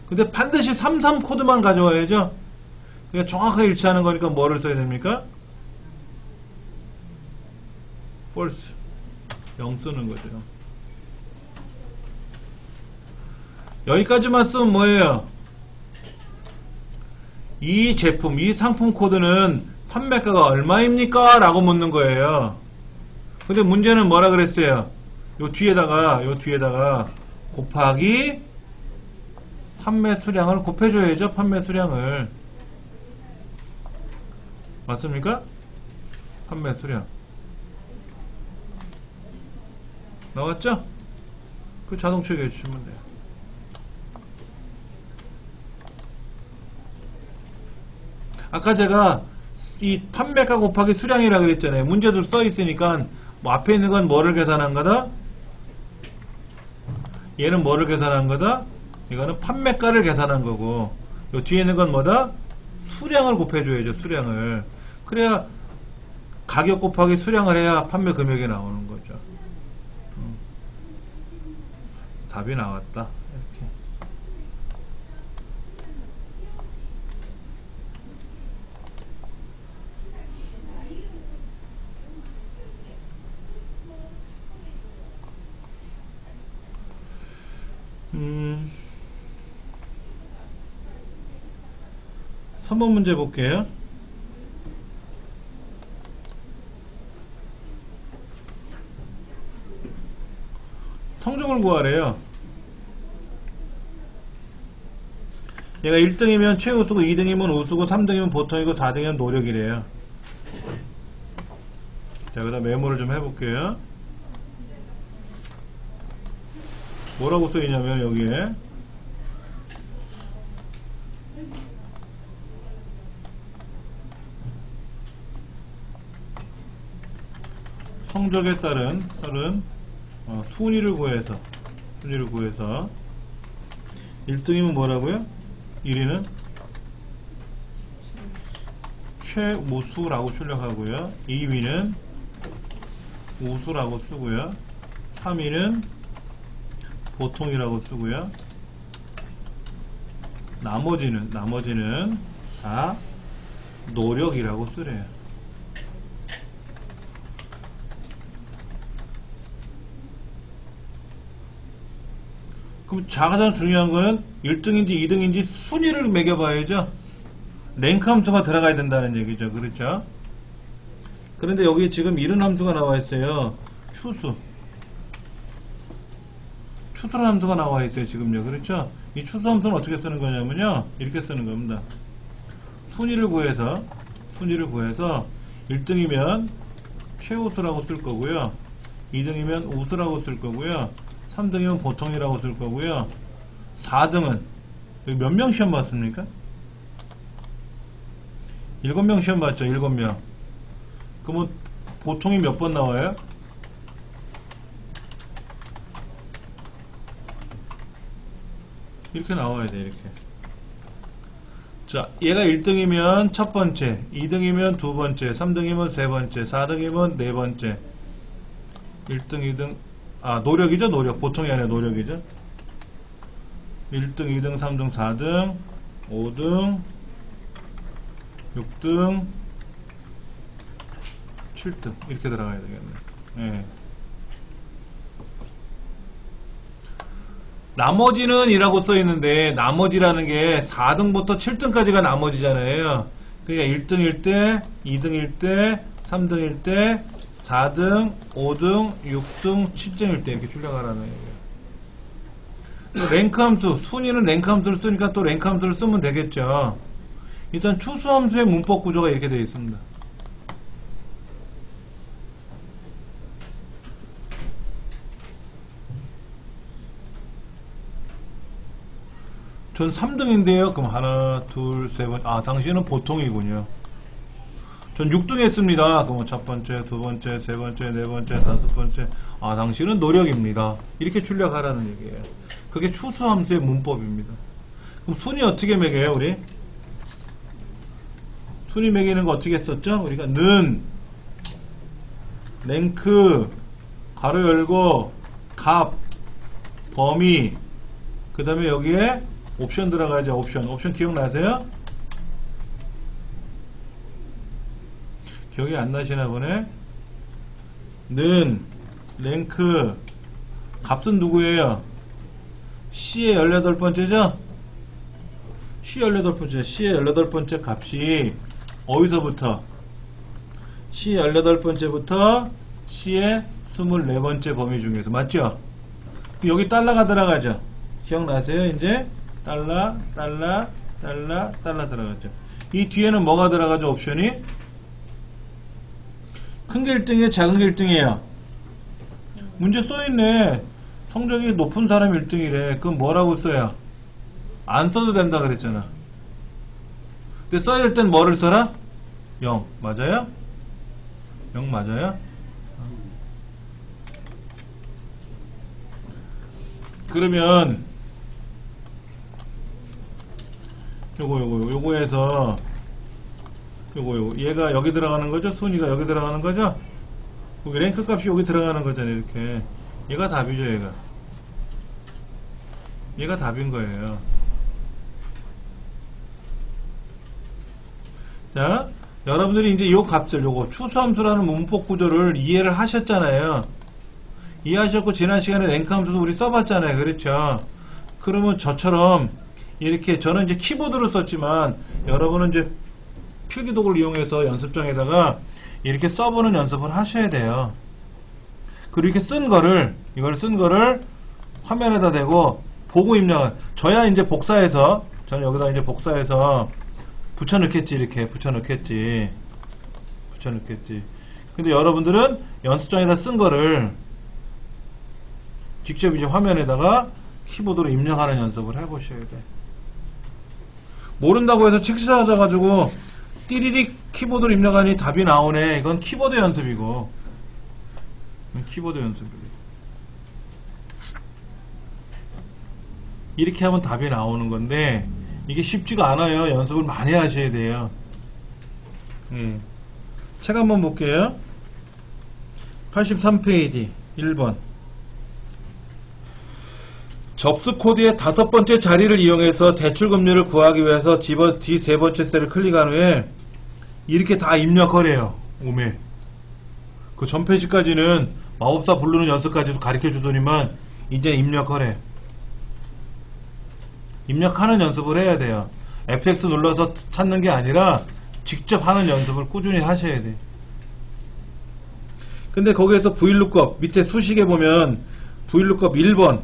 근데 반드시 33 코드만 가져와야죠. 그러니까 정확하게 일치하는 거니까 뭐를 써야 됩니까? false. 0 쓰는 거죠. 여기까지만 쓰면 뭐예요? 이 제품, 이 상품 코드는 판매가가 얼마입니까? 라고 묻는 거예요. 근데 문제는 뭐라 그랬어요? 요 뒤에다가 곱하기 판매 수량을 곱해줘야죠. 판매 수량을. 맞습니까? 판매 수량. 나왔죠? 그 자동 처리해 주시면 돼요. 아까 제가 이 판매가 곱하기 수량이라 그랬잖아요. 문제도 써 있으니까 뭐 앞에 있는 건 뭐를 계산한 거다? 얘는 뭐를 계산한 거다? 이거는 판매가를 계산한 거고, 요 뒤에 있는 건 뭐다? 수량을 곱해줘야죠. 수량을. 그래야 가격 곱하기 수량을 해야 판매 금액이 나오는 거죠. 답이 나왔다. 이렇게. 음. 3번 문제 볼게요. 성적을 구하래요. 얘가 1등이면 최우수고, 2등이면 우수고, 3등이면 보통이고, 4등이면 노력이래요. 자, 그 다음 메모를 좀 해볼게요. 뭐라고 써있냐면 여기에 성적에 따른 순위를 구해서 1등이면 뭐라고요? 1위는 최우수라고 출력하고요. 2위는 우수라고 쓰고요. 3위는 보통이라고 쓰고요. 나머지는 다 노력이라고 쓰래요. 그럼 가장 중요한 거는 1등인지 2등인지 순위를 매겨봐야죠. 랭크 함수가 들어가야 된다는 얘기죠. 그렇죠? 그런데 여기 지금 이런 함수가 나와 있어요. 추수라는 함수가 나와 있어요. 지금요. 그렇죠? 이 추수 함수는 어떻게 쓰는 거냐면요, 이렇게 쓰는 겁니다. 순위를 구해서 1등이면 최우수라고 쓸 거고요, 2등이면 우수라고 쓸 거고요, 3등이면 보통이라고 쓸 거고요, 4등은 여기 몇 명 시험 봤습니까? 7명 시험 봤죠. 7명. 그러면 보통이 몇 번 나와요? 이렇게 나와야 돼. 이렇게. 자, 얘가 1등이면 첫 번째, 2등이면 두 번째, 3등이면 세 번째, 4등이면 네 번째. 1등, 2등, 노력이죠, 노력. 보통이 아니라 노력이죠. 1등, 2등, 3등, 4등, 5등, 6등, 7등. 이렇게 들어가야 되겠네. 예. 나머지는 이라고 써 있는데, 나머지라는 게 4등부터 7등까지가 나머지잖아요. 그러니까 1등일 때, 2등일 때, 3등일 때, 4등, 5등, 6등, 7등일 때 이렇게 출력하라는 얘기예요. 랭크 함수, 순위는 랭크 함수를 쓰니까 또 랭크 함수를 쓰면 되겠죠. 일단 추수 함수의 문법 구조가 이렇게 되어 있습니다. 전 3등인데요. 그럼 하나, 둘, 세 번. 당신은 보통이군요. 전 6등 했습니다. 그럼 첫 번째, 두 번째, 세 번째, 네 번째, 다섯 번째. 당신은 노력입니다. 이렇게 출력하라는 얘기예요. 그게 추수함수의 문법입니다. 그럼 순위 어떻게 매겨요, 우리? 순위 매기는 거 어떻게 썼죠? 우리가 는, 랭크, 가로 열고, 값, 범위, 그 다음에 여기에 옵션 들어가죠. 옵션 기억나세요? 기억이 안 나시나 보네. 는, 랭크, 값은 누구예요? C의 18번째죠? C의 18번째 값이 어디서부터? C의 18번째부터 C의 24번째 범위 중에서. 맞죠? 여기 달러가 들어가죠? 기억나세요? 이제 달러 들어가죠. 이 뒤에는 뭐가 들어가죠? 옵션이? 큰 게 1등이에요? 작은 게 1등이에요? 문제 써있네. 성적이 높은 사람이 1등이래. 그럼 뭐라고 써야? 안 써도 된다 그랬잖아. 근데 써야 될 땐 뭐를 써라? 0. 맞아요? 0 맞아요? 그러면 요거에서 얘가 여기 들어가는 거죠? 순위가 여기 들어가는 거죠? 여기 랭크 값이 여기 들어가는 거잖아요. 이렇게. 얘가 답이죠. 얘가 답인 거예요. 자, 여러분들이 이제 요 값을, 추수함수라는 문법 구조를 이해를 하셨잖아요. 이해하셨고, 지난 시간에 랭크 함수도 우리 써봤잖아요. 그렇죠? 그러면 저처럼 이렇게, 저는 이제 키보드를 썼지만 여러분은 이제 필기도구를 이용해서 연습장에다가 이렇게 써보는 연습을 하셔야 돼요. 그리고 이렇게 이걸 쓴 거를 화면에다 대고 보고 입력을, 저야 이제 복사해서, 저는 여기다 이제 복사해서 붙여넣겠지. 이렇게 붙여넣겠지. 근데 여러분들은 연습장에다 쓴 거를 직접 이제 화면에다가 키보드로 입력하는 연습을 해보셔야 돼. 모른다고 해서 책 찾아가지고 띠리릭 키보드로 입력하니 답이 나오네. 이건 키보드 연습이고. 이렇게 하면 답이 나오는 건데, 이게 쉽지가 않아요. 연습을 많이 하셔야 돼요. 책 한번 볼게요. 83페이지 1번. 접수 코드의 5번째 자리를 이용해서 대출금리를 구하기 위해서 D 3번째 셀을 클릭한 후에 이렇게 다 입력하래요. 오메. 그 전 페이지까지는 마법사 부르는 연습까지도 가르쳐 주더니만 이제 입력하래. 입력하는 연습을 해야 돼요. FX 눌러서 찾는 게 아니라 직접 하는 연습을 꾸준히 하셔야 돼. 근데 거기에서 VLOOKUP 밑에 수식에 보면 VLOOKUP 1번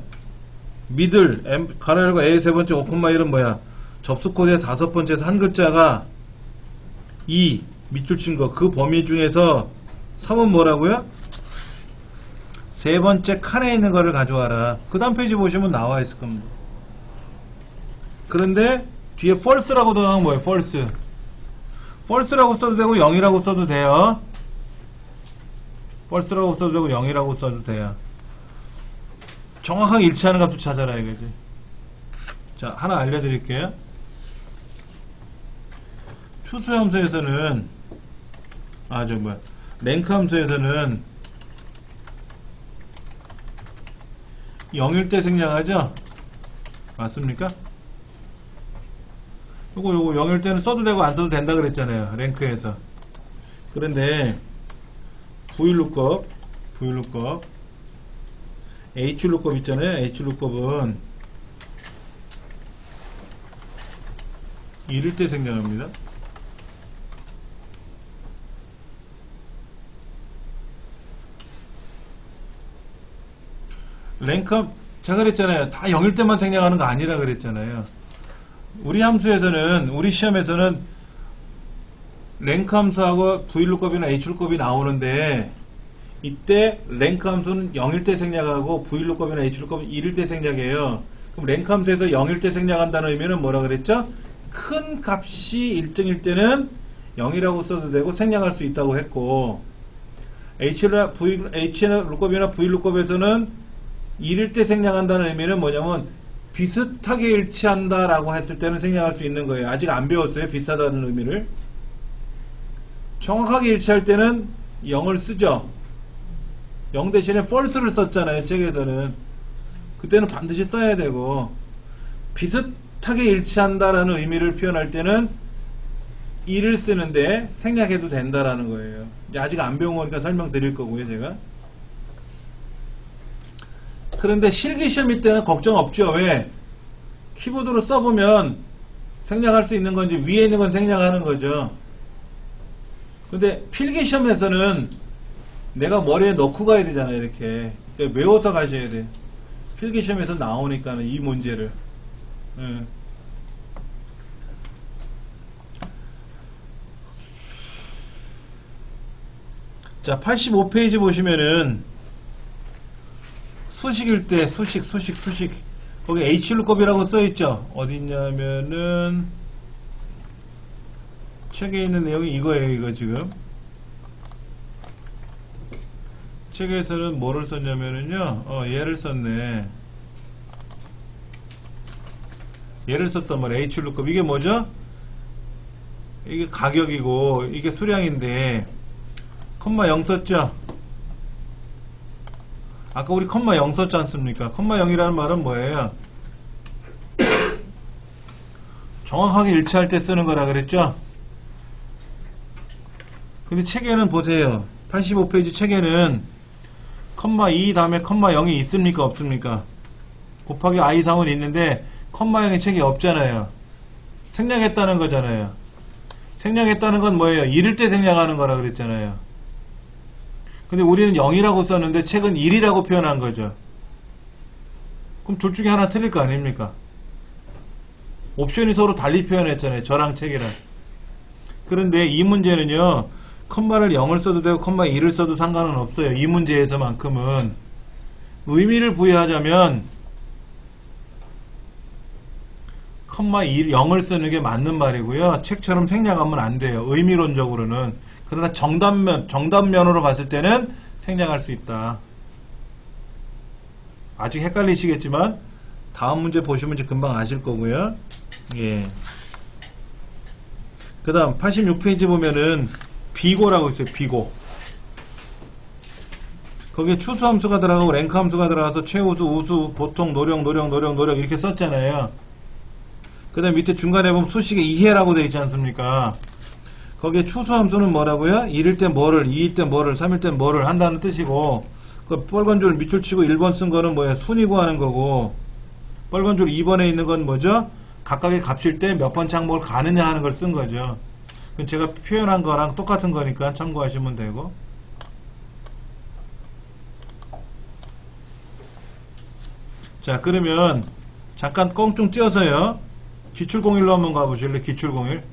미들 가로 열고 A 세 번째 오콤마 1은 뭐야? 접수 코드의 5번째에서 한 글자가 2 밑줄 친 거, 그 범위 중에서 3은 뭐라고요? 세 번째 칸에 있는 거를 가져와라. 그 다음 페이지 보시면 나와 있을 겁니다. 그런데 뒤에 false라고 들어가면 뭐예요? false라고 써도 되고 0이라고 써도 돼요. false라고 써도 되고 0이라고 써도 돼요. 정확하게 일치하는 값을 찾아라 이거지. 자, 하나 알려드릴게요. 추수 함수에서는 랭크 함수에서는 0일 때 생략하죠? 맞습니까? 요거 0일 때는 써도 되고 안 써도 된다 그랬잖아요. 랭크에서. 그런데 Vlookup Hlookup 있잖아요. Hlookup은 1일 때 생략합니다. 랭크업 제가 그랬잖아요. 다 0일 때만 생략하는 거 아니라 그랬잖아요. 우리 함수에서는, 우리 시험에서는 랭크 함수하고 Vlookup이나 Hlookup이 나오는데, 이때 랭크 함수는 0일 때 생략하고 Vlookup이나 Hlookup은 1일 때 생략해요. 그럼 랭크 함수에서 0일 때 생략한다는 의미는 뭐라 그랬죠? 큰 값이 1등일 때는 0이라고 써도 되고 생략할 수 있다고 했고, Hlookup이나 Vlookup에서는 1일 때 생략한다는 의미는 뭐냐면 비슷하게 일치한다라고 했을 때는 생략할 수 있는 거예요. 아직 안 배웠어요. 비슷하다는 의미를. 정확하게 일치할 때는 0을 쓰죠. 0 대신에 false를 썼잖아요. 책에서는. 그때는 반드시 써야 되고, 비슷하게 일치한다라는 의미를 표현할 때는 1을 쓰는데 생략해도 된다라는 거예요. 이제 아직 안 배운 거니까 설명드릴 거고요. 제가. 그런데 실기시험일 때는 걱정 없죠. 왜? 키보드로 써보면 생략할 수 있는 건 이제 위에 있는 건 생략하는 거죠. 근데 필기시험에서는 내가 머리에 넣고 가야 되잖아요. 이렇게. 그러니까 외워서 가셔야 돼요. 필기시험에서 나오니까는 이 문제를. 예. 자, 85페이지 보시면은 수식일 때 수식 거기 Hlookup이라고 써있죠. 어디 있냐면은 책에 있는 내용이 이거예요. 이거 지금 책에서는 뭐를 썼냐면은요, 얘를 썼네. 얘를 썼단 말이에요. Hlookup. 이게 뭐죠? 이게 가격이고 이게 수량인데 컴마 0 썼죠. 아까 우리 컴마 0 썼지 않습니까? 컴마 0이라는 말은 뭐예요? 정확하게 일치할 때 쓰는 거라 그랬죠? 근데 책에는 보세요. 85페이지 책에는 컴마 2 다음에 컴마 0이 있습니까? 없습니까? 곱하기 i3은 있는데 컴마 0이 책에 없잖아요. 생략했다는 거잖아요. 생략했다는 건 뭐예요? 1일 때 생략하는 거라 그랬잖아요. 근데 우리는 0이라고 썼는데 책은 1이라고 표현한 거죠. 그럼 둘 중에 하나 틀릴 거 아닙니까? 옵션이 서로 달리 표현했잖아요. 저랑 책이랑. 그런데 이 문제는요, 컴마를 0을 써도 되고 컴마 1을 써도 상관은 없어요. 이 문제에서만큼은. 의미를 부여하자면 컴마 0을 쓰는 게 맞는 말이고요. 책처럼 생략하면 안 돼요. 의미론적으로는. 그러나 정답면으로 봤을 때는 생략할 수 있다. 아직 헷갈리시겠지만 다음 문제 보시면 이제 금방 아실 거고요. 예. 그 다음 86페이지 보면은 비고라고 있어요. 비고. 거기에 추수함수가 들어가고 랭크함수가 들어가서 최우수, 우수, 보통, 노력 이렇게 썼잖아요. 그 다음 밑에 중간에 보면 수식에 이해라고 되어 있지 않습니까? 거기에 추수함수는 뭐라고요? 1일 때 뭐를, 2일 때 뭐를, 3일 때 뭐를 한다는 뜻이고, 그 빨간 줄 밑줄 치고 1번 쓴 거는 뭐예요? 순위 구하는 거고, 빨간 줄 2번에 있는 건 뭐죠? 각각의 값일 때 몇 번 창목을 가느냐 하는 걸 쓴 거죠. 그건 제가 표현한 거랑 똑같은 거니까 참고하시면 되고. 자, 그러면 잠깐 껑충 띄어서요. 기출공일로 한번 가보실래요? 기출공일.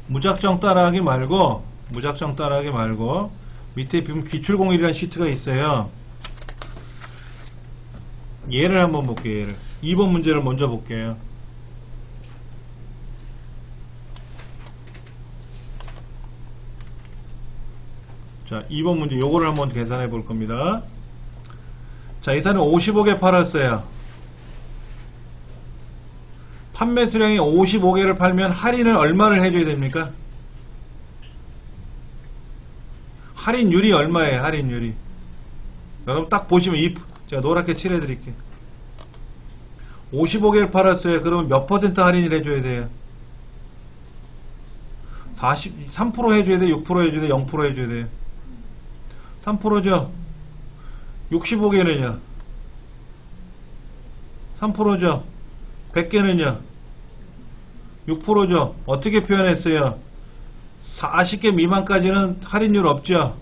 무작정 따라하기 말고 밑에 보면 기출공일이라는 시트가 있어요. 얘를 한번 볼게요. 얘를 2번 문제를 먼저 볼게요. 자, 2번 문제 요거를 한번 계산해 볼 겁니다. 자, 이 사람은 55개 팔았어요. 판매 수량이 55개를 팔면 할인을 얼마를 해줘야 됩니까? 할인율이 얼마예요? 할인율이. 여러분 딱 보시면 제가 노랗게 칠해드릴게요. 55개를 팔았어요. 그러면 몇 퍼센트 할인을 해줘야 돼요? 3% 해줘야 돼? 6% 해줘야 돼? 0% 해줘야 돼요? 3%죠? 65개는요? 3%죠? 100개는요? 6%죠? 어떻게 표현했어요? 40개 미만까지는 할인율 없죠?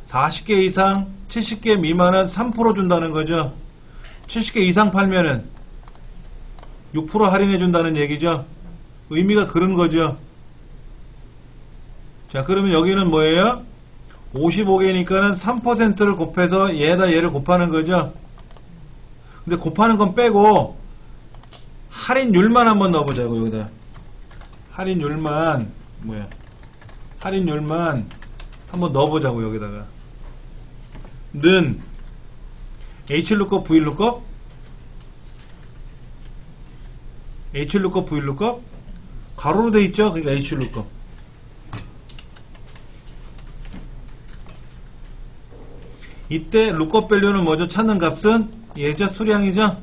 40개 이상, 70개 미만은 3% 준다는 거죠? 70개 이상 팔면은 6% 할인해 준다는 얘기죠? 의미가 그런 거죠? 자, 그러면 여기는 뭐예요? 55개니까는 3%를 곱해서 얘에다 얘를 곱하는 거죠? 근데 곱하는 건 빼고 할인율만 한번 넣어보자고. 여기다 할인율만 할인율만 한번 넣어보자고. 여기다가 는 Hlookup, Vlookup? Hlookup, Vlookup? 가로로 돼 있죠? 그러니까 Hlookup. 이때 lookup value는 뭐죠? 찾는 값은 얘죠? 수량이죠?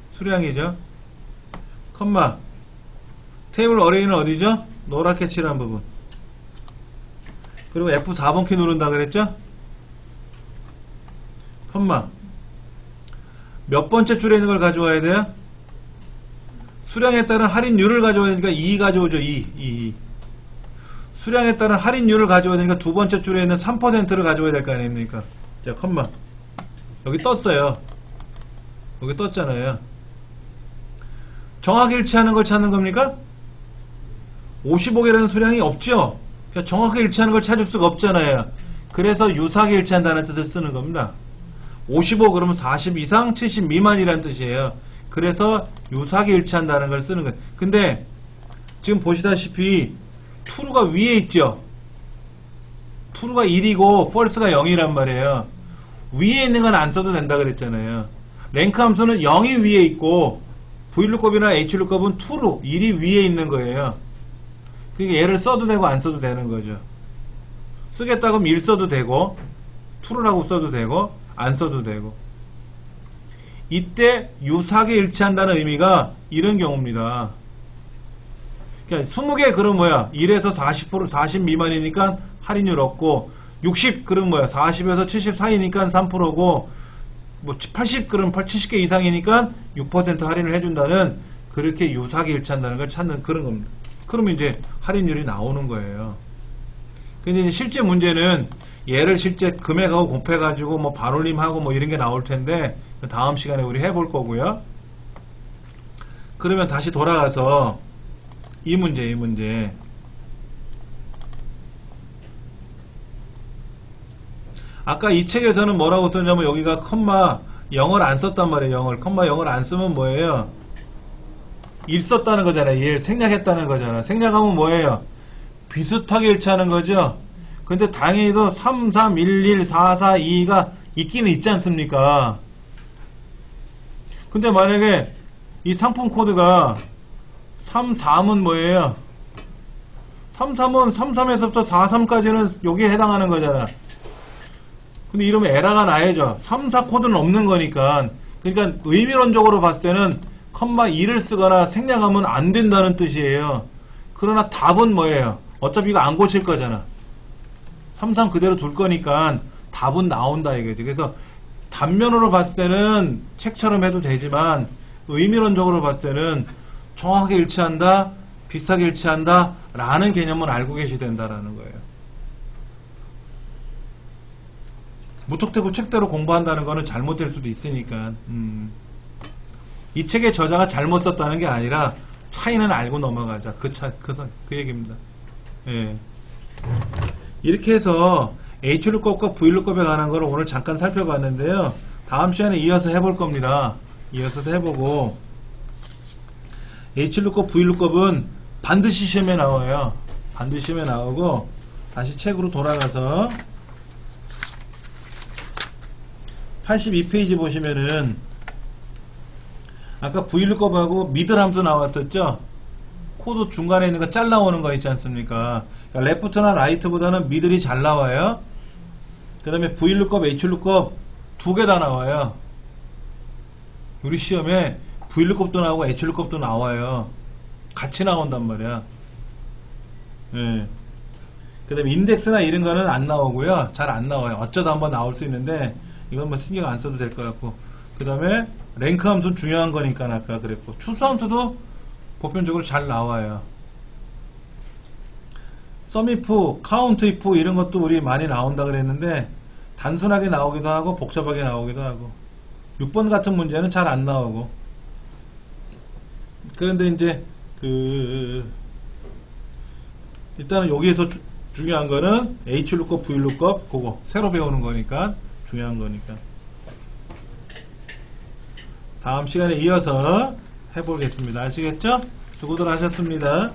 수량이죠? 컴마 테이블 어레이는 어디죠? 노랗게 칠한 부분. 그리고 F4번 키 누른다 그랬죠? 컴마 몇 번째 줄에 있는 걸 가져와야 돼요? 수량에 따른 할인율을 가져와야 되니까 2 가져오죠. 2 수량에 따른 할인율을 가져와야 되니까 두 번째 줄에 있는 3%를 가져와야 될 거 아닙니까? 자, 컴마 여기 떴어요. 여기 떴잖아요. 정확히 일치하는 걸 찾는 겁니까? 55개라는 수량이 없죠? 그러니까 정확히 일치하는 걸 찾을 수가 없잖아요. 그래서 유사하게 일치한다는 뜻을 쓰는 겁니다. 55 그러면 40 이상 70 미만이라는 뜻이에요. 그래서 유사하게 일치한다는 걸 쓰는 거예요. 근데 지금 보시다시피 true가 위에 있죠? true가 1이고 false가 0이란 말이에요. 위에 있는 건 안 써도 된다 그랬잖아요. 랭크 함수는 0이 위에 있고 vlookup이나 hlookup은 true 1이 위에 있는 거예요. 그러니까 얘를 써도 되고 안 써도 되는 거죠. 쓰겠다 그러면 1 써도 되고 true라고 써도 되고 안 써도 되고. 이때 유사하게 일치한다는 의미가 이런 경우입니다. 그러니까 20개 그럼 뭐야? 1에서 40%, 40 미만이니까 할인율 없고 60 그럼 뭐야? 40에서 70 사이니까 3%고 뭐 80 그럼 70개 이상이니까 6% 할인을 해준다는 그렇게 유사하게 일치한다는 걸 찾는 그런 겁니다. 그러면 이제 할인율이 나오는 거예요. 근데 이제 실제 문제는 얘를 실제 금액하고 곱해가지고 뭐 반올림하고 뭐 이런 게 나올 텐데 다음 시간에 우리 해볼 거고요. 그러면 다시 돌아가서 이 문제. 아까 이 책에서는 뭐라고 썼냐면 여기가 컴마 0을 안 썼단 말이에요. 컴마 0을 안 쓰면 뭐예요? 1 썼다는 거잖아요. 1 생략했다는 거잖아. 생략하면 뭐예요? 비슷하게 일치하는 거죠. 근데 당연히도 3, 3, 1, 1, 4, 4, 2가 있기는 있지 않습니까? 근데 만약에 이 상품 코드가 3, 3은 뭐예요? 3, 3은 3, 3에서부터 4, 3까지는 여기에 해당하는 거잖아. 근데 이러면 에러가 나야죠. 3, 4 코드는 없는 거니까. 그러니까 의미론적으로 봤을 때는 컴마 2를 쓰거나 생략하면 안 된다는 뜻이에요. 그러나 답은 뭐예요? 어차피 이거 안 고칠 거잖아. 3, 3 그대로 둘 거니까 답은 나온다 이거지. 그래서 단면으로 봤을 때는 책처럼 해도 되지만 의미론적으로 봤을 때는 정확하게 일치한다, 비슷하게 일치한다 라는 개념은 알고 계셔야 된다라는 거예요. 무턱대고 책대로 공부한다는 거는 잘못될 수도 있으니까. 이 책의 저자가 잘못 썼다는 게 아니라 차이는 알고 넘어가자. 그 얘기입니다. 예. 이렇게 해서 Hlookup과 Vlookup에 관한 거를 오늘 잠깐 살펴봤는데요. 다음 시간에 이어서 해볼 겁니다. 이어서도 해보고 Hlookup, Vlookup은 반드시 시험에 나와요. 반드시 시험에 나오고 다시 책으로 돌아가서 82페이지 보시면은 아까 Vlookup하고 미들 함수 나왔었죠? 코드 중간에 있는 거 잘 나오는 거 있지 않습니까? 그러니까 레프트나 라이트보다는 미들이 잘 나와요. 그 다음에 Vlookup, Hlookup 두 개 다 나와요. 우리 시험에 Vlookup도 나오고 Hlookup도 나와요. 같이 나온단 말이야. 예. 그 다음에 인덱스나 이런 거는 안 나오고요. 잘 안 나와요. 어쩌다 한번 나올 수 있는데 이건 뭐 신경 안 써도 될 것 같고, 그 다음에 랭크 함수는 중요한 거니까 아까 그랬고, 추수 함수도 보편적으로 잘 나와요. 썸이프, 카운트이프 이런 것도 우리 많이 나온다 그랬는데 단순하게 나오기도 하고 복잡하게 나오기도 하고, 6번 같은 문제는 잘 안 나오고. 그런데 이제 일단은 여기에서 중요한 거는 Hlookup, Vlookup 그거 새로 배우는 거니까 중요한 거니까. 다음 시간에 이어서 해보겠습니다. 아시겠죠? 수고들 하셨습니다.